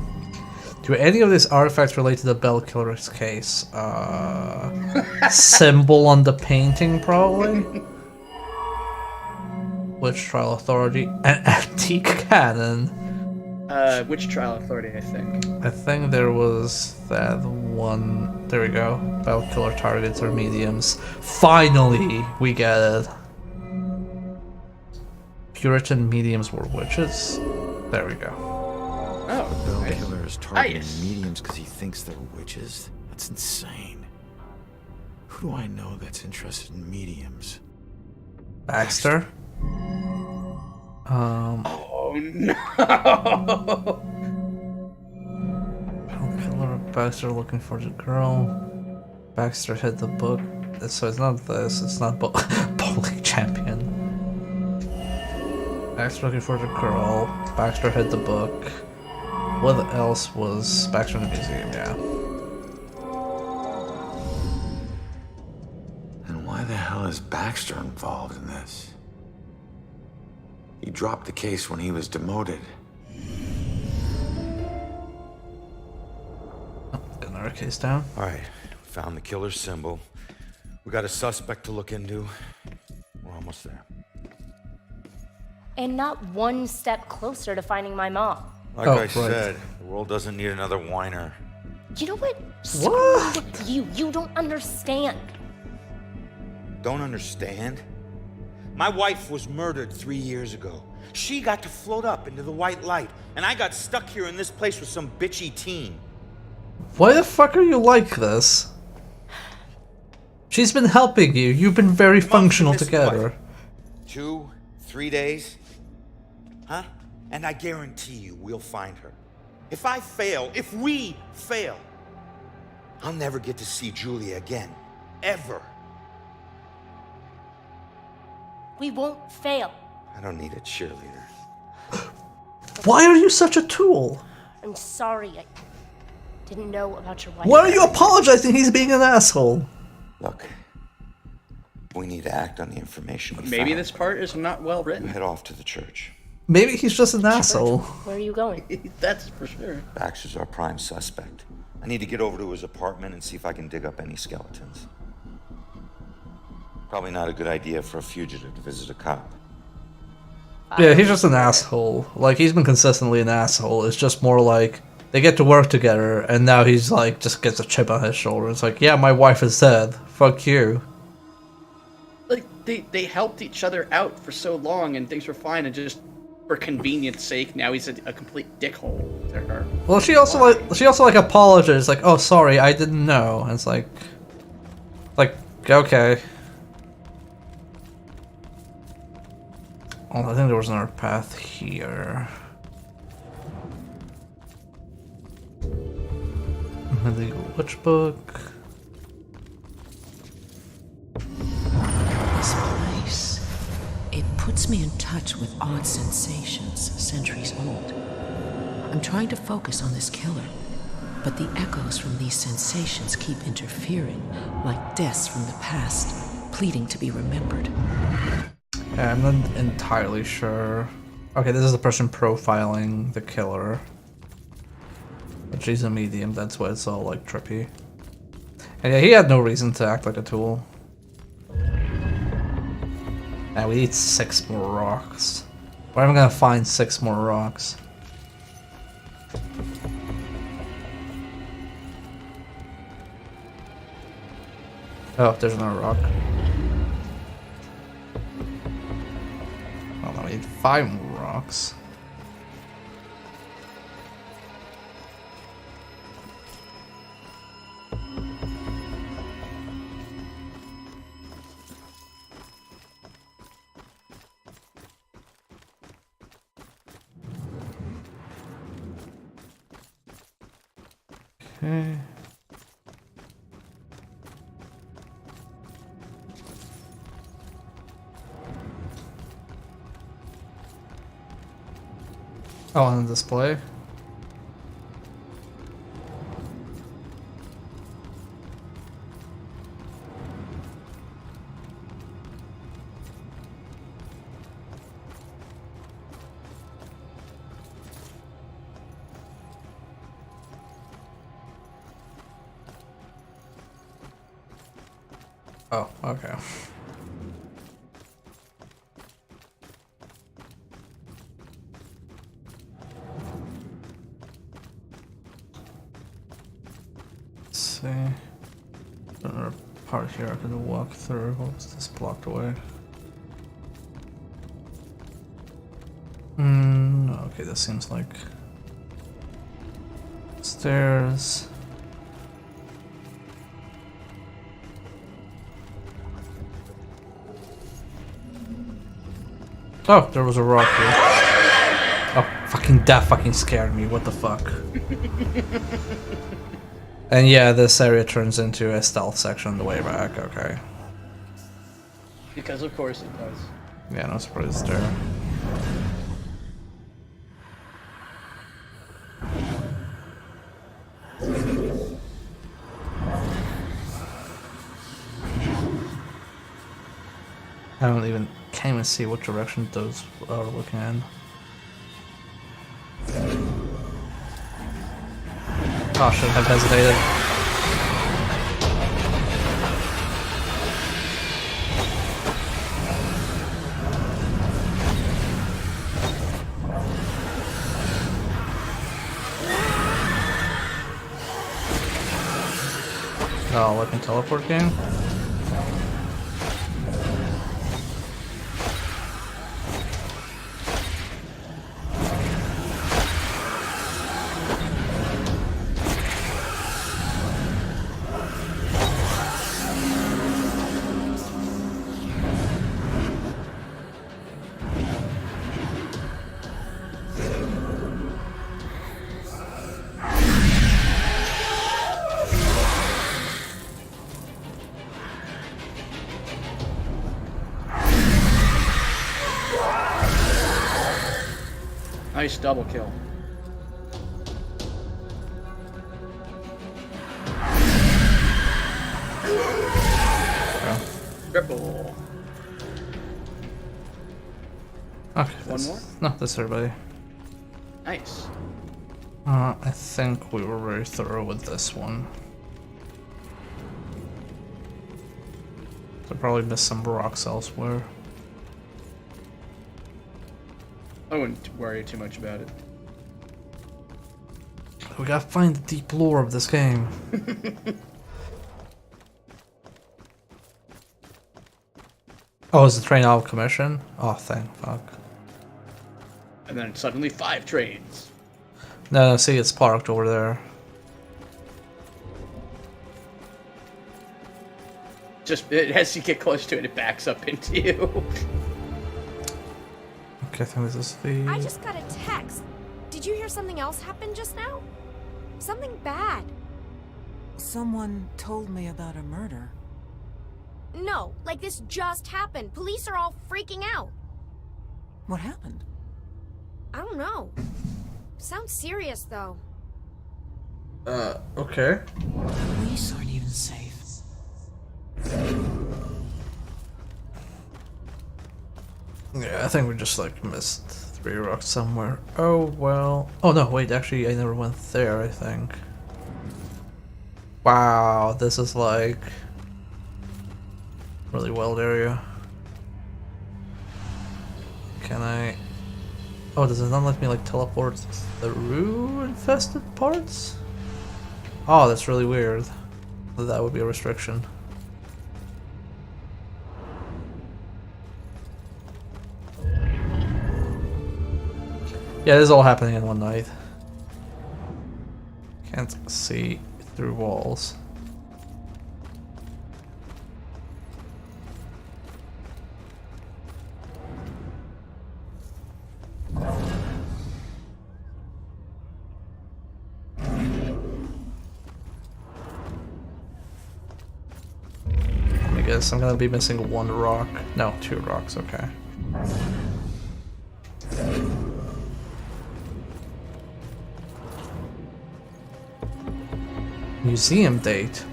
Do any of these artifacts relate to the Bell Killer's case? Symbol on the painting, probably? Witch Trial Authority. An antique cannon. Witch Trial Authority, I think. I think there was that one. There we go. Bell Killer targets are mediums. Finally, we get it. Puritan mediums were witches. There we go. Oh, the Bell nice. Killer is targeting Nice. mediums because he thinks they're witches. That's insane. Who do I know that's interested in mediums? Baxter. Oh no! Bell Killer, Baxter looking for the girl. Baxter hit the book. So it's not this. It's not bowling champion. Baxter looking for the girl. Baxter hit the book. What else was Baxter in the museum? Yeah. And why the hell is Baxter involved in this? He dropped the case when he was demoted. Got another case down. All right, found the killer's symbol. We got a suspect to look into. We're almost there. And not one step closer to finding my mom. Like I said, the world doesn't need another whiner. You know what? Screw with you. You don't understand. Don't understand? My wife was murdered 3 years ago. She got to float up into the white light, and I got stuck here in this place with some bitchy teen. Why the fuck are you like this? She's been helping you. You've been very functional together. 2, 3 days? Huh? And I guarantee you we'll find her. If we fail, I'll never get to see Julia again. Ever. We won't fail. I don't need a cheerleader. Why are you such a tool? I'm sorry. I didn't know about your wife. Why are you apologizing? He's being an asshole. Look, we need to act on the information we Maybe found. this part is not well written. Head off to the church. Maybe he's just an asshole. Where are you going? That's for sure. Baxter's our prime suspect. I need to get over to his apartment and see if I can dig up any skeletons. Probably not a good idea for a fugitive to visit a cop. Yeah, he's just an asshole. Like, he's been consistently an asshole. It's just more like they get to work together, and now he's like, just gets a chip on his shoulder. It's like, yeah, my wife is dead. Fuck you. Like, they helped each other out for so long, and things were fine, and just for convenience sake, now he's a complete dickhole to her. Well, she also apologized, like, oh, sorry, I didn't know. And it's like, okay. Oh, I think there was another path here. Illegal witch book. This place, it puts me in touch with odd sensations, centuries old. I'm trying to focus on this killer, but the echoes from these sensations keep interfering, like deaths from the past, pleading to be remembered. Yeah, I'm not entirely sure. Okay, this is the person profiling the killer. But she's a medium, that's why it's all like trippy. And yeah, he had no reason to act like a tool. Now we need 6 more rocks. Where am I gonna find 6 more rocks? Oh, there's another rock. Well, I need 5 more rocks. Okay. Oh, on the display? Oh, okay. Let's see. Another part here I could walk through. What was this blocked away? Okay, this seems like stairs. Oh, there was a rock here. Oh, that fucking scared me. What the fuck? And yeah, this area turns into a stealth section on the way back. Okay. Because of course it does. Yeah, no surprise there. Can't even see what direction those are looking in. Oh, should have hesitated. Oh, like in teleport game? Nice double kill. Triple. Okay. One more? No, that's everybody. Nice. I think we were very thorough with this one. I probably missed some rocks elsewhere. I wouldn't worry too much about it. We gotta find the deep lore of this game. Oh, is the train out of commission? Oh, thank fuck. And then suddenly 5 trains. No, see, it's parked over there. Just as you get close to it, it backs up into you. Okay, I think this is the... I just got a text. Did you hear something else happen just now? Something bad. Someone told me about a murder. No, like this just happened. Police are all freaking out. What happened? I don't know. Sounds serious, though. Okay. Police aren't even safe. Yeah, I think we just like missed 3 rocks somewhere. Oh well. Oh no, wait, actually I never went there, I think. Wow, this is like really wild area. Can I... Oh, does it not let me like teleport through infested parts? Oh, that's really weird. That would be a restriction. Yeah, this is all happening in one night. Can't see through walls. I guess I'm gonna be missing 1 rock. No, 2 rocks, okay. Museum date.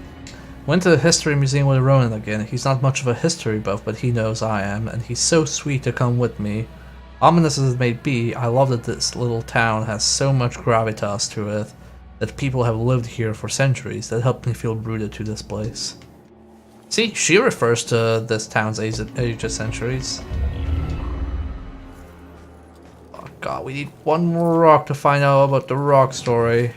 Went to the history museum with Ronan again. He's not much of a history buff, but he knows I am, and he's so sweet to come with me. Ominous as it may be, I love that this little town has so much gravitas to it, that people have lived here for centuries. That helped me feel rooted to this place. See, she refers to this town's age of centuries. Oh god, we need 1 more rock to find out about the rock story.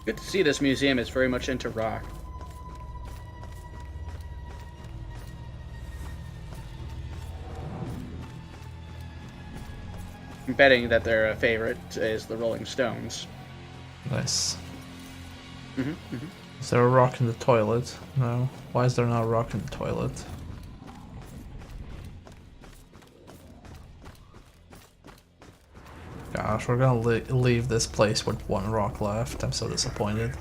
Good to see this museum is very much into rock. I'm betting that their favorite is the Rolling Stones. Nice. Is there a rock in the toilet? No. Why is there not a rock in the toilet? Gosh, we're gonna leave this place with 1 rock left. I'm so disappointed.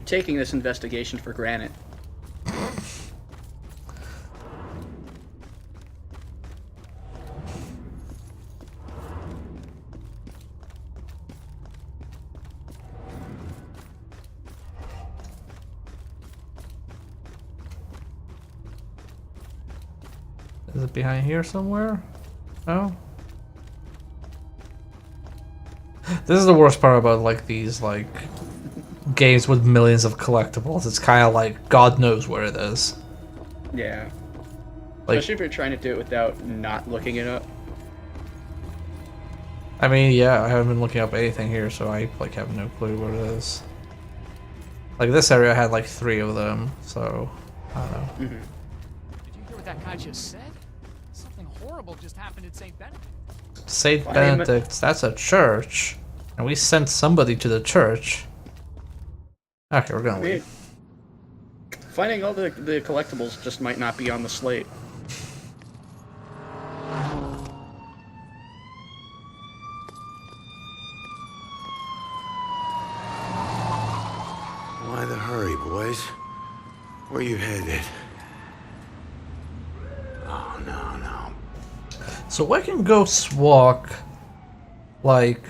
Taking this investigation for granted. Is it behind here somewhere? No? This is the worst part about like these like games with millions of collectibles. It's kind of like God knows where it is. Yeah. Like, especially if you're trying to do it without not looking it up. I mean, yeah, I haven't been looking up anything here, so I like have no clue where it is. Like this area had like 3 of them, so I don't know. Did you hear what that guy just said? Something horrible just happened at St. Benedict. St. Benedict's, that's a church. And we sent somebody to the church. Okay, we're gonna leave. Finding all the collectibles just might not be on the slate. Why the hurry, boys? Where you headed? So why can ghosts walk, like,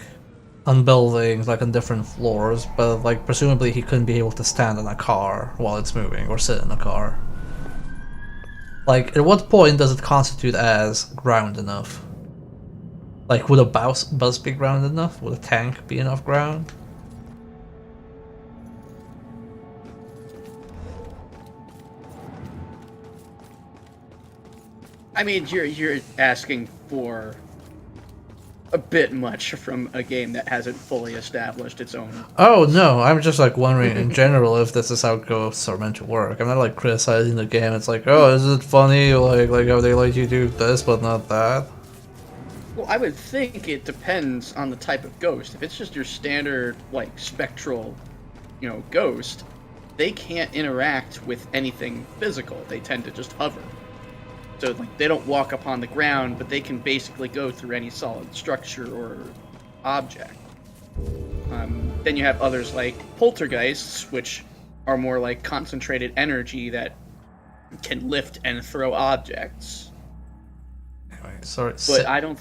on buildings, like on different floors, but like presumably he couldn't be able to stand in a car while it's moving, or sit in a car? Like, at what point does it constitute as ground enough? Like, would a bus be ground enough? Would a tank be enough ground? I mean, you're asking for a bit much from a game that hasn't fully established its own. Oh no, I'm just like wondering in general if this is how ghosts are meant to work. I'm not like criticizing the game. It's like, oh, is it funny? Like how they let you do this but not that? Well, I would think it depends on the type of ghost. If it's just your standard, like, spectral, ghost, they can't interact with anything physical. They tend to just hover. So, like, they don't walk upon the ground, but they can basically go through any solid structure or object. Then you have others like poltergeists, which are more like concentrated energy that can lift and throw objects. Anyway, sorry. But I don't...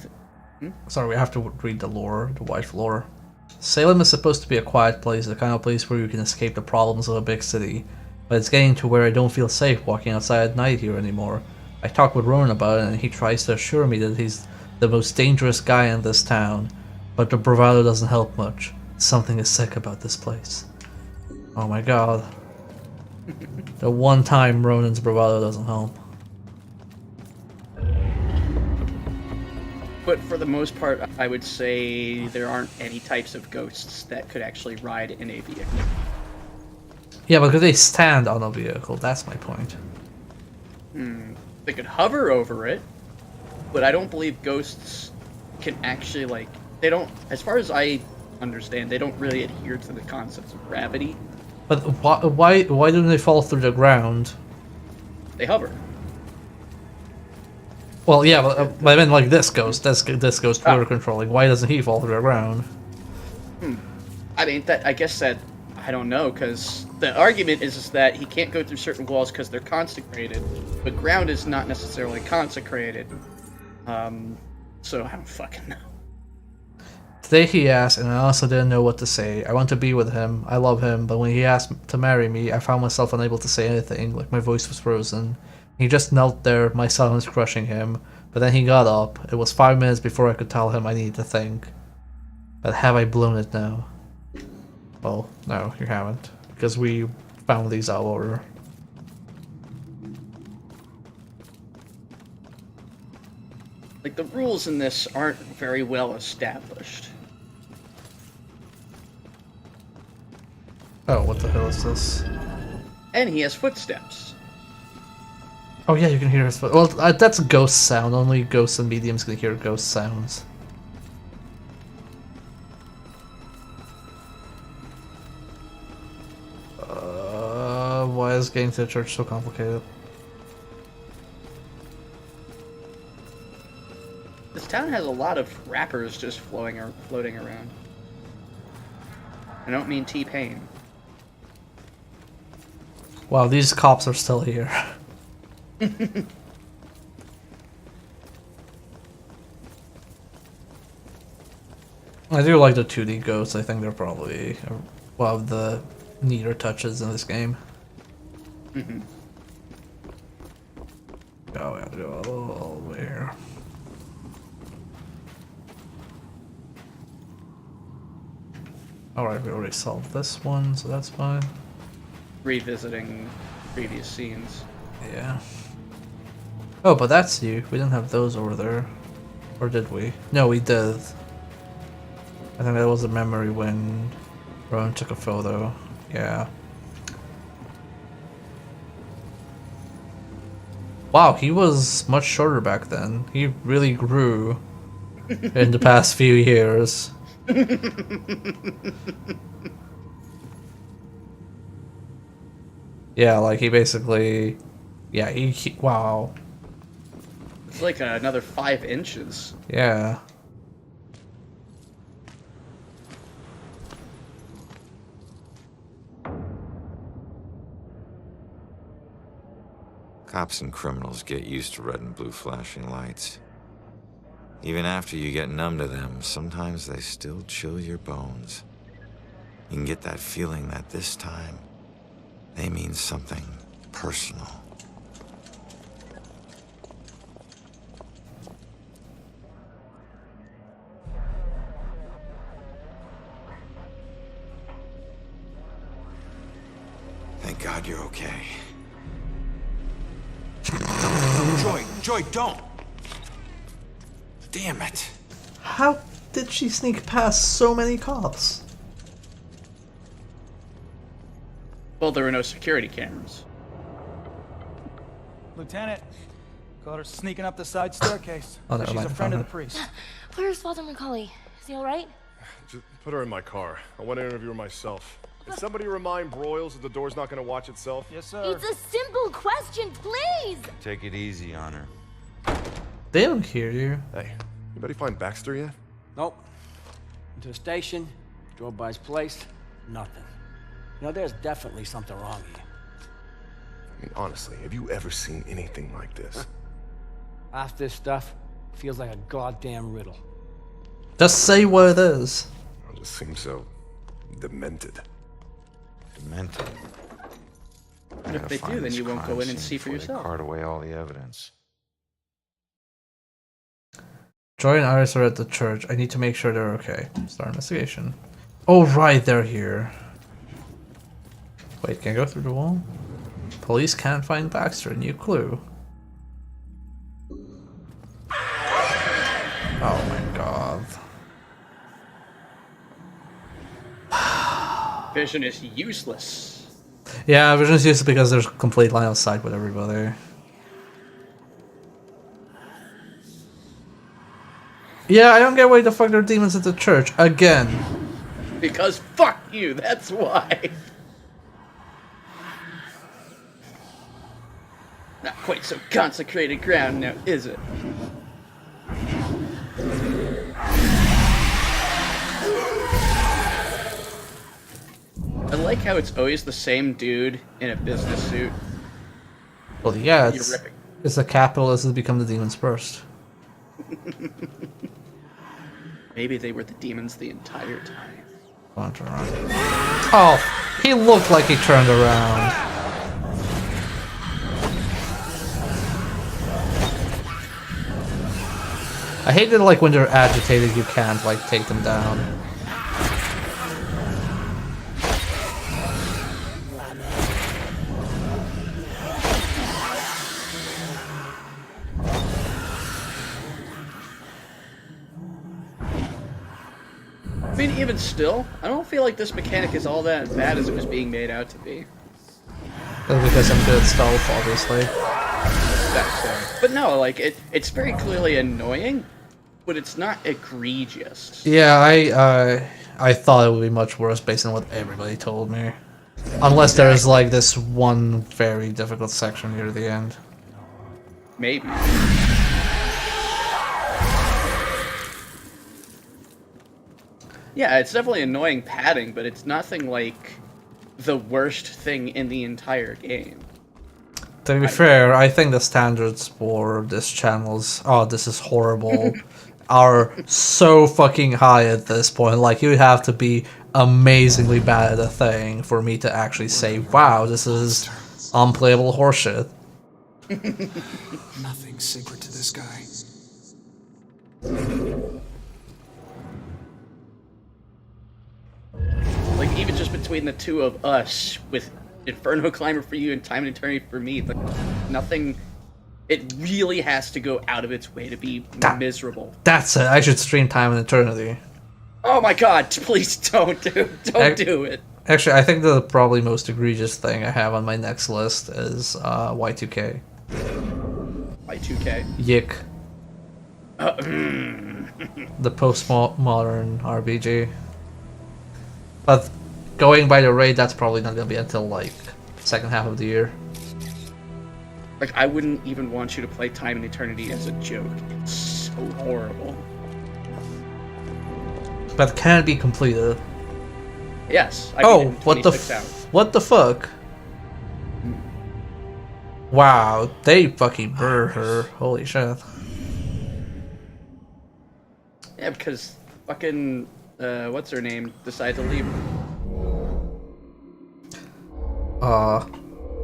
Sorry, we have to read the lore, the white lore. Salem is supposed to be a quiet place, the kind of place where you can escape the problems of a big city. But it's getting to where I don't feel safe walking outside at night here anymore. I talked with Ronan about it, and he tries to assure me that he's the most dangerous guy in this town. But the bravado doesn't help much. Something is sick about this place. Oh my god. The one time Ronan's bravado doesn't help. But for the most part, I would say there aren't any types of ghosts that could actually ride in a vehicle. Yeah, because they stand on a vehicle, that's my point. They could hover over it, but I don't believe ghosts can actually, like, they don't, as far as I understand, they don't really adhere to the concepts of gravity. But why don't they fall through the ground? They hover. Well, yeah, but I mean, like this ghost we're controlling. Why doesn't he fall through the ground? I mean, I guess that, I don't know, because the argument is that he can't go through certain walls because they're consecrated, but ground is not necessarily consecrated. So I don't fucking know. Today he asked, and I also didn't know what to say. I want to be with him, I love him, but when he asked to marry me, I found myself unable to say anything, like my voice was frozen. He just knelt there, my silence crushing him, but then he got up. It was 5 minutes before I could tell him I needed to think. But have I blown it now? Well, no, you haven't, because we found these out order. Like, the rules in this aren't very well established. Oh, what the hell is this? And he has footsteps. Oh yeah, you can hear his foot. Well, that's a ghost sound. Only ghosts and mediums can hear ghost sounds. Why is getting to the church so complicated? This town has a lot of rappers just floating around. I don't mean T-Pain. Wow, these cops are still here. I do like the 2D ghosts. I think they're probably one of the neater touches in this game. Oh, we have to go all the way here. Alright, we already solved this one, so that's fine. Revisiting previous scenes. Yeah. Oh, but that's you. We didn't have those over there. Or did we? No, we did. I think that was a memory when Ronan took a photo. Yeah. Wow, he was much shorter back then. He really grew in the past few years. Yeah, like he basically... Yeah, he wow. It's like another 5 inches. Yeah. Cops and criminals get used to red and blue flashing lights. Even after you get numb to them, sometimes they still chill your bones. You can get that feeling that this time, they mean something personal. Thank God you're okay. Joy, don't! Damn it! How did she sneak past so many cops? Well, there were no security cameras. Lieutenant, caught her sneaking up the side staircase. Oh, never She's mind, a friend of the okay. priest. Where's Father Macaulay? Is he alright? Just put her in my car. I want to interview her myself. Can somebody remind Broyles that the door's not going to watch itself? Yes, sir. It's a simple question, please! Take it easy on her. They don't hear you. Hey, anybody find Baxter yet? Nope. Went to the station, drove by his place, nothing. You know, there's definitely something wrong here. I mean, honestly, have you ever seen anything like this? Half this stuff feels like a goddamn riddle. Just say what it is. It just seems so demented. Demented? And if they do, then you won't go in and see for yourself. Cart away all the evidence. Joy and Iris are at the church. I need to make sure they're okay. Start investigation. Oh, right, they're here. Wait, can I go through the wall? Police can't find Baxter. New clue. Oh my god. Vision is useless. Yeah, Vision's useless because there's complete line of sight with everybody. Yeah, I don't get why the fuck there are demons at the church again. Because fuck you, that's why. Not quite so consecrated ground now, is it? I like how it's always the same dude in a business suit. Well, yeah, You're ripping. it's the capitalists that become the demons first. Maybe they were the demons the entire time. Oh, he looked like he turned around. I hate that, like, when they're agitated, you can't, like, take them down. I mean, even still, I don't feel like this mechanic is all that bad as it was being made out to be. That's because I'm good at stealth, obviously. That's fair. But no, like, it's very clearly annoying, but it's not egregious. Yeah, I thought it would be much worse based on what everybody told me. Unless there's, like, this one very difficult section near the end. Maybe. Yeah, it's definitely annoying padding, but it's nothing like the worst thing in the entire game. To be fair, I think the standards for this channel's "oh, this is horrible" are so fucking high at this point. Like, you have to be amazingly bad at a thing for me to actually say, wow, this is unplayable horseshit. Nothing sacred to this guy. Like, even just between the two of us, with Inferno Climber for you and Time and Eternity for me, like, nothing... It really has to go out of its way to be miserable. That's it. I should stream Time and Eternity. Oh my god, please don't do it. Actually, I think the probably most egregious thing I have on my next list is Y2K. Y2K? Yick. The postmodern RPG. But going by the rate, that's probably not gonna be until, like, second half of the year. Like, I wouldn't even want you to play Time and Eternity as a joke. It's so horrible. But can it be completed? Yes. I Oh, beat it in what the 26 hours. what the fuck? Wow, they fucking burned her. Holy shit. Yeah, because fucking what's her name decided to leave.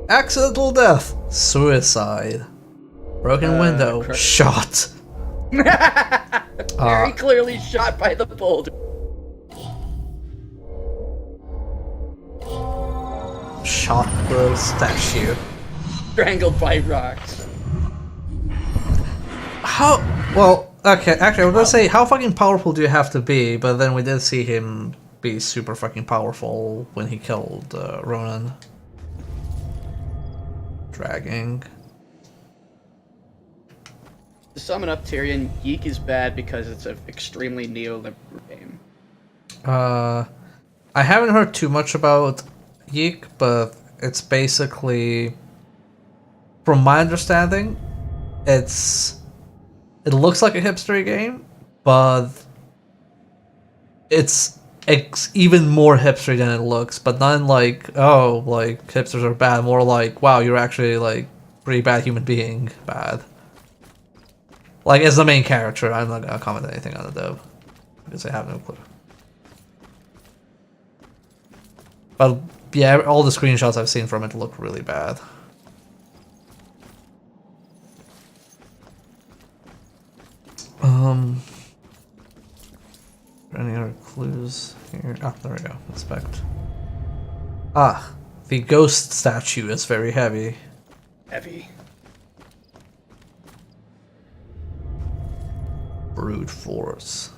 Accidental death, suicide, broken window, shot. Very clearly shot by the boulder. Shot the statue. Strangled by rocks. How? Well, okay, actually, I was gonna say, how fucking powerful do you have to be? But then we did see him be super fucking powerful when he killed Ronan. Dragging. To sum it up, Tyrion, Yeek is bad because it's an extremely neoliberal game. I haven't heard too much about Yeek, but it's basically, from my understanding, it looks like a hipstery game, but it's even more hipstery than it looks. But not in like, oh, like hipsters are bad. More like, wow, you're actually like pretty bad human being. Bad. Like as the main character, I'm not gonna comment anything on it though, because I have no clue. But yeah, all the screenshots I've seen from it look really bad. Any other clues here? Ah, there we go. Inspect. Ah, the ghost statue is very heavy. Heavy. Brute force.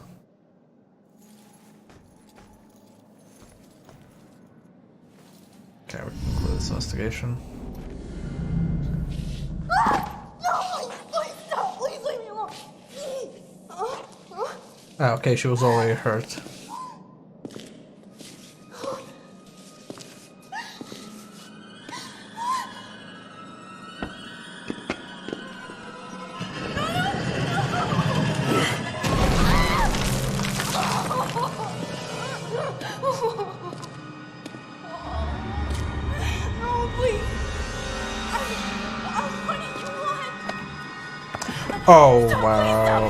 Okay, we can conclude this investigation. Ah, okay, she was already hurt. Oh, wow.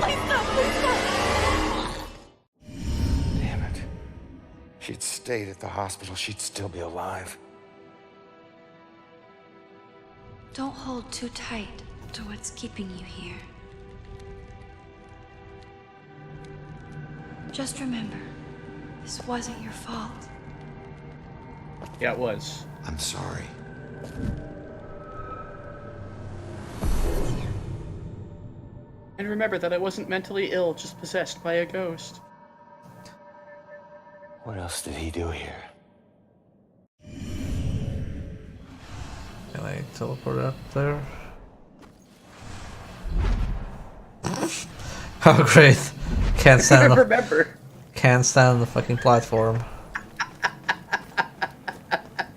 Damn it. If she'd stayed at the hospital, she'd still be alive. Don't hold too tight to what's keeping you here. Just remember, this wasn't your fault. Yeah, it was. I'm sorry. And remember that I wasn't mentally ill, just possessed by a ghost. What else did he do here? Can I teleport up there? Oh great! Can't stand. I remember. Can't stand on the fucking platform.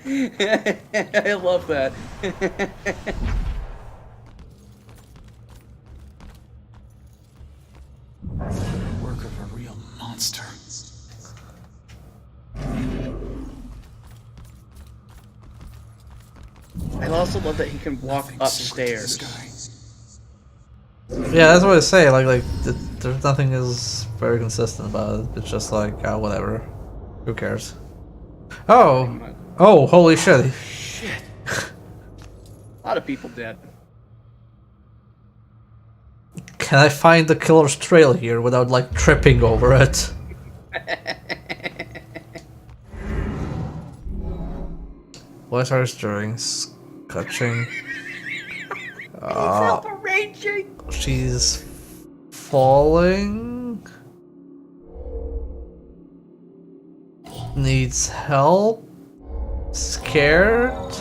I love that. Work of a real monster. I also love that he can walk upstairs. Yeah, that's what I say. Like, there's nothing is very consistent about it. It's just like, oh, whatever. Who cares? Oh, oh, holy shit! Shit. A lot of people dead. Can I find the killer's trail here without like tripping over it? Voice are stirring, scratching. Self-arranging. She's falling. Needs help. Scared.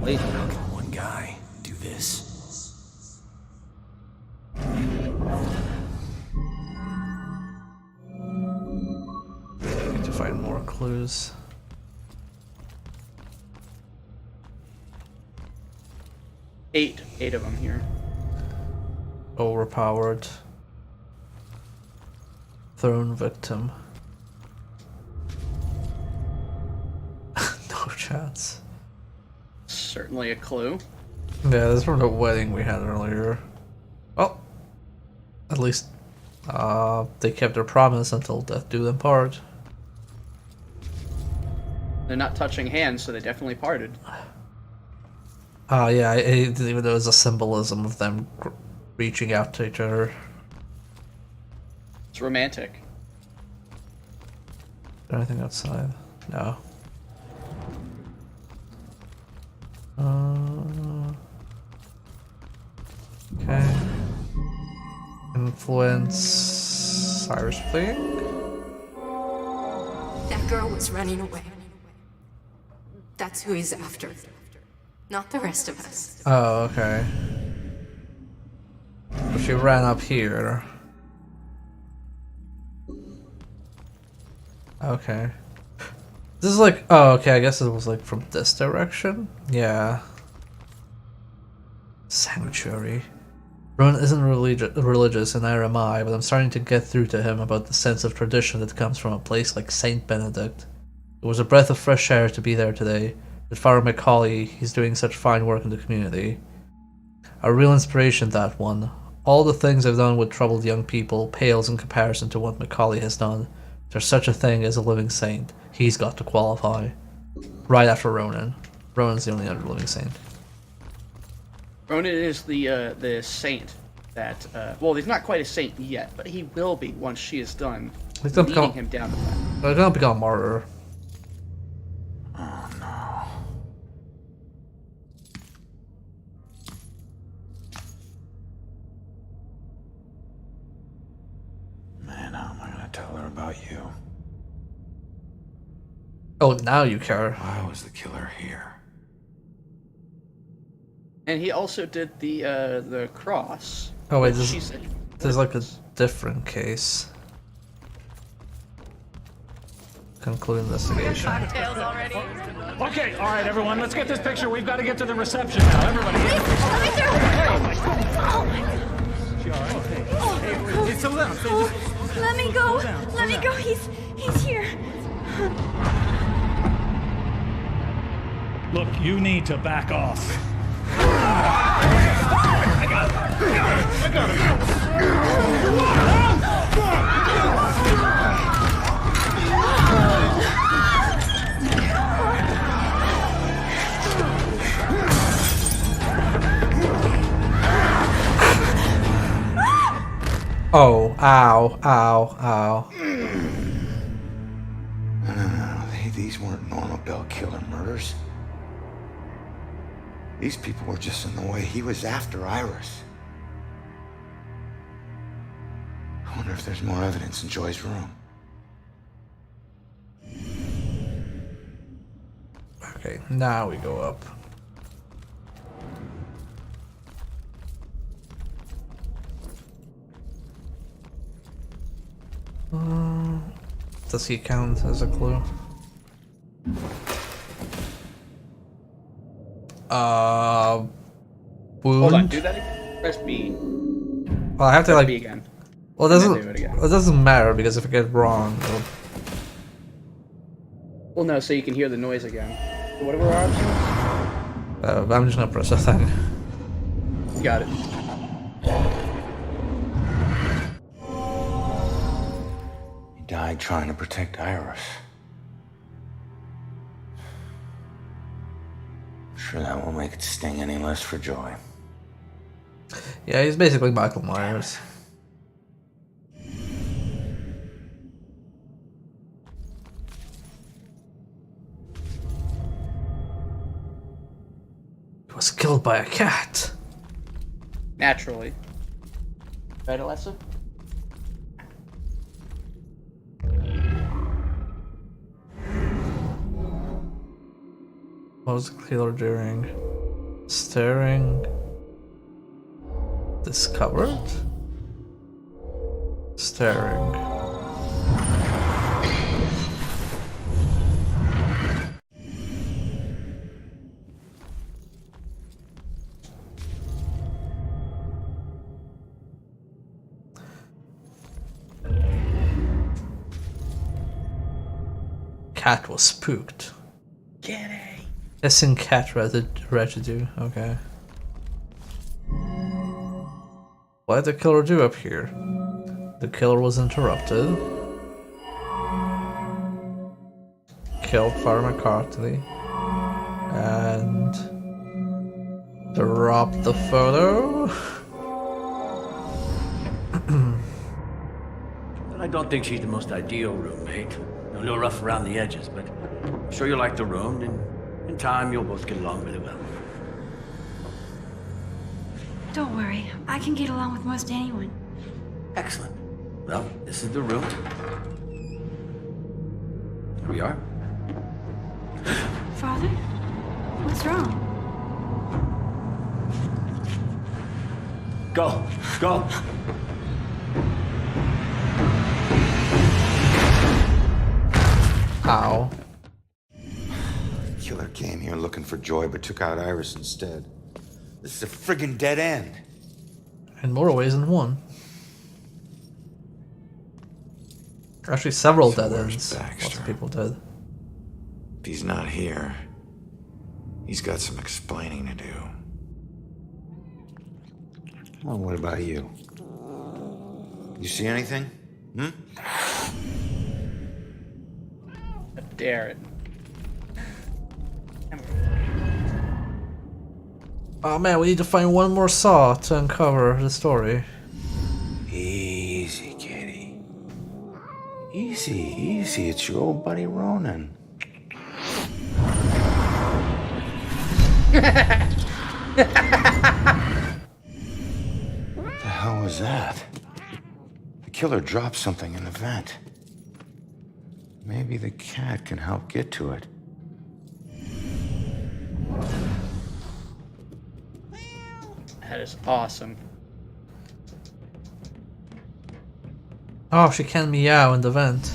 Wait, how can one guy do this? Need to find more clues. Eight of them here. Overpowered. Thrown victim. No chance. certainly a clue. Yeah, this from the wedding we had earlier. Well, at least they kept their promise until death do them part. They're not touching hands, so they definitely parted. Yeah, even though there's a symbolism of them reaching out to each other. It's romantic. Is there anything outside? No. Okay. Influence Iris fleeing? That girl was running away. That's who he's after. Not the rest of us. Oh, okay. So she ran up here. Okay. This is like, oh, okay, I guess it was like from this direction? Yeah. Sanctuary. Rowan isn't religious, and neither am I, but I'm starting to get through to him about the sense of tradition that comes from a place like St. Benedict. It was a breath of fresh air to be there today. With Father Macaulay, he's doing such fine work in the community. A real inspiration, that one. All the things I've done with troubled young people pales in comparison to what Macaulay has done. There's such a thing as a living saint. He's got to qualify. Right after Ronan. Ronan's the only other living saint. Ronan is the saint that, well, he's not quite a saint yet, but he will be once she is done leading him down the path. They're gonna become a martyr. Oh no. Man, how am I gonna tell her about you? Oh, now you care. Why was the killer here? And he also did the cross. Oh wait, which she said there's like a different case. Conclude investigation. Cocktails already. Okay, all right, everyone, let's get this picture. We've got to get to the reception now. Everybody. Let me through. Hey, it's so loud. Let me go. Let me go. He's here. Look, you need to back off. Oh, ow, ow, ow. No, these weren't normal Bell Killer murders. These people were just in the way. He was after Iris. I wonder if there's more evidence in Joy's room. Okay, now we go up. Does he count as a clue? Wound? Hold on, do that again. Press B. Well, I have to Press like. B again. Well, And then do it again. it doesn't matter because if I get it wrong, it'll... Well, no, so you can hear the noise again. So what are our options? I'm just gonna press that thing. Got it. He died trying to protect Iris. I'm sure that won't make it sting any less for Joy. Yeah, he's basically Michael Myers. He was killed by a cat. Naturally. Right, Alessa? What was the killer doing? Staring. Discovered? Staring. Cat was spooked. Get it. Missing cat residue. Okay. What did the killer do up here? The killer was interrupted. Killed Father McCarthy. And dropped the photo. I don't think she's the most ideal roommate. A little rough around the edges, but I'm sure you'll like the room, and in time you'll both get along really well. Don't worry, I can get along with most anyone. Excellent. Well, this is the room. Here we are. Father? What's wrong? Go! Go! Ow. The killer came here looking for Joy, but took out Iris instead. This is a friggin' dead end. In more ways than one. Actually, several dead ends. Lots of people dead. If he's not here, he's got some explaining to do. Well, what about you? You see anything? Hmm? Darren. Oh man, we need to find one more saw to uncover the story. Easy, kitty. Easy, easy. It's your old buddy Ronan. What the hell was that? The killer dropped something in the vent. Maybe the cat can help get to it. That is awesome. Oh, she can meow in the vent.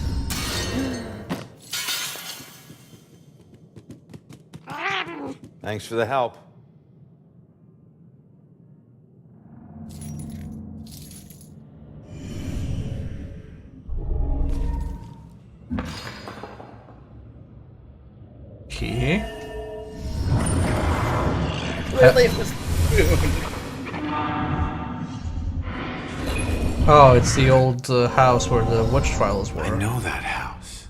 Thanks for the help. Key. Clearly it was Oh, it's the old house where the witch trials were. I know that house.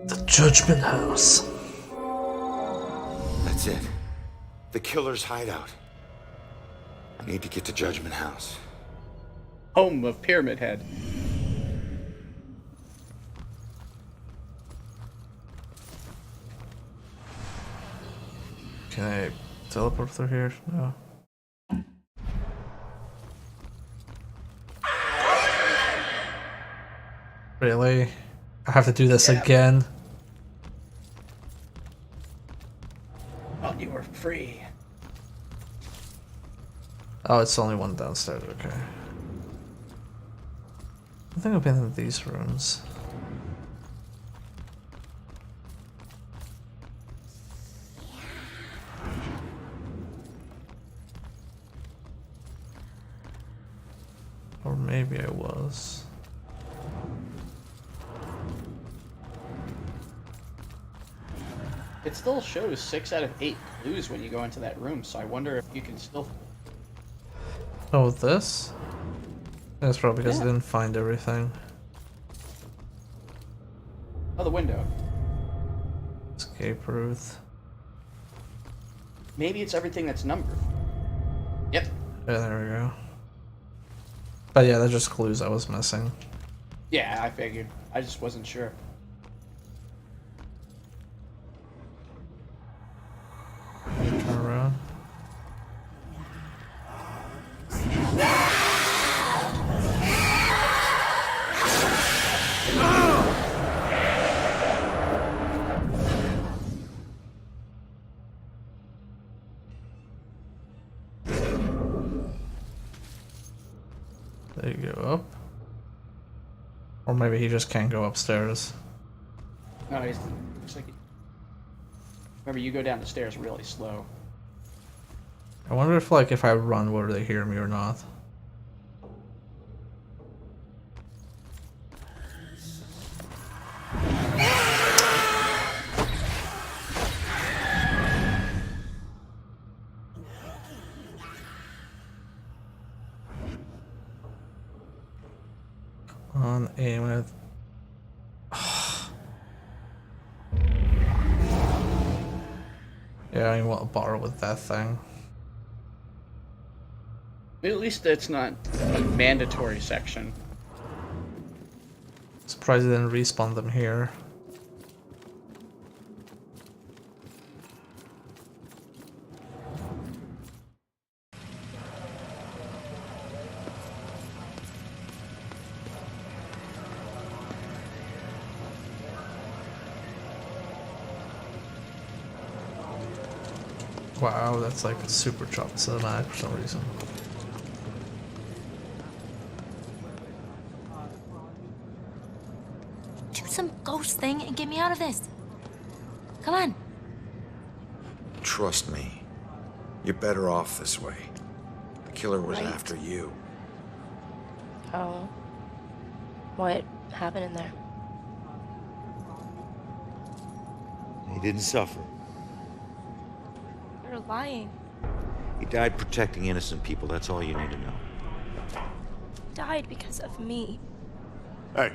The Judgment House. That's it. The killer's hideout. I need to get to Judgment House. home of Pyramid Head. Can I teleport through here? No. Really? I have to do this again? Oh, you were free. Oh, it's only one downstairs, okay. I think I've been in these rooms. Or maybe I was. It still shows 6 out of 8 clues when you go into that room, so I wonder if you can still... Oh, this? That's probably because I didn't find everything. Oh, the window. Escape Ruth. Maybe it's everything that's numbered. Yep. Yeah, there we go. But yeah, that's just clues I was missing. Yeah, I figured. I just wasn't sure. Turn around. There you go up. Or maybe he just can't go upstairs. No, he's... looks like... Remember, you go down the stairs really slow. I wonder if, like, if I run, will they hear me or not? On aim it. Yeah, I want to borrow with that thing. At least it's not a mandatory section. Surprised they didn't respawn them here. Wow, that's like a super chopped cinematic for some reason. Do some ghost thing and get me out of this. Come on. Trust me. You're better off this way. The killer was Right. after you. Oh. What happened in there? He didn't suffer. You're lying. He died protecting innocent people. That's all you need to know. Died because of me. Hey.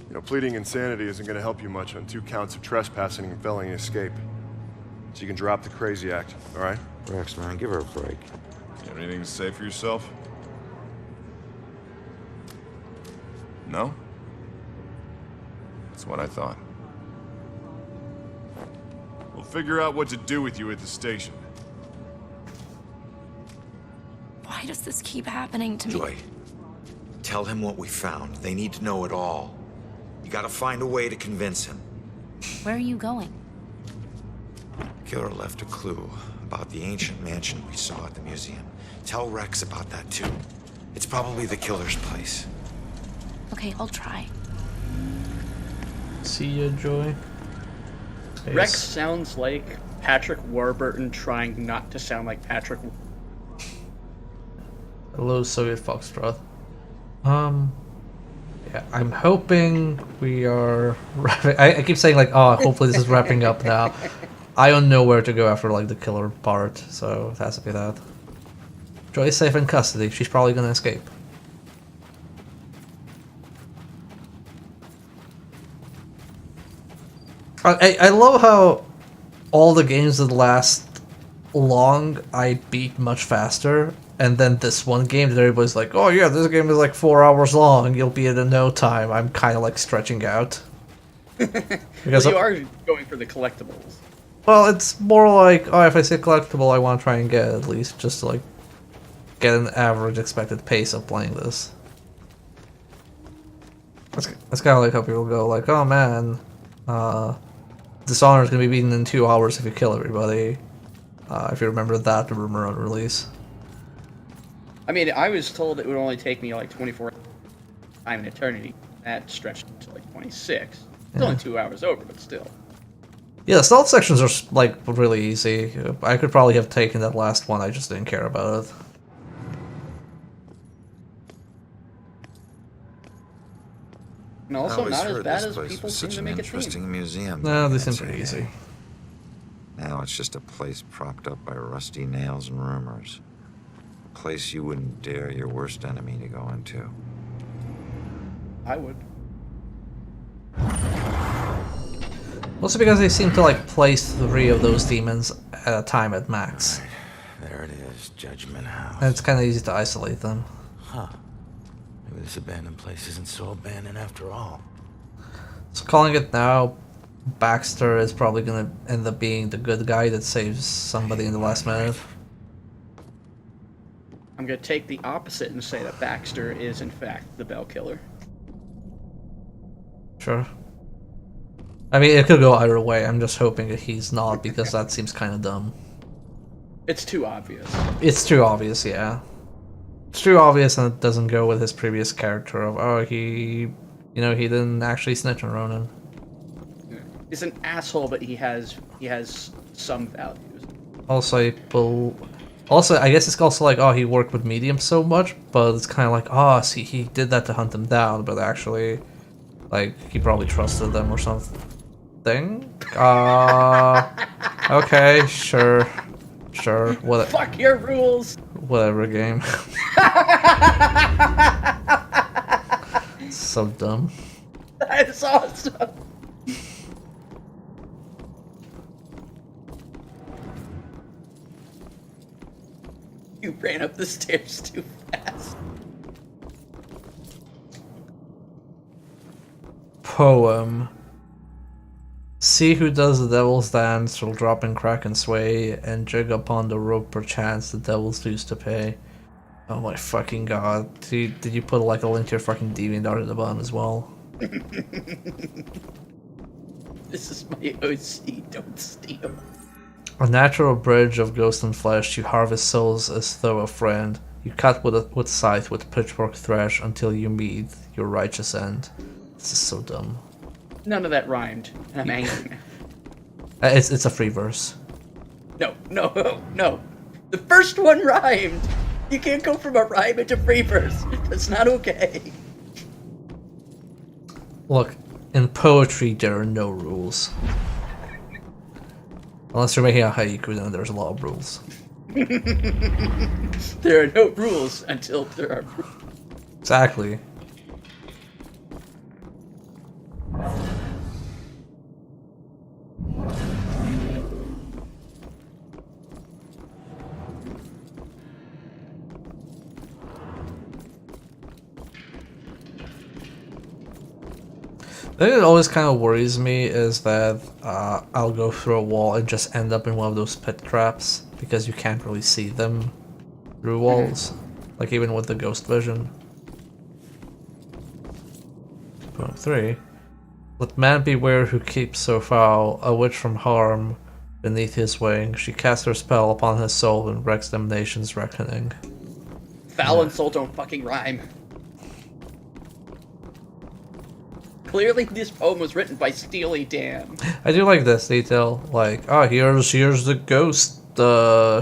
You know, pleading insanity isn't going to help you much on 2 counts of trespassing and felony escape. So you can drop the crazy act, all right? Rex, man, give her a break. You have anything to say for yourself? No? That's what I thought. We'll figure out what to do with you at the station. Why does this keep happening to me? Joy, tell him what we found. They need to know it all. You gotta find a way to convince him. Where are you going? Killer left a clue about the ancient mansion we saw at the museum. Tell Rex about that too. It's probably the killer's place. Okay, I'll try. See ya, Joy. Rex sounds like Patrick Warburton trying not to sound like Patrick. Hello, Soviet Foxtrot. Yeah, I'm hoping we are wrapping. I keep saying like, oh, hopefully this is wrapping up now. I don't know where to go after like the killer part, so it has to be that. Joy is safe in custody. She's probably gonna escape. I love how all the games that last long I beat much faster, and then this one game that everybody's like, oh yeah, this game is like 4 hours long, you'll beat it in no time. I'm kind of like stretching out. Because you are going for the collectibles. Well, it's more like, oh, if I say collectible, I want to try and get it at least, just to like get an average expected pace of playing this. That's kind of like how people go like, oh man, Dishonored is going to be beaten in 2 hours if you kill everybody. If you remember that rumor on release. I mean, I was told it would only take me like 24 time in eternity. That stretched to like 26. It's only 2 hours over, but still. Yeah, the stealth sections are like really easy. I could probably have taken that last one, I just didn't care about it. And also not as bad as people seem to make it seem. Interesting museum. No, they seem pretty easy. Now it's just a place propped up by rusty nails and rumors. A place you wouldn't dare your worst enemy to go into. I would. Also because they seem to like place 3 of those demons at a time at max. There it is, Judgment House. And it's kind of easy to isolate them. Huh. Maybe this abandoned place isn't so abandoned after all. So calling it now, Baxter is probably gonna end up being the good guy that saves somebody in the last minute. I'm gonna take the opposite and say that Baxter is in fact the Bell Killer. Sure. I mean, it could go either way. I'm just hoping that he's not, because that seems kind of dumb. It's too obvious. It's too obvious, yeah. It's too obvious, and it doesn't go with his previous character of, oh, he didn't actually snitch on Ronan. He's an asshole, but he has some values. Also, I guess it's also like, oh, he worked with mediums so much, but it's kind of like, oh, see, he did that to hunt them down, but actually, like, he probably trusted them or something. Okay, sure, what? Fuck your rules. Whatever game. So dumb. That's awesome. You ran up the stairs too fast. Poem. See who does the devil's dance, will drop and crack and sway, and jig upon the rope perchance the devil's used to pay. Oh my fucking god. Did you put like a link to your fucking DeviantArt at the bottom as well? This is my OC, don't steal. A natural bridge of ghost and flesh, you harvest souls as though a friend. You cut with scythe with pitchfork thresh until you meet your righteous end. This is so dumb. None of that rhymed. I'm angry now. It's a free verse. No. The first one rhymed. You can't go from a rhyme into free verse. That's not okay. Look, in poetry there are no rules. Unless you're making a haiku, then there's a lot of rules. There are no rules until there are rules. Exactly. The thing that always kind of worries me is that I'll go through a wall and just end up in one of those pit traps because you can't really see them through walls, like even with the ghost vision. Point 3. Let man beware who keeps so foul, a witch from harm beneath his wing. She casts her spell upon his soul and wrecks them nation's reckoning. Foul and soul don't fucking rhyme. Clearly, this poem was written by Steely Dan. I do like this detail. Like, oh, here's the ghost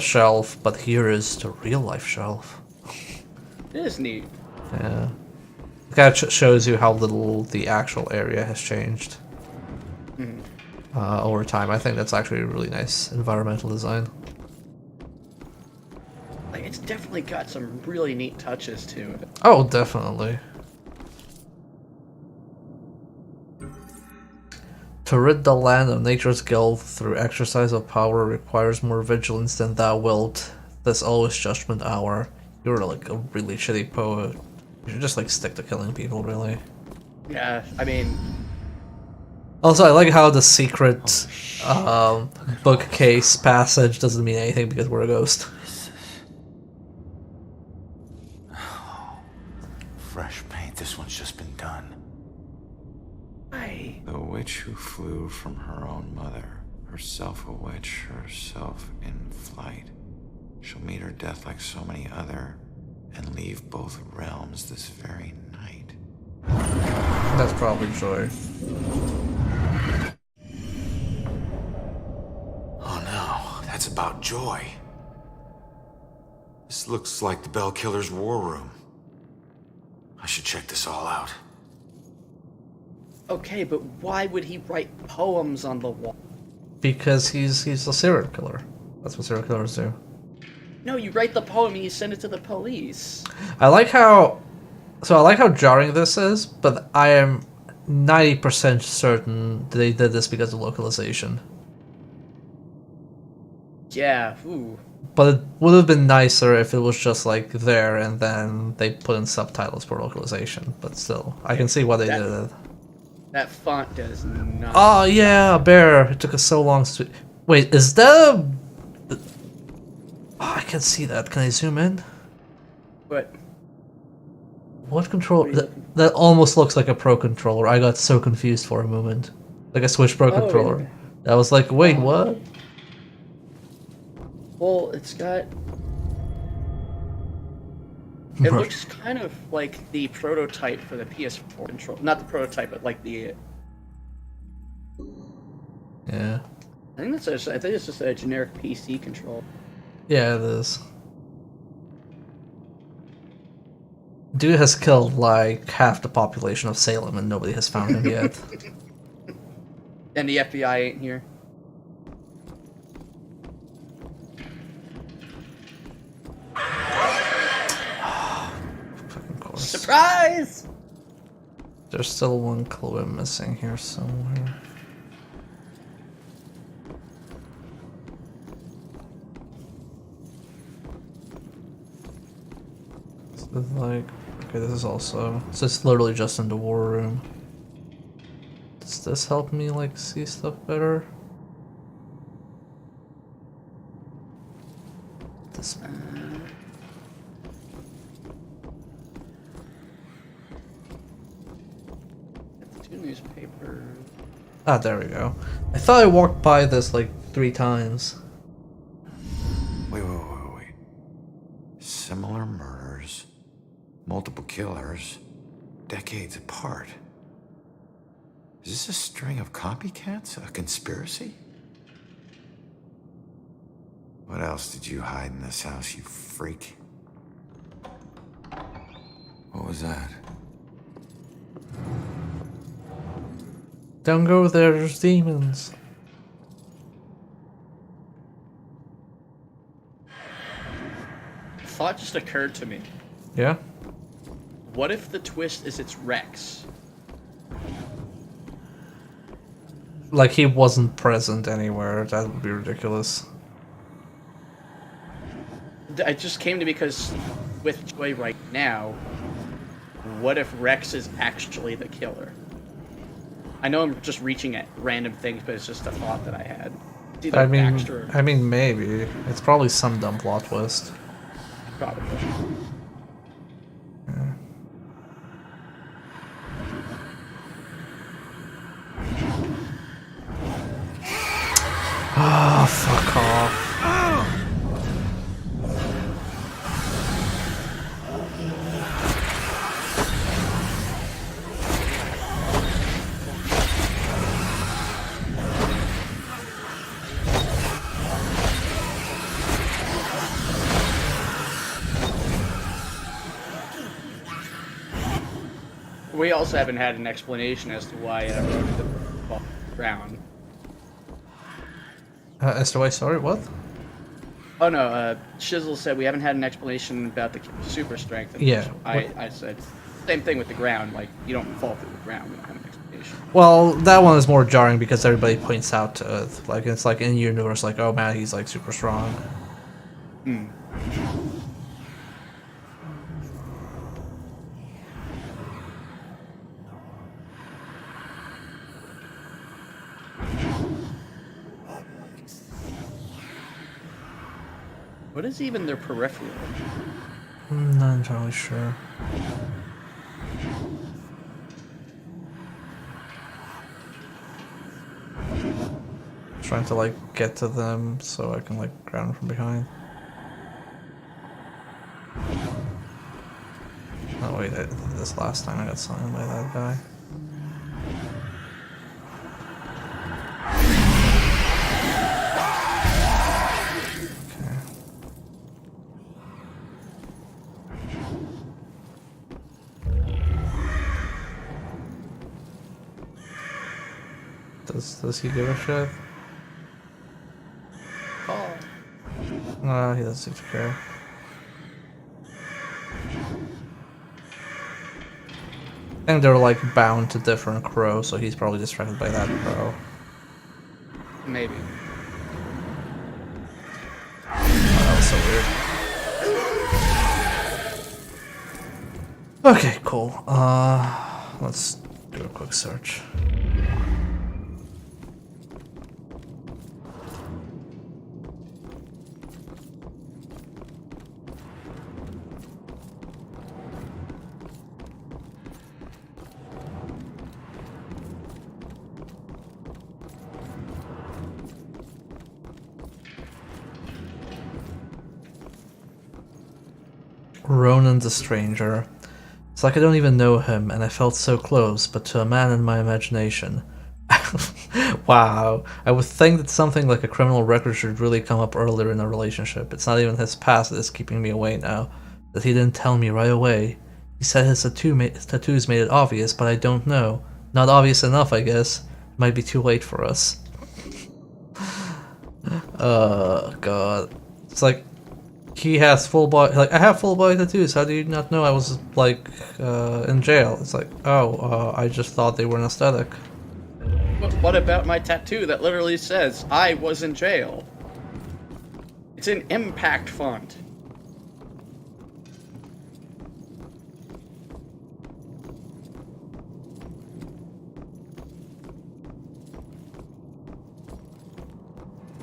shelf, but here is the real life shelf. It is neat. Yeah, it kind of shows you how little the actual area has changed over time. I think that's actually a really nice environmental design. Like, it's definitely got some really neat touches to it. Oh, definitely. To rid the land of nature's guilt through exercise of power requires more vigilance than thou wilt. There's always judgment hour. You're like a really shitty poet. You should just like stick to killing people, really. Yeah, I mean... Also, I like how the secret bookcase passage doesn't mean anything because we're a ghost. Fresh paint. This one's just been done. The witch who flew from her own mother, herself a witch, herself in flight, shall meet her death like so many other, and leave both realms this very night. That's probably Joy. Oh no, that's about Joy. This looks like the Bell Killer's war room. I should check this all out. Okay, but why would he write poems on the wall? Because he's a serial killer. That's what serial killers do. No, you write the poem and you send it to the police. I like how jarring this is, but I am 90% certain they did this because of localization. Yeah, ooh. But it would have been nicer if it was just like there and then they put in subtitles for localization. But still, I can see why they did it. That font does not... Oh yeah, a bear. It took us so long to... Wait, is that a... Oh, I can see that. Can I zoom in? What? What control? That almost looks like a Pro Controller. I got so confused for a moment. Like a Switch Pro Controller. Yeah. I was like, wait, what? Well, it's got... It looks kind of like the prototype for the PS4 control. Not the prototype, but like the... Yeah. I think it's just a generic PC control. Yeah, it is. Dude has killed like half the population of Salem and nobody has found him yet. And the FBI ain't here. Surprise! There's still one clue I'm missing here somewhere. This is like, okay, this is also, so it's literally just in the war room. Does this help me like see stuff better? This. Newspaper. Ah, there we go. I thought I walked by this like 3 times. Wait. Similar murders, multiple killers, decades apart. Is this a string of copycats? A conspiracy? What else did you hide in this house, you freak? What was that? Don't go there, there's demons. A thought just occurred to me. Yeah? What if the twist is it's Rex? Like he wasn't present anywhere, that would be ridiculous. It just came to me because with Joy right now, what if Rex is actually the killer? I know I'm just reaching at random things, but it's just a thought that I had. It's either Baxter or I mean, maybe. It's probably some dumb plot twist. probably. Ah, fuck off. We also haven't had an explanation as to why Rhoda did fall ground. As to why, sorry, what? Oh no, Shizzle said we haven't had an explanation about the super strength. Yeah. I said, same thing with the ground, like, you don't fall through the ground, we don't have an explanation. Well, that one is more jarring because everybody points out to it. Like, it's like in universe, like, oh man, he's like super strong. Hmm. What is even their peripheral? I'm not entirely sure. Trying to like get to them so I can like ground from behind. Oh wait, I did this last time I got slammed by that guy. Does he give a shit? Oh. No, he doesn't seem to care. I think they're like bound to different crows, so he's probably distracted by that crow. Maybe. Oh, that was so weird. Okay, cool. Let's do a quick search. Ronan the Stranger. It's like I don't even know him, and I felt so close, but to a man in my imagination. Wow, I would think that something like a criminal record should really come up earlier in a relationship. It's not even his past that is keeping me away now. That he didn't tell me right away. He said his tattoos made it obvious, but I don't know. Not obvious enough, I guess. It might be too late for us. God. It's like, he has full body. Like, I have full body tattoos. How do you not know I was like in jail? It's like, oh, I just thought they were an aesthetic. But what about my tattoo that literally says I was in jail? It's in impact font.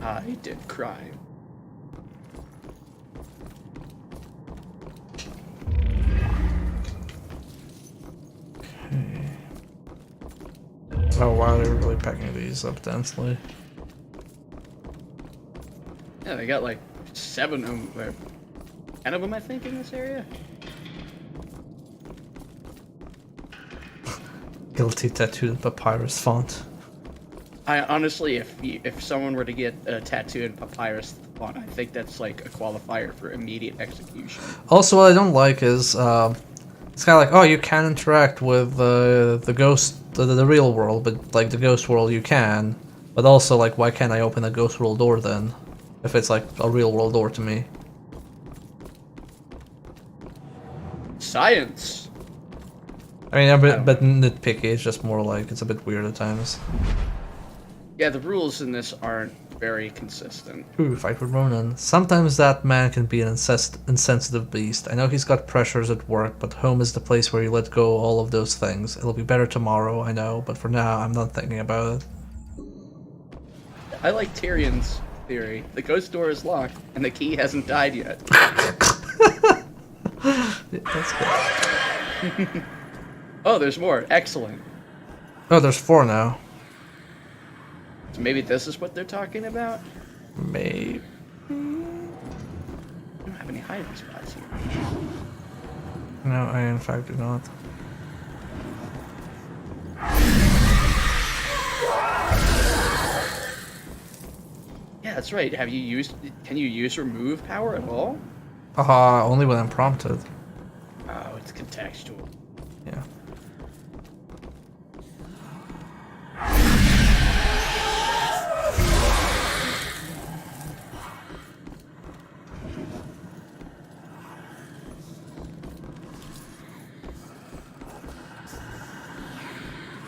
I did crime. Oh wow, they're really packing these up densely. Yeah, they got like 7 of them, or 10 of them, I think, in this area. Guilty tattooed papyrus font. I honestly, if someone were to get a tattoo in papyrus font, I think that's like a qualifier for immediate execution. Also, what I don't like is it's kind of like, oh, you can interact with the ghost, the real world, but like the ghost world you can. But also, like, why can't I open a ghost world door then, if it's like a real world door to me? Science. I mean, I'm a bit nitpicky. It's just more like it's a bit weird at times. Yeah, the rules in this aren't very consistent. Ooh, fight with Ronan. Sometimes that man can be an insensitive beast. I know he's got pressures at work, but home is the place where you let go all of those things. It'll be better tomorrow, I know, but for now, I'm not thinking about it. I like Tyrion's theory. The ghost door is locked, and the key hasn't died yet. That's good. Oh, there's more. Excellent. Oh, there's 4 now. So maybe this is what they're talking about? Maybe. I don't have any hiding spots here. No, I in fact do not. Yeah, that's right. Can you use remove power at all? Only when I'm prompted. Oh, it's contextual. Yeah.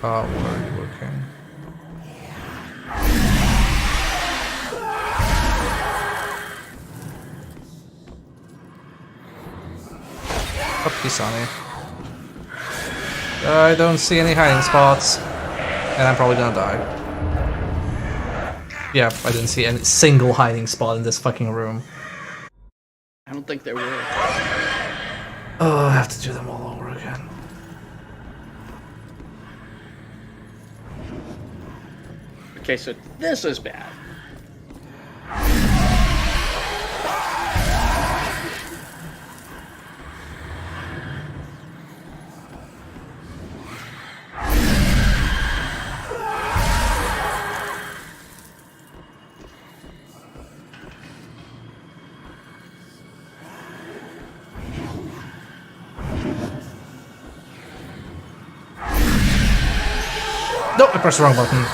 Where are you looking? Up, Sonny. I don't see any hiding spots, and I'm probably gonna die. Yeah, I didn't see any single hiding spot in this fucking room. I don't think there were. Oh, I have to do them all over again. Okay, so this is bad. Nope, I pressed the wrong button.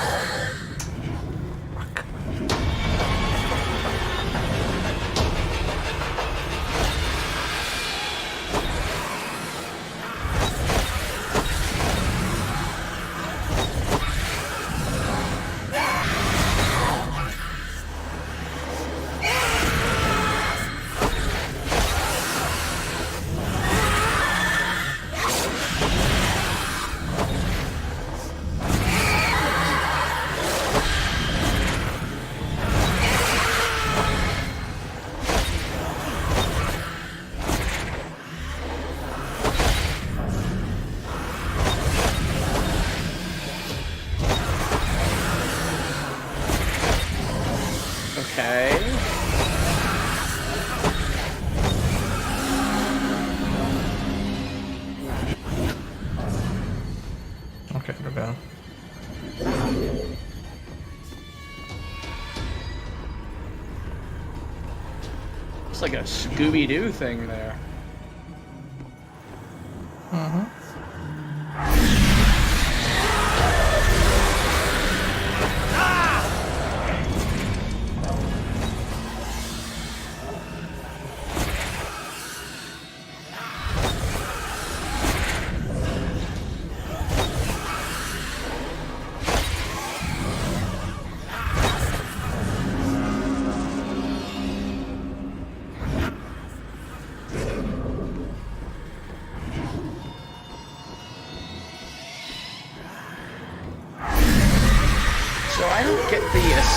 Okay, they're down. It's like a Scooby-Doo thing there.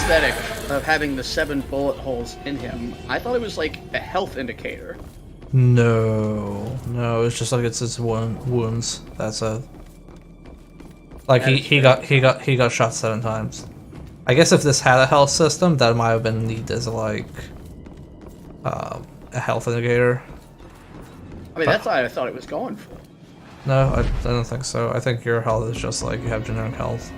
aesthetic of having the 7 bullet holes in him, I thought it was like a health indicator. No, it's just like it's his wounds. That's it. Like he got shot 7 times. I guess if this had a health system, that might have been neat as like a health indicator. I mean, that's what I thought it was going for. No, I don't think so. I think your health is just like you have generic health.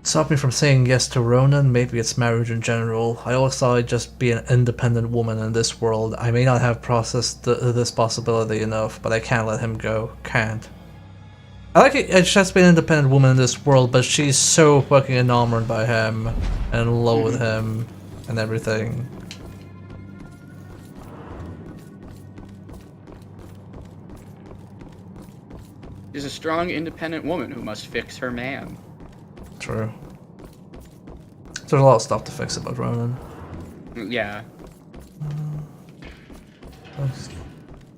Stop me from saying yes to Ronan. Maybe it's marriage in general. I always thought I'd just be an independent woman in this world. I may not have processed this possibility enough, but I can't let him go. Can't. I like it. She has to be an independent woman in this world, but she's so fucking enamored by him and in love with him and everything. She's a strong, independent woman who must fix her man. True. There's a lot of stuff to fix about Ronan. Yeah. I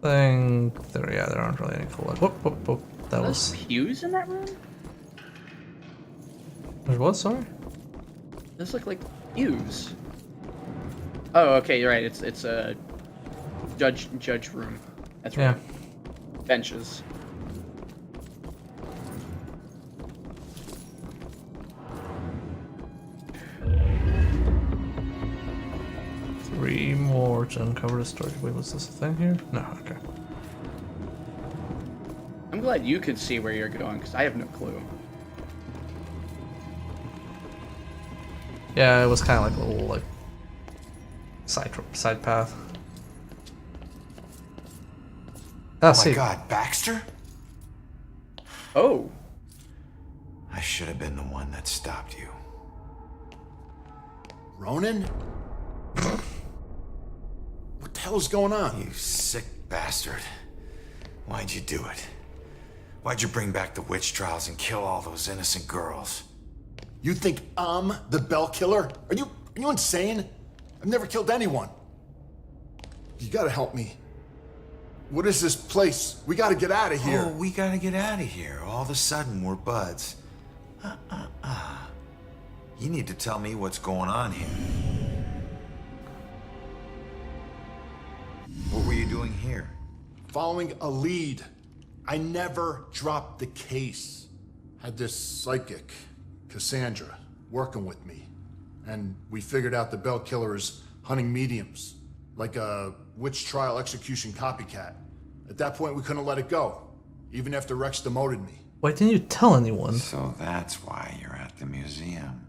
think there aren't really any cool. Whoop. That was pews in that room? There's what? Sorry. Those look like pews. Oh, okay, you're right. It's a judge room. That's right. Yeah. Benches. Three more to uncover the story. Wait, was this a thing here? No, okay. I'm glad you could see where you're going, because I have no clue. Yeah, it was kind of like a little like side path. Oh my God, Baxter? Oh. I should have been the one that stopped you. Ronan? What the hell's going on? You sick bastard. Why'd you do it? Why'd you bring back the witch trials and kill all those innocent girls? You think I'm the Bell Killer? Are you insane? I've never killed anyone. You gotta help me. What is this place? We gotta get out of here. Oh, we gotta get out of here. All of a sudden, we're buds. You need to tell me what's going on here. What were you doing here? Following a lead. I never dropped the case. Had this psychic, Cassandra, working with me. And we figured out the Bell Killer is hunting mediums. Like a witch trial execution copycat. At that point, we couldn't let it go. Even after Rex demoted me. Why didn't you tell anyone? So that's why you're at the museum.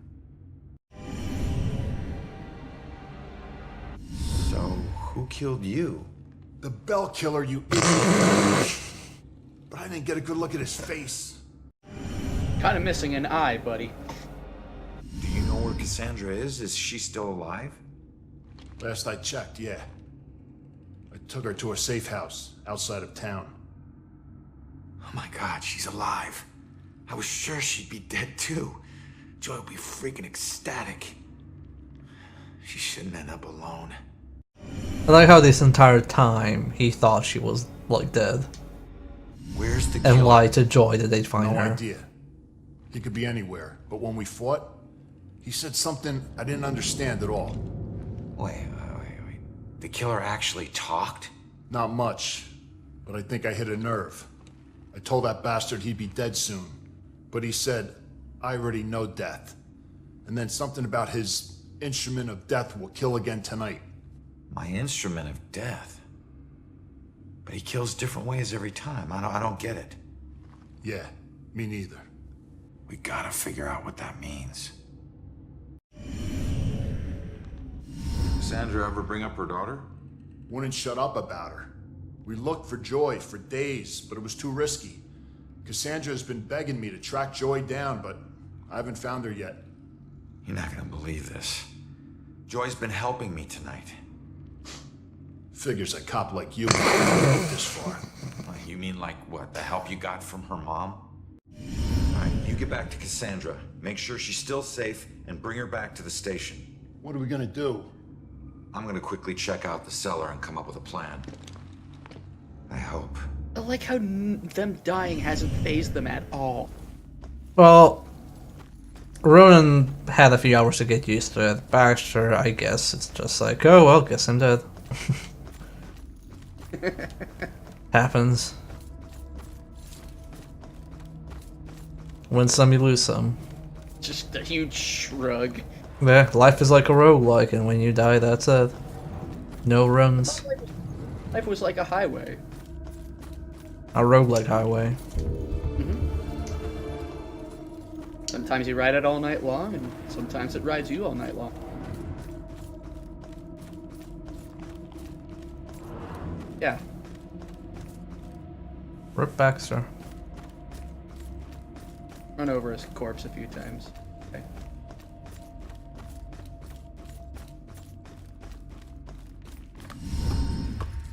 So, who killed you? The Bell Killer, you idiot. But I didn't get a good look at his face. Kind of missing an eye, buddy. Do you know where Cassandra is? Is she still alive? Last I checked, yeah. I took her to a safe house outside of town. Oh my God, she's alive. I was sure she'd be dead too. Joy would be freaking ecstatic. She shouldn't end up alone. I like how this entire time he thought she was like dead. Where's the and lied to Joy that they'd find her. No idea. He could be anywhere, but when we fought, he said something I didn't understand at all. Wait. The killer actually talked? Not much, but I think I hit a nerve. I told that bastard he'd be dead soon, but he said, I already know death. And then something about his instrument of death will kill again tonight. My instrument of death? But he kills different ways every time. I don't get it. Yeah, me neither. We gotta figure out what that means. Cassandra ever bring up her daughter? Wouldn't shut up about her. We looked for Joy for days, but it was too risky. Cassandra's been begging me to track Joy down, but I haven't found her yet. You're not gonna believe this. Joy's been helping me tonight. Figures a cop like you wouldn't go this far. You mean like what? The help you got from her mom? Alright, you get back to Cassandra. Make sure she's still safe and bring her back to the station. What are we gonna do? I'm gonna quickly check out the cellar and come up with a plan. I hope. I like how them dying hasn't fazed them at all. Well, Ronan had a few hours to get used to it. Baxter, I guess, it's just like, oh well, guess I'm dead. Happens. Win some, you lose some. Just a huge shrug. Yeah, life is like a roguelike, and when you die, that's it. No runs. Life was like a highway. A roguelike highway. Sometimes you ride it all night long, and sometimes it rides you all night long. Yeah. Rip Baxter. Run over his corpse a few times. Okay.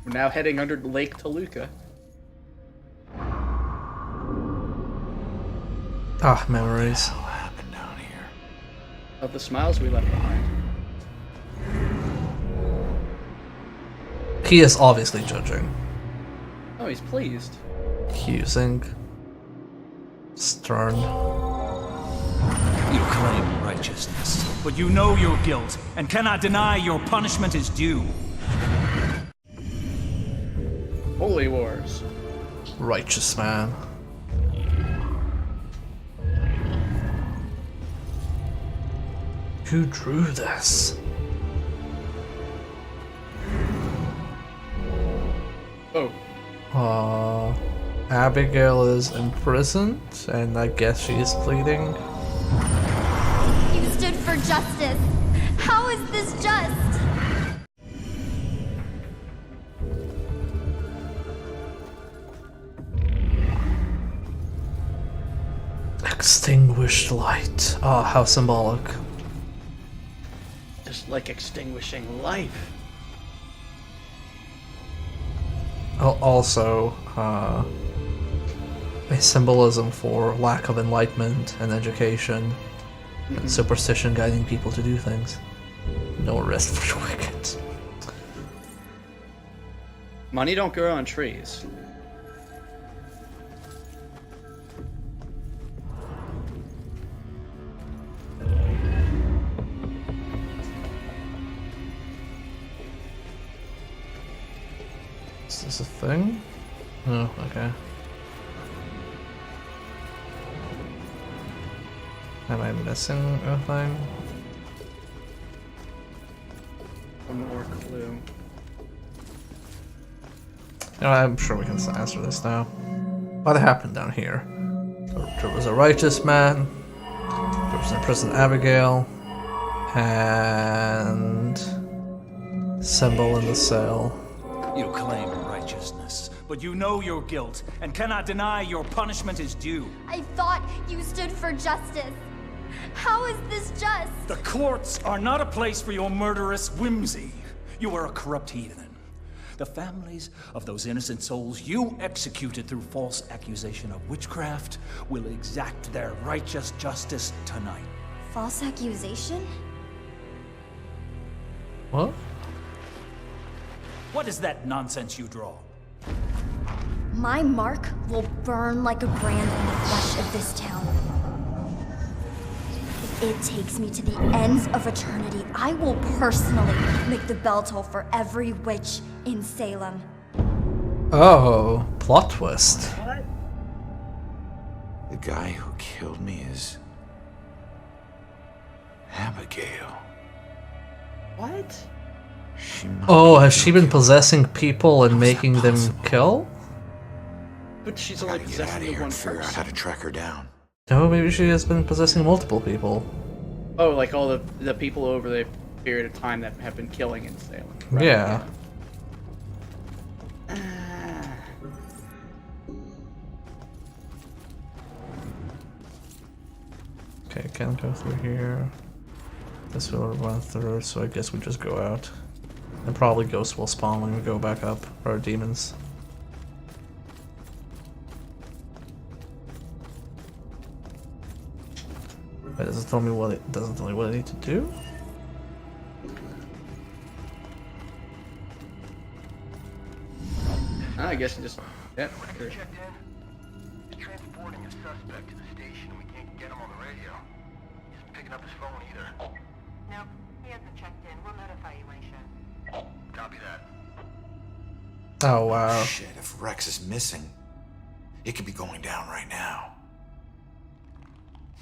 We're now heading under Lake Toluca. Ah, memories. What happened down here? Of the smiles we left behind. He is obviously judging. Oh, he's pleased. Accusing. Stern. You claim righteousness, but you know your guilt and cannot deny your punishment is due. Holy Wars. Righteous man. Who drew this? Oh. Abigail is imprisoned, and I guess she's pleading. You stood for justice. How is this just? Extinguished light. Ah, how symbolic. Just like extinguishing life. Also, a symbolism for lack of enlightenment and education, and superstition guiding people to do things. No rest for the wicked. Money don't grow on trees. Is this a thing? Oh, okay. Am I missing a thing? One more clue. No, I'm sure we can answer this now. What happened down here? There was a righteous man, there was an imprisoned Abigail, and symbol in the cell. You claim righteousness, but you know your guilt and cannot deny your punishment is due. I thought you stood for justice. How is this just? The courts are not a place for your murderous whimsy. You are a corrupt heathen. The families of those innocent souls you executed through false accusation of witchcraft will exact their righteous justice tonight. False accusation? What? What is that nonsense you draw? My mark will burn like a brand in the flesh of this town. If it takes me to the ends of eternity, I will personally make the bell toll for every witch in Salem. Oh, plot twist. What? The guy who killed me is Abigail. What? Oh, has she been possessing people and making them kill? But she's only possessing the one Figure out how to person. track her down. No, maybe she has been possessing multiple people. Oh, like all the people over the period of time that have been killing in Salem. Right? Yeah. Okay, can't go through here. This will run through, so I guess we just go out. And probably ghosts will spawn when we go back up, or demons. Wait, does it tell me what it doesn't tell me what I need to do? I guess you just yep. Sure. Transporting a suspect to the station. We can't get him on the radio. He's picking up his phone either. Nope, he hasn't checked in. We'll notify you when he shows. Copy that. Oh, wow. Shit, if Rex is missing, it could be going down right now.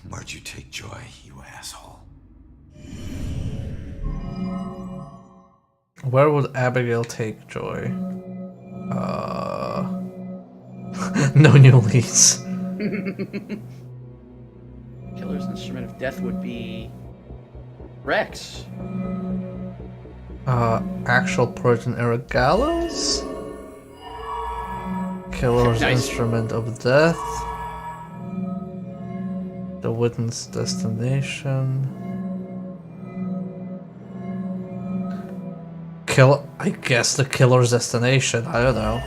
Where'd you take Joy, you asshole? Where would Abigail take Joy? No new leads. Killer's instrument of death would be Rex. Actual Proton era gallows? Killer's Nice. instrument of death. The witness destination. I guess the killer's destination. I don't know.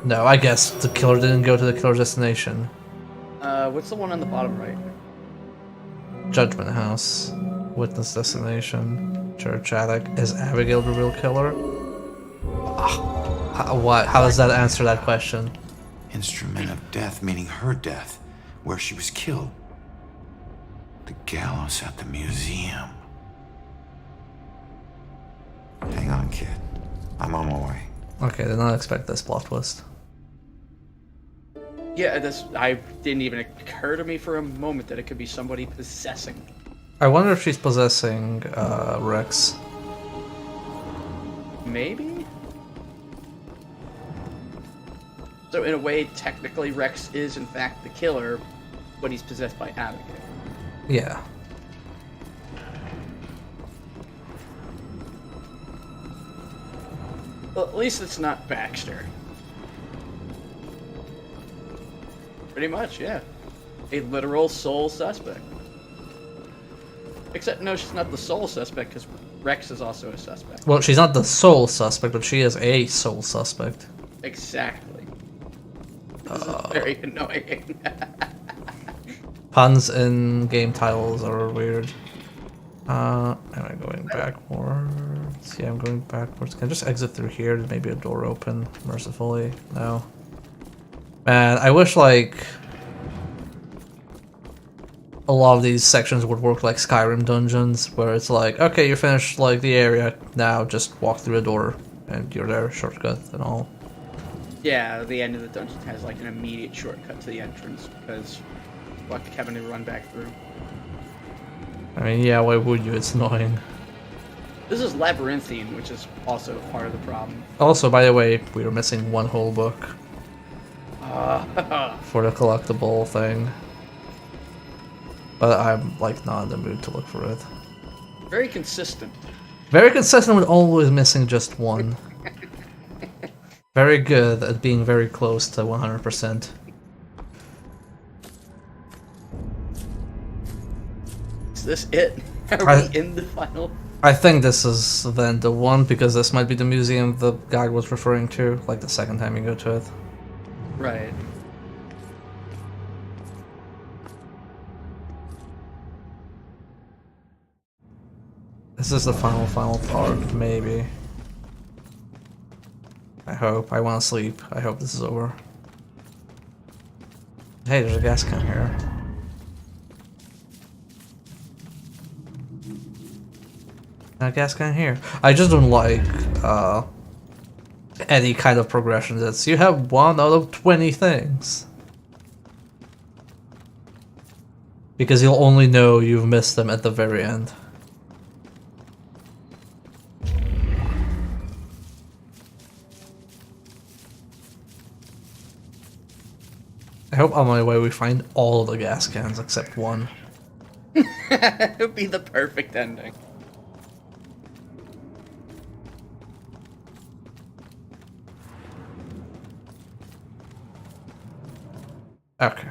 No, I guess the killer didn't go to the killer's destination. What's the one on the bottom right? Judgment House. Witness destination. Church attic. Is Abigail the real killer? How does that answer that question? Instrument of death, meaning her death, where she was killed. The gallows at the museum. Hang on, kid. I'm on my way. Okay, did not expect this plot twist. Yeah, I didn't even occur to me for a moment that it could be somebody possessing. I wonder if she's possessing Rex. Maybe? So in a way, technically Rex is in fact the killer, but he's possessed by Abigail. Yeah. Well, at least it's not Baxter. Pretty much, yeah. A literal sole suspect. Except, no, she's not the sole suspect, because Rex is also a suspect. Well, she's not the sole suspect, but she is a sole suspect. Exactly. This is very annoying. Puns in game titles are weird. Am I going backwards? Yeah, I'm going backwards. Can I just exit through here? Maybe a door open mercifully? No. Man, I wish, like, a lot of these sections would work like Skyrim dungeons, where it's like, okay, you finished, like, the area, now just walk through a door, and you're there, shortcut and all. Yeah, the end of the dungeon has, like, an immediate shortcut to the entrance, because fuck having to run back through. I mean, yeah, why would you? It's annoying. This is labyrinthine, which is also part of the problem. Also, by the way, we were missing one whole book. For the collectible thing. But I'm, like, not in the mood to look for it. Very consistent. Very consistent with always missing just one. Very good at being very close to 100%. Is this it? Are we in the final? I think this is then the one, because this might be the museum the guy was referring to, like the second time you go to it. Right. This is the final part, maybe. I hope. I want to sleep. I hope this is over. Hey, there's a gas can here. A gas can here. I just don't like any kind of progression that's you have 1 out of 20 things. Because you'll only know you've missed them at the very end. I hope on my way we find all of the gas cans except one. It would be the perfect ending. Okay.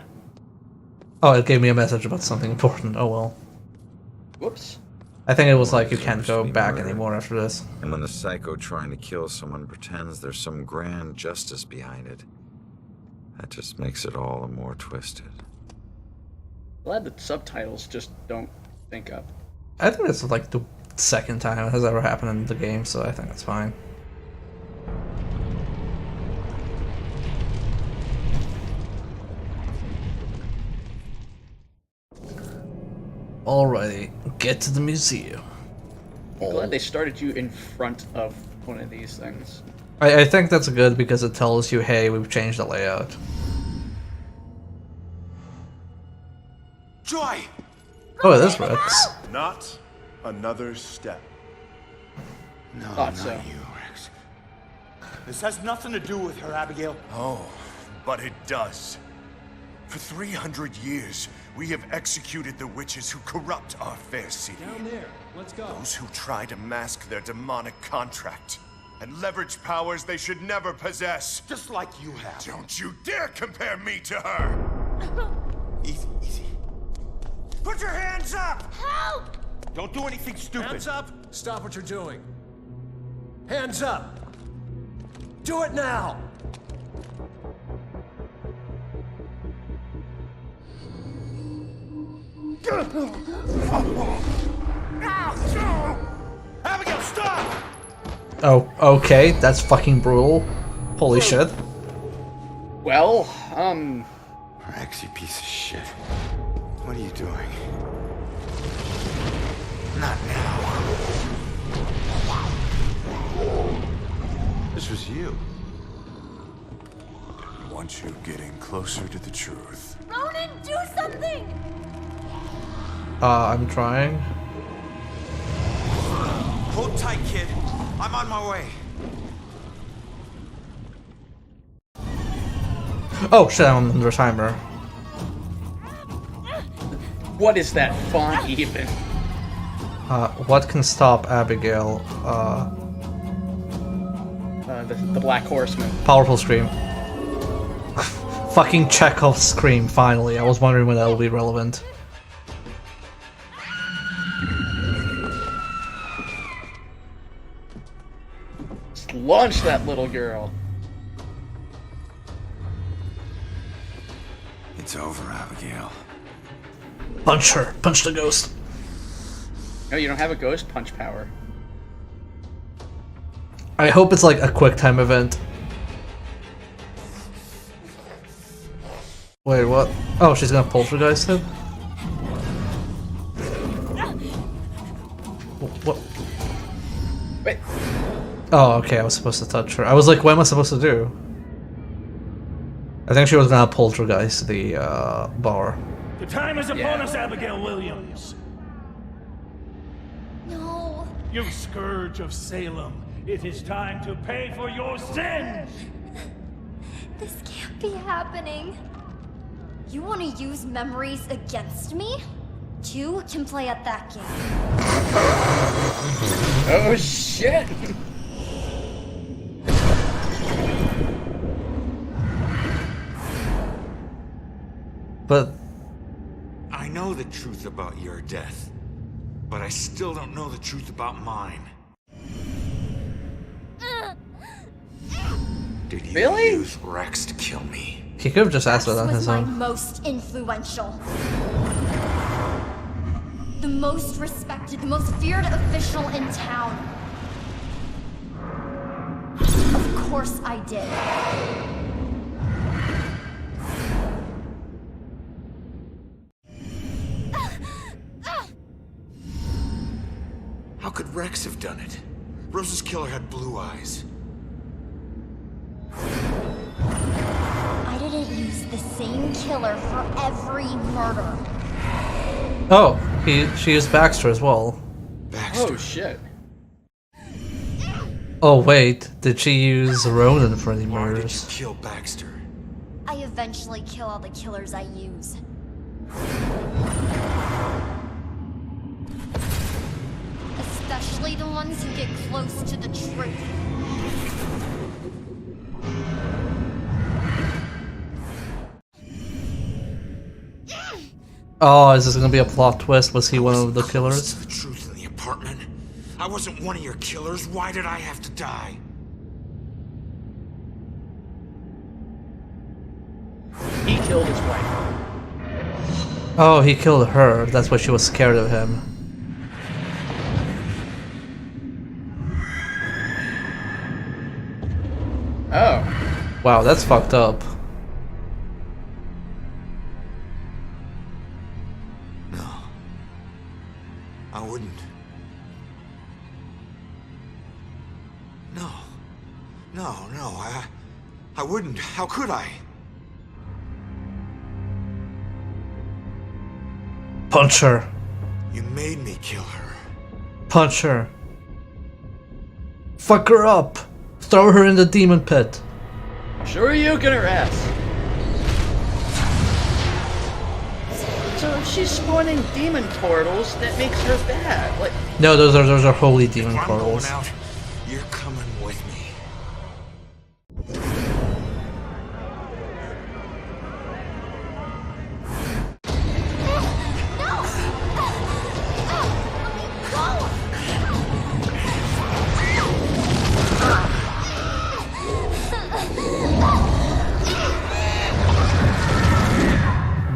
Oh, it gave me a message about something important. Oh well. Whoops. I think it was like you can't go back anymore after this. And when the psycho trying to kill someone pretends there's some grand justice behind it, that just makes it all the more twisted. Glad the subtitles just don't sync up. I think it's like the second time it has ever happened in the game, so I think that's fine. Alrighty, get to the museum. I'm glad they started you in front of one of these things. I think that's good because it tells you, hey, we've changed the layout. Joy! Oh, it is Rex. Not another step. No, Thought not so. you, Rex. This has nothing to do with her, Abigail. Oh, but it does. For 300 years, we have executed the witches who corrupt our fair city. Down there. Let's go. Those who try to mask their demonic contract and leverage powers they should never possess. Just like you have. Don't you dare compare me to her! Easy, easy. Put your hands up! Help! Don't do anything stupid. Hands up! Stop what you're doing. Hands up! Do it now! Abigail, stop! Oh, okay, that's fucking brutal. Holy shit. Well, Rex, you piece of shit. What are you doing? Not now. This was you. I want you getting closer to the truth. Ronan, do something! I'm trying. Hold tight, kid. I'm on my way. Oh shit, I'm under timer. what is that font even? What can stop Abigail? The Black Horseman. Powerful Scream. Fucking Chekhov's Scream, finally. I was wondering when that will be relevant. Just launch that little girl. It's over, Abigail. Punch her. Punch the ghost. No, you don't have a ghost punch power. I hope it's like a quick time event. Wait, what? Oh, she's gonna poltergeist him? What? Wait. Oh, okay, I was supposed to touch her. I was like, what am I supposed to do? I think she was gonna poltergeist the bar. The time is upon us, Abigail Williams. No. You scourge of Salem. It is time to pay for your sins! This can't be happening. You want to use memories against me? Two can play at that game. Oh shit! But I know the truth about your death, but I still don't know the truth about mine. Did you Really? use Rex to kill me? he could have just asked it on was his my own. most influential. The most respected, the most feared official in town. Of course I did. How could Rex have done it? Rose's killer had blue eyes. I didn't use the same killer for every murder. Oh, she used Baxter as well. Oh shit. Oh wait, did she use Ronan for any Why did you murders? kill Baxter? I eventually kill all the killers I use. Especially the ones who get close to the truth. Oh, is this gonna be a plot twist? Was he one of the killers? The truth in the apartment. I wasn't one of your killers. Why did I have to die? He killed his wife. Oh, he killed her. That's why she was scared of him. Oh. Wow, that's fucked up. I wouldn't. How could I? Punch her. You made me kill her. Punch her. Fuck her up. Throw her in the demon pit. Sure you can her ass. So if she's spawning demon portals, that makes her bad. Like, No, those are holy demon If I'm going portals. out, you're coming with me.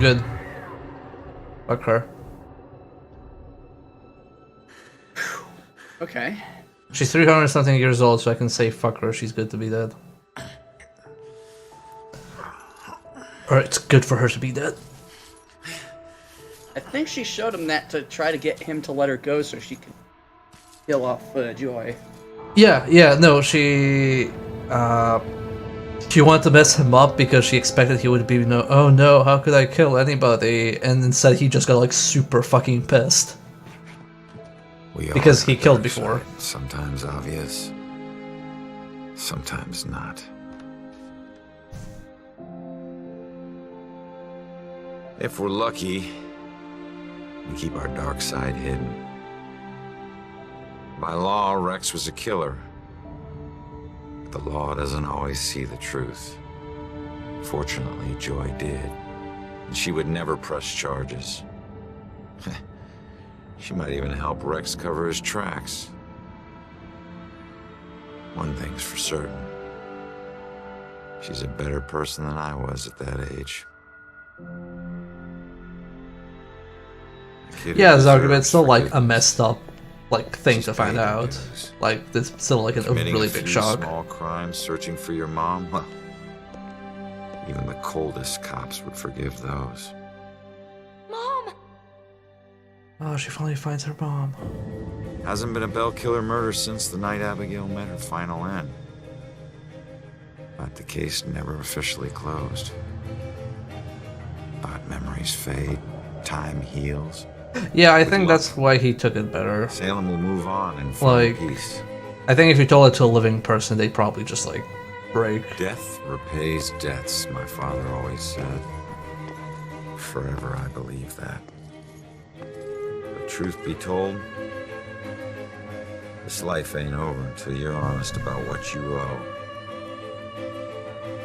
Good. Fuck her. okay. She's 300 something years old, so I can say fuck her. She's good to be dead. Or it's good for her to be dead. I think she showed him that to try to get him to let her go so she could kill off Joy. Yeah, no, she wanted to mess him up because she expected he would be oh no, how could I kill anybody? And instead he just got like super fucking pissed. Because he killed before. Sometimes obvious, sometimes not. If we're lucky, we keep our dark side hidden. By law, Rex was a killer. But the law doesn't always see the truth. Fortunately, Joy did. And she would never press charges. She might even help Rex cover his tracks. One thing's for certain. She's a better person than I was at that age. Yeah, this argument's still like a messed up like thing to find out. Like it's still like a really big shock. Small crimes, searching for your mom. Well, even the coldest cops would forgive those. Oh, she finally finds her mom. Hasn't been a Bell killer murder since the night Abigail met her final end. But the case never officially closed. But memories fade, time heals. Yeah, I think that's why he took it better. Salem will move on and find Like, peace. I think if you told it to a living person, they'd probably just like break. Death repays debts, my father always said. Forever I believe that. But truth be told, this life ain't over until you're honest about what you owe.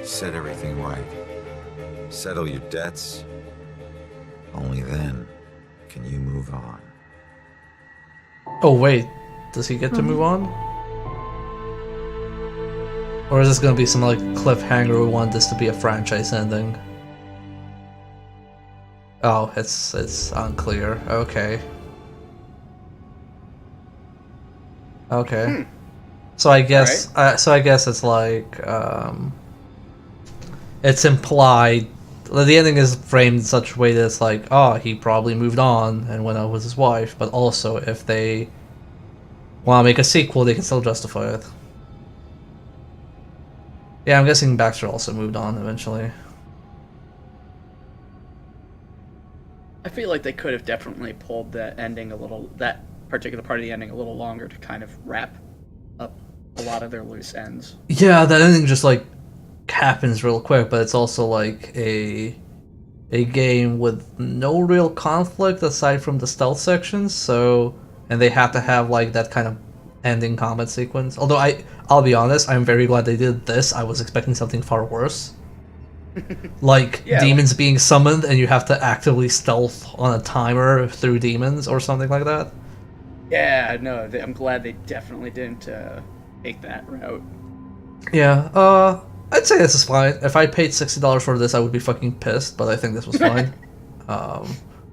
Set everything right. Settle your debts. Only then can you move on. Oh wait, does he get to move on? Or is this gonna be some like cliffhanger? We want this to be a franchise ending. Oh, it's unclear. Okay. Okay. So I guess it's like it's implied. The ending is framed in such a way that it's like, oh, he probably moved on and went out with his wife, but also if they want to make a sequel, they can still justify it. Yeah, I'm guessing Baxter also moved on eventually. I feel like they could have definitely pulled that ending that particular part of the ending a little longer to kind of wrap up a lot of their loose ends. Yeah, that ending just like happens real quick, but it's also like a game with no real conflict aside from the stealth sections, so and they have to have like that kind of ending combat sequence. Although I'll be honest, I'm very glad they did this. I was expecting something far worse. Like demons being summoned and you have to actively stealth on a timer through demons or something like that. Yeah, no, I'm glad they definitely didn't take that route. Yeah, I'd say this is fine. If I paid $60 for this, I would be fucking pissed, but I think this was fine.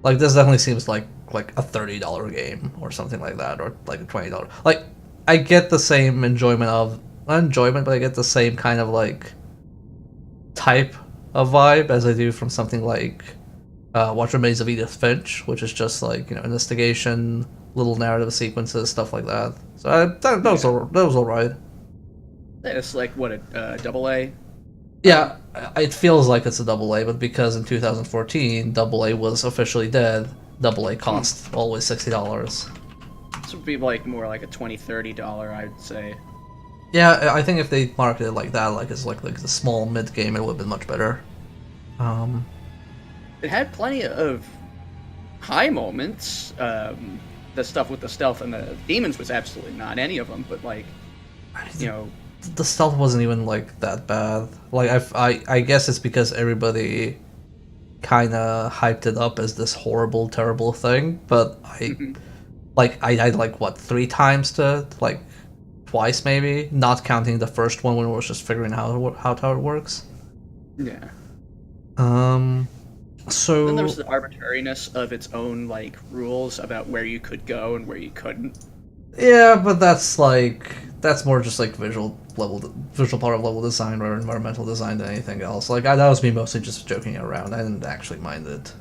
Like, this definitely seems like a $30 game or something like that, or like a $20. Like, I get the same enjoyment of... Not enjoyment, but I get the same kind of, like, type of vibe as I do from something like What Remains of Edith Finch, which is just, like, you know, investigation, little narrative sequences, stuff like that. So that was alright. It's like what a double A. Yeah, it feels like it's a double A, but because in 2014 double A was officially dead, double A cost always $60. This would be like more like a $20-$30, I'd say. Yeah, I think if they marketed it like that, like it's like the small mid game, it would have been much better. It had plenty of high moments. The stuff with the stealth and the demons was absolutely not any of them, but like, you know, the stealth wasn't even like that bad. Like I guess it's because everybody kind of hyped it up as this horrible, terrible thing. But I died like what 3 times to like twice maybe, not counting the first one when I was just figuring out how it works. Yeah. So then there's the arbitrariness of its own like rules about where you could go and where you couldn't. Yeah, but that's more just like visual part of level design or environmental design than anything else. Like that was me mostly just joking around. I didn't actually mind it.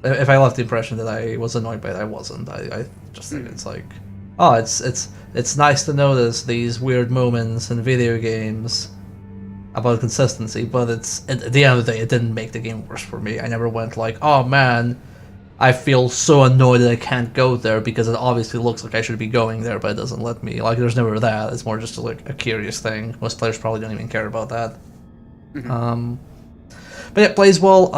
If I left the impression that I was annoyed by it, I wasn't. I just think it's like, oh, it's nice to notice these weird moments in video games about consistency, but it's at the end of the day, it didn't make the game worse for me. I never went like, oh man, I feel so annoyed that I can't go there because it obviously looks like I should be going there, but it doesn't let me. Like, there's never that. It's more just like a curious thing. Most players probably don't even care about that. But it plays well.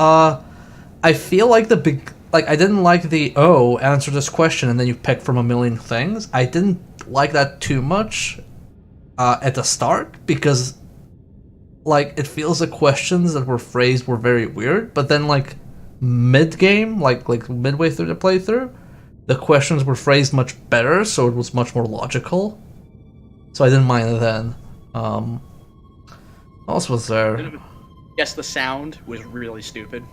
I feel like I didn't like the answer this question and then you pick from a million things. I didn't like that too much at the start because like it feels the questions that were phrased were very weird, but then like mid-game, like midway through the playthrough, the questions were phrased much better, so it was much more logical. So I didn't mind it then. What else was there? Yes, the sound was really stupid.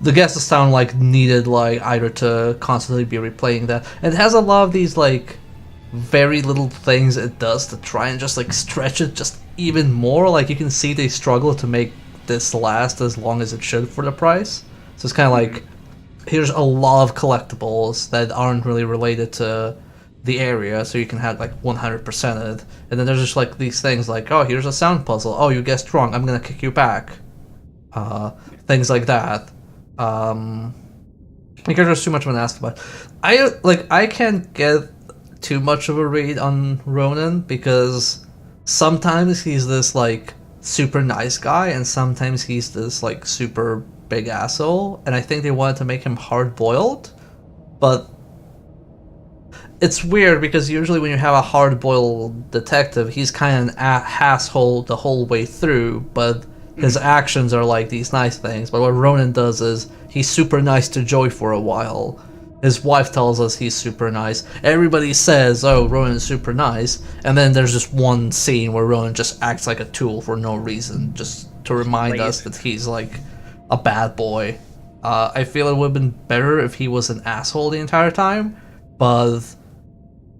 The guesses sound like needed like either to constantly be replaying that. It has a lot of these like very little things it does to try and just like stretch it just even more. Like you can see they struggle to make this last as long as it should for the price. So it's kind of like, here's a lot of collectibles that aren't really related to the area, so you can have like 100% it. And then there's just like these things like, oh, here's a sound puzzle. Oh, you guessed wrong. I'm gonna kick you back. Things like that. Because there's too much of an ask about. I can't get too much of a read on Ronan because sometimes he's this like super nice guy and sometimes he's this like super big asshole, and I think they wanted to make him hard-boiled, but it's weird because usually when you have a hard-boiled detective, he's kind of an asshole the whole way through, but his actions are like these nice things. But what Ronan does is he's super nice to Joy for a while. His wife tells us he's super nice. Everybody says, oh, Ronan's super nice. And then there's just one scene where Ronan just acts like a tool for no reason, just to remind us that he's like a bad boy. I feel it would have been better if he was an asshole the entire time, but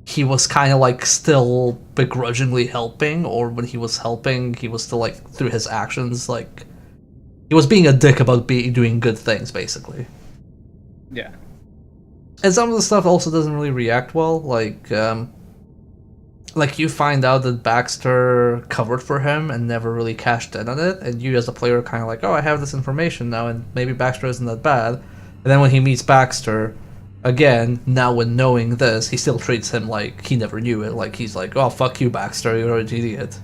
he was kind of like still begrudgingly helping, or when he was helping, he was still like through his actions, like he was being a dick about doing good things, basically. Yeah. And some of the stuff also doesn't really react well, like you find out that Baxter covered for him and never really cashed in on it, and you as a player are kind of like, oh, I have this information now, and maybe Baxter isn't that bad. And then when he meets Baxter, again, now when knowing this, he still treats him like he never knew it, like he's like, oh, fuck you, Baxter, you're an idiot.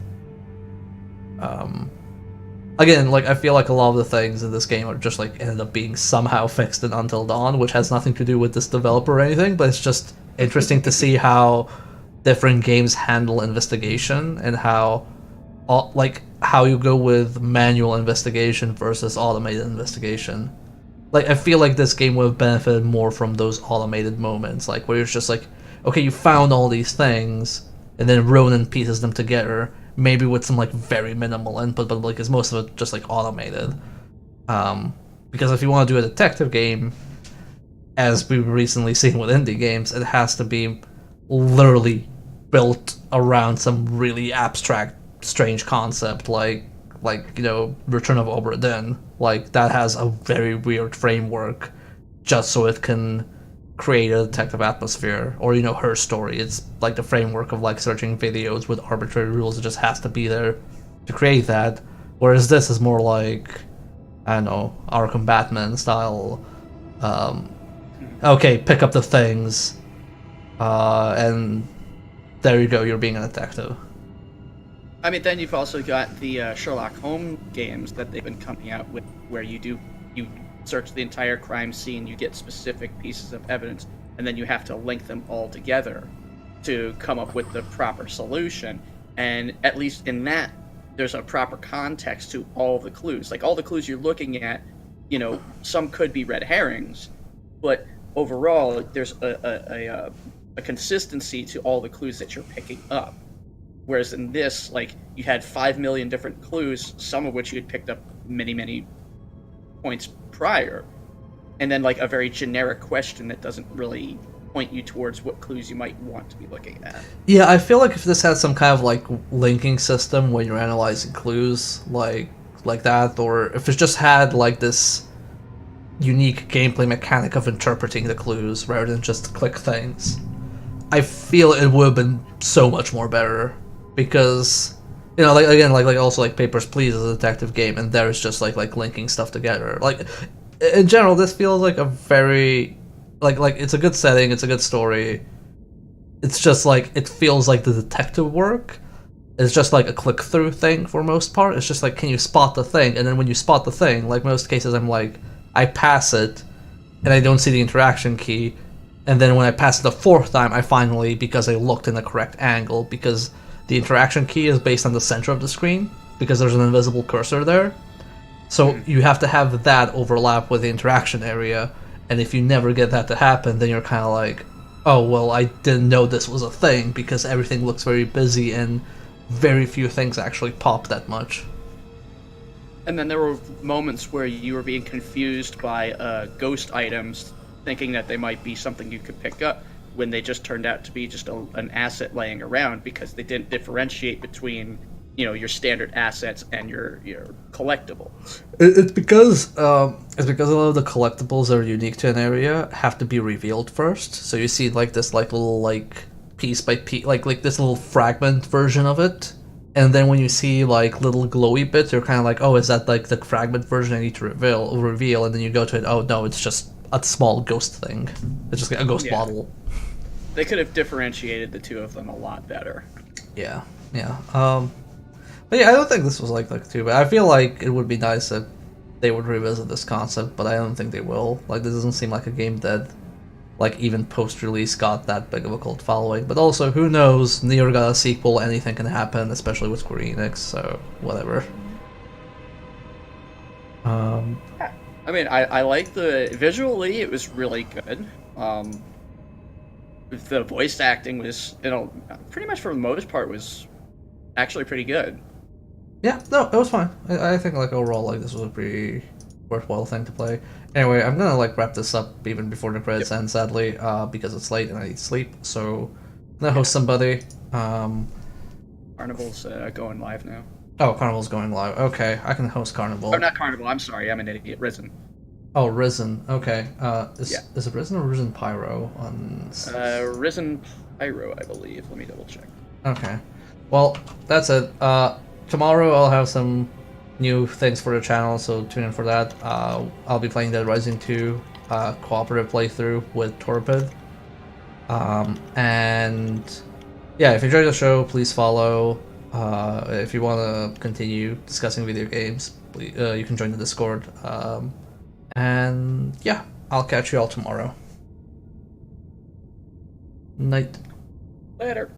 Again, like, I feel like a lot of the things in this game are just, like, ended up being somehow fixed in Until Dawn, which has nothing to do with this developer or anything, but it's just interesting to see how different games handle investigation and how you go with manual investigation versus automated investigation. Like, I feel like this game would have benefited more from those automated moments, like, where it's just like, okay, you found all these things, and then Ronan pieces them together, maybe with some like very minimal input, but like is most of it just like automated. Because if you want to do a detective game, as we've recently seen with indie games, it has to be literally built around some really abstract, strange concept, like you know, Return of Obra Dinn. Like that has a very weird framework, just so it can create a detective atmosphere, or you know, her story. It's like the framework of like searching videos with arbitrary rules. It just has to be there to create that. Whereas this is more like, I don't know, Arkham Batman style. Okay, pick up the things, and there you go. You're being a detective. I mean, then you've also got the Sherlock Holmes games that they've been coming out with, where you search the entire crime scene, you get specific pieces of evidence, and then you have to link them all together to come up with the proper solution. And at least in that, there's a proper context to all the clues. Like, all the clues you're looking at, you know, some could be red herrings, but overall, there's a consistency to all the clues that you're picking up. Whereas in this, like, you had 5 million different clues, some of which you had picked up many points prior, and then like a very generic question that doesn't really point you towards what clues you might want to be looking at. Yeah, I feel like if this had some kind of like linking system when you're analyzing clues like that, or if it just had like this unique gameplay mechanic of interpreting the clues rather than just click things, I feel it would have been so much more better. Because, you know, like again, like also like Papers, Please is a detective game, and there's just like linking stuff together. Like in general, this feels like a very like it's a good setting, it's a good story. It's just like it feels like the detective work is just like a click through thing for most part. It's just like, can you spot the thing? And then when you spot the thing, like most cases, I'm like, I pass it, and I don't see the interaction key. And then when I pass it the fourth time, I finally, because I looked in the correct angle, because the interaction key is based on the center of the screen, because there's an invisible cursor there. So you have to have that overlap with the interaction area, and if you never get that to happen, then you're kind of like, oh, well, I didn't know this was a thing, because everything looks very busy and very few things actually pop that much. And then there were moments where you were being confused by ghost items, thinking that they might be something you could pick up, when they just turned out to be just an asset laying around, because they didn't differentiate between, you know, your standard assets and your collectibles. It's because a lot of the collectibles that are unique to an area have to be revealed first. So you see like this like little like piece by piece, like this little fragment version of it, and then when you see like little glowy bits, you're kind of like, oh, is that like the fragment version I need to reveal? And then you go to it, oh no, it's just a small ghost thing. It's just a ghost bottle. They could have differentiated the two of them a lot better. Yeah. But yeah, I don't think this was like too bad. I feel like it would be nice if they would revisit this concept, but I don't think they will. Like, this doesn't seem like a game that, like, even post-release got that big of a cult following. But also, who knows? Nier got a sequel, anything can happen, especially with Square Enix, so whatever. I mean, I like the... Visually, it was really good. The voice acting was, you know, pretty much for the most part was actually pretty good. Yeah, no, it was fine. I think, like, overall, like, this was a pretty worthwhile thing to play. Anyway, I'm gonna, like, wrap this up even before the credits end, sadly, because it's late and I need sleep, so I'm gonna host somebody. Carnival's going live now. Oh, Carnival's going live. Okay, I can host Carnival. Oh, not Carnival, I'm sorry, I'm an idiot. Risen. Oh, Risen. Okay. Is it Risen or Risen Pyro on... Risen Pyro, I believe. Let me double check. Okay. Well, that's it. Tomorrow I'll have some new things for the channel, so tune in for that. I'll be playing Dead Rising 2 cooperative playthrough with Torpid. And yeah, if you enjoyed the show, please follow. If you want to continue discussing video games, please, you can join the Discord. And yeah, I'll catch you all tomorrow. Night. Later.